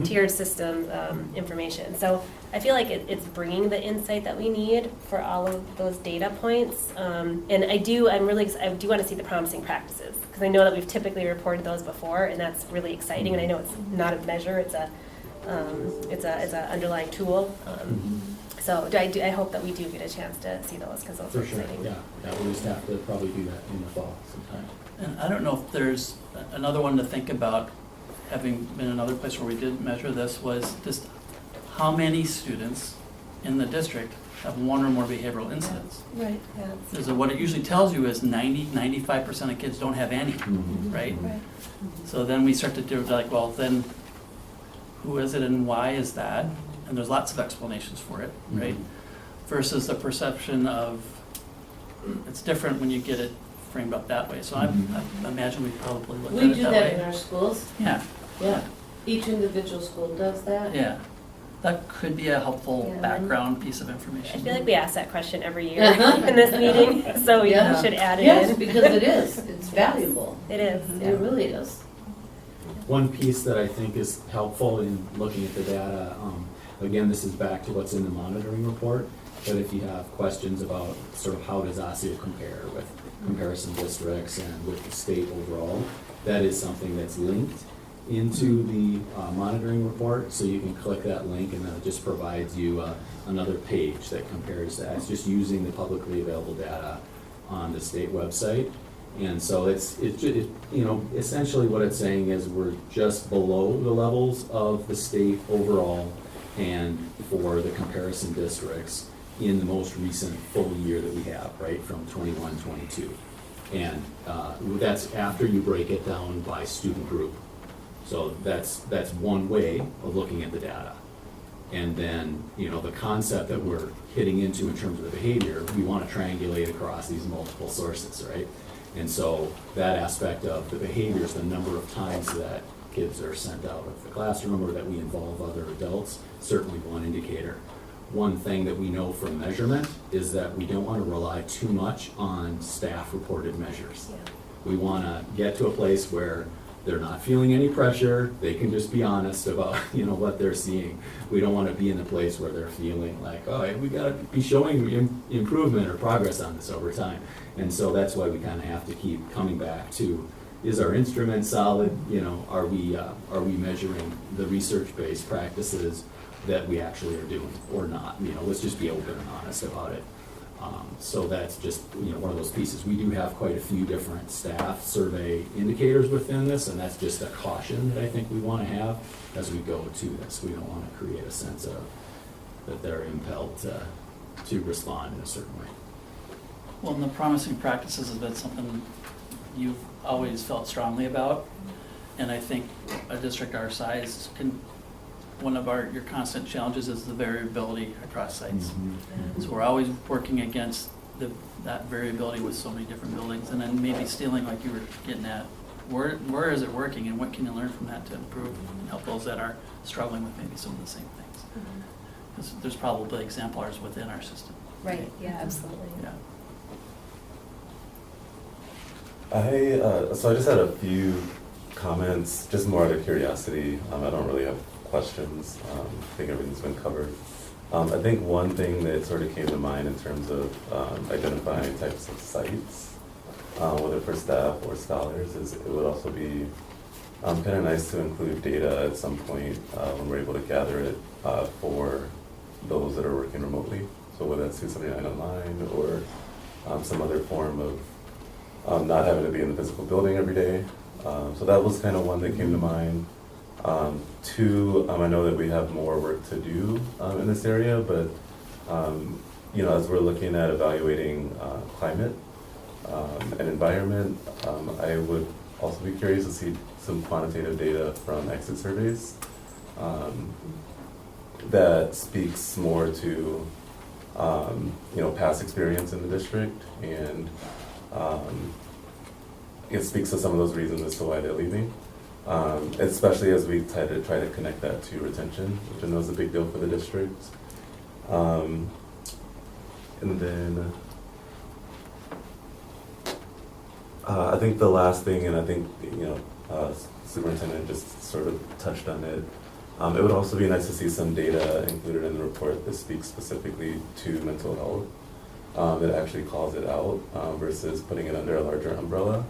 tiered system information. So I feel like it's bringing the insight that we need for all of those data points. And I do want to see the promising practices, because I know that we've typically reported those before, and that's really exciting. And I know it's not a measure; it's a underlying tool. So I hope that we do get a chance to see those, because those are exciting. Yeah, we'll just have to probably do that in the fall sometime. And I don't know if there's another one to think about, having been another place where we did measure this, was just how many students in the district have one or more behavioral incidents. Right. Because what it usually tells you is 95% of kids don't have any, right? So then we start to do like, well, then who is it and why is that? And there's lots of explanations for it, right? Versus the perception of, it's different when you get it framed up that way. So I imagine we probably look at it that way. We do that in our schools. Yeah. Yeah. Each individual school does that. Yeah. That could be a helpful background piece of information. I feel like we ask that question every year in this meeting, so we should add it in. Yes, because it is. It's valuable. It is. It really is. One piece that I think is helpful in looking at the data, again, this is back to what's in the monitoring report, but if you have questions about sort of how does Osseo compare with comparison districts and with the state overall, that is something that's linked into the monitoring report, so you can click that link and then it just provides you another page that compares that. It's just using the publicly available data on the state website. And so it's you know, essentially what it's saying is we're just below the levels of the state overall and for the comparison districts in the most recent full year that we have, right, from 21-22. And that's after you break it down by student group. So that's one way of looking at the data. And then, you know, the concept that we're hitting into in terms of the behavior, we want to triangulate across these multiple sources, right? And so that aspect of the behaviors, the number of times that kids are sent out of the classroom or that we involve other adults, certainly one indicator. One thing that we know from measurement is that we don't want to rely too much on staff-reported measures. We want to get to a place where they're not feeling any pressure, they can just be honest about, you know, what they're seeing. We don't want to be in a place where they're feeling like, oh, we got to be showing improvement or progress on this over time. And so that's why we kind of have to keep coming back to, is our instrument solid? You know, are we measuring the research-based practices that we actually are doing or not? You know, let's just be open and honest about it. So that's just, you know, one of those pieces. We do have quite a few different staff survey indicators within this, and that's just a caution that I think we want to have as we go to this. We don't want to create a sense of that they're impelled to respond in a certain way. Well, and the promising practices has been something you've always felt strongly about, and I think a district our size can. One of your constant challenges is the variability across sites. So we're always working against that variability with so many different buildings, and then maybe stealing, like you were getting at, where is it working and what can you learn from that to improve and help those that are struggling with maybe some of the same things. Because there's probably exemplars within our system. Right, yeah, absolutely. Yeah. So I just had a few comments, just more out of curiosity. I don't really have questions. I think everything's been covered. I think one thing that sort of came to mind in terms of identifying types of sites, whether for staff or scholars, is it would also be kind of nice to include data at some point when we're able to gather it for those that are working remotely. So whether that's 279 online or some other form of not having to be in the physical building every day. So that was kind of one that came to mind. Two, I know that we have more work to do in this area, but as we're looking at evaluating climate and environment, I would also be curious to see some quantitative data from exit surveys that speaks more to past experience in the district, and it speaks to some of those reasons as to why they're leaving. Especially as we try to connect that to retention, which I know is a big deal for the district. And then I think the last thing, and I think superintendent just sort of touched on it. It would also be nice to see some data included in the report that speaks specifically to mental health, that actually calls it out versus putting it under a larger umbrella.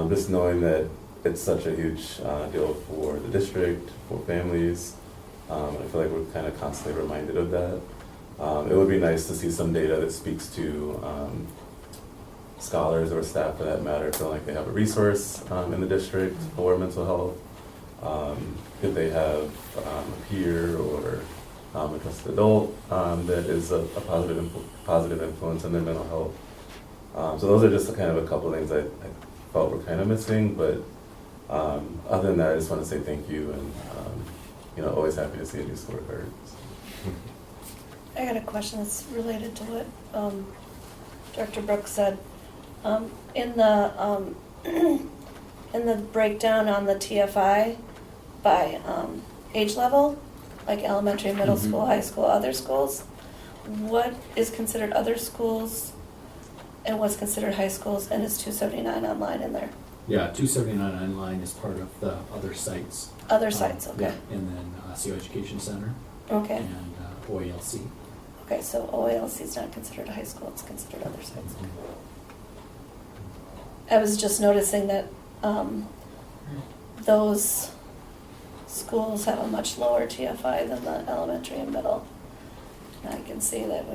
Just knowing that it's such a huge deal for the district, for families. I feel like we're kind of constantly reminded of that. It would be nice to see some data that speaks to scholars or staff, for that matter, feeling like they have a resource in the district for mental health. If they have a peer or a trusted adult that is a positive influence in their mental health. So those are just kind of a couple of things I felt were kind of missing, but other than that, I just want to say thank you, and always happy to see a new scorecard. I got a question that's related to what Director Brooks said. In the breakdown on the TFI by age level, like elementary, middle school, high school, other schools, what is considered other schools and what's considered high schools, and is 279 online in there? Yeah, 279 online is part of the other sites. Other sites, okay. Yeah, and then CO Education Center. Okay. And OALC. Okay, so OALC is not considered a high school, it's considered other sites. I was just noticing that those schools have a much lower TFI than the elementary and middle. And I can see that,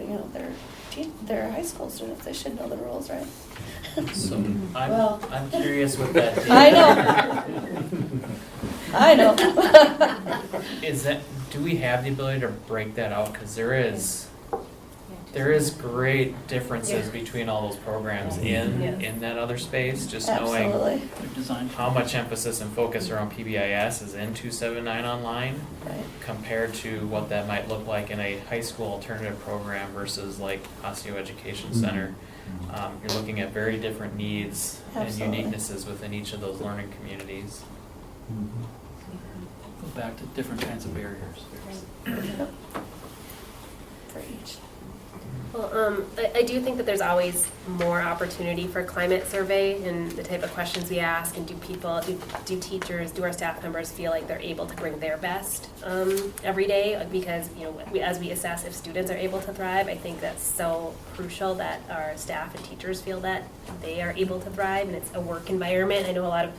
they're high school students, they should know the rules, right? So I'm curious with that data. I know. Do we have the ability to break that out? Because there is great differences between all those programs in that other space. Just knowing how much emphasis and focus around PBIS is in 279 online, compared to what that might look like in a high school alternative program versus like Osseo Education Center. You're looking at very different needs and uniquenesses within each of those learning communities. Go back to different kinds of barriers. For each. Well, I do think that there's always more opportunity for climate survey and the type of questions we ask, and do teachers, do our staff members feel like they're able to bring their best every day? Because as we assess if students are able to thrive, I think that's so crucial that our staff and teachers feel that they are able to thrive and it's a work environment. I know a lot of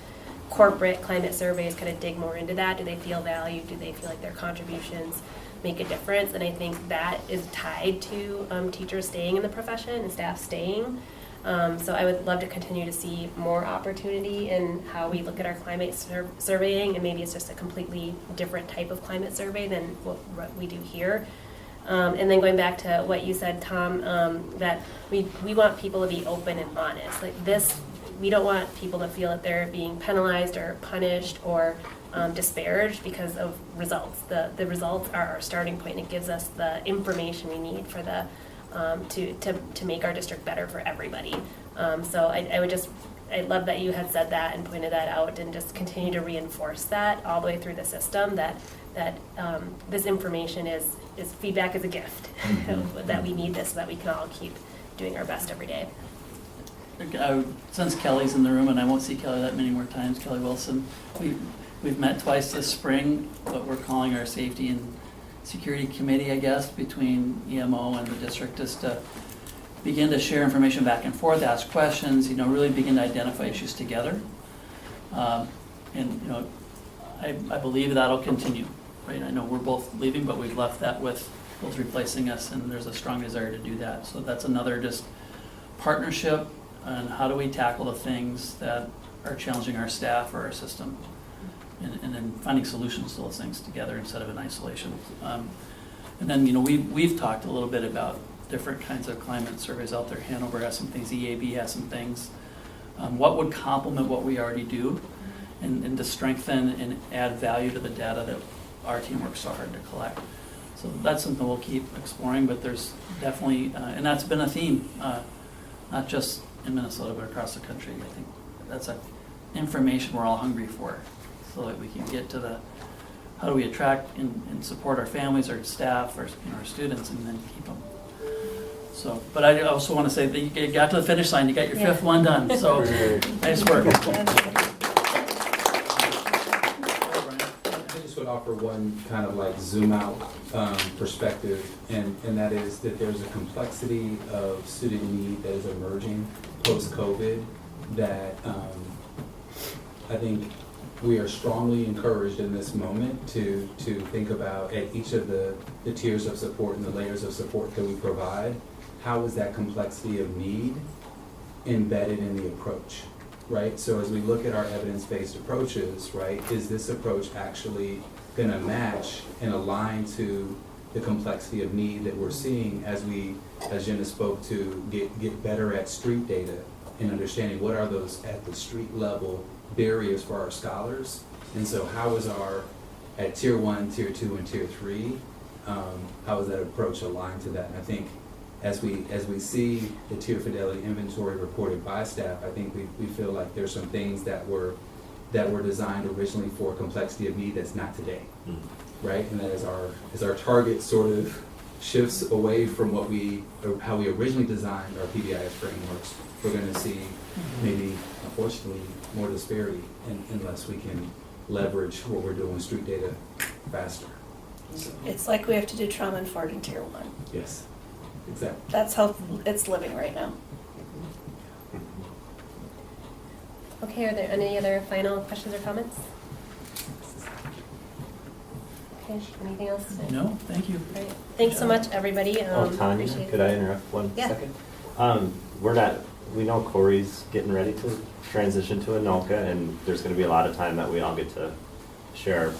corporate climate surveys kind of dig more into that. Do they feel valued? Do they feel like their contributions make a difference? And I think that is tied to teachers staying in the profession and staff staying. So I would love to continue to see more opportunity in how we look at our climate surveying, and maybe it's just a completely different type of climate survey than what we do here. And then going back to what you said, Tom, that we want people to be open and honest. Like this, we don't want people to feel that they're being penalized or punished or disparaged because of results. The results are our starting point. It gives us the information we need for the to make our district better for everybody. So I love that you had said that and pointed that out, and just continue to reinforce that all the way through the system, that this information is feedback is a gift, that we need this so that we can all keep doing our best every day. since Kelly's in the room, and I won't see Kelly that many more times, Kelly Wilson, we've met twice this spring, what we're calling our safety and security committee, I guess, between EMO and the district, just to begin to share information back and forth, ask questions, really begin to identify issues together. And I believe that'll continue, right? I know we're both leaving, but we've left that with those replacing us, and there's a strong desire to do that. So that's another just partnership on how do we tackle the things that are challenging our staff or our system, and then finding solutions to those things together instead of in isolation. And then, we've talked a little bit about different kinds of climate surveys out there. Hanover has some things, EAB has some things. What would complement what we already do, and to strengthen and add value to the data that our team works so hard to collect. So that's something we'll keep exploring, but there's definitely, and that's been a theme, not just in Minnesota, but across the country. I think that's information we're all hungry for, so that we can get to how do we attract and support our families, our staff, our students, and then keep them. So, but I also want to say that you got to the finish line, you got your fifth one done, so nice work. I just would offer one kind of like zoom out perspective, and that is that there's a complexity of student need that is emerging post-COVID that I think we are strongly encouraged in this moment to think about at each of the tiers of support and the layers of support that we provide, how is that complexity of need embedded in the approach, right? So as we look at our evidence-based approaches, right, is this approach actually going to match and align to the complexity of need that we're seeing as we, as Jenna spoke to, get better at street data and understanding what are those at the street level barriers for our scholars, and so how is at tier 1, tier 2, and tier 3, how is that approach aligned to that? And I think as we see the tier fidelity inventory reported by staff, I think we feel like there's some things that were designed originally for complexity of need that's not today, right? And that as our target sort of shifts away from how we originally designed our PBIS frameworks, we're going to see maybe, unfortunately, more disparity unless we can leverage what we're doing with street data faster. So, It's like we have to do trauma-informed in tier 1. yes, exactly. That's how it's living right now. Okay, are there any other final questions or comments? Okay, anything else? No, thank you. Great. Thanks so much, everybody. Tanya, Appreciate it. could I interrupt one Yeah. second? We know Corey's getting ready to transition to Anoka, and there's going to be a lot of time that we all get to share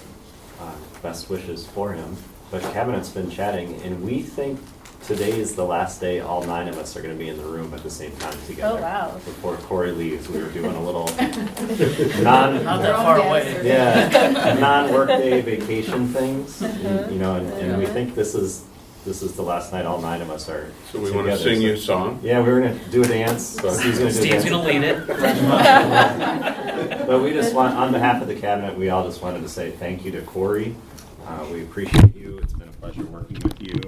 best wishes for him. But Cabinet's been chatting, and we think today is the last day all 9 of us are going to be in the room at the same time together. Oh, wow. Before Corey leaves, we were doing a little Not that far away. Yeah, non-workday vacation things, and we think this is the last night all 9 of us are So we together. want to sing you a song? Yeah, we were going to do a dance. Steve's gonna lead it. But we just want, on behalf of the cabinet, we all just wanted to say thank you to Corey. We appreciate you. It's been a pleasure working with you.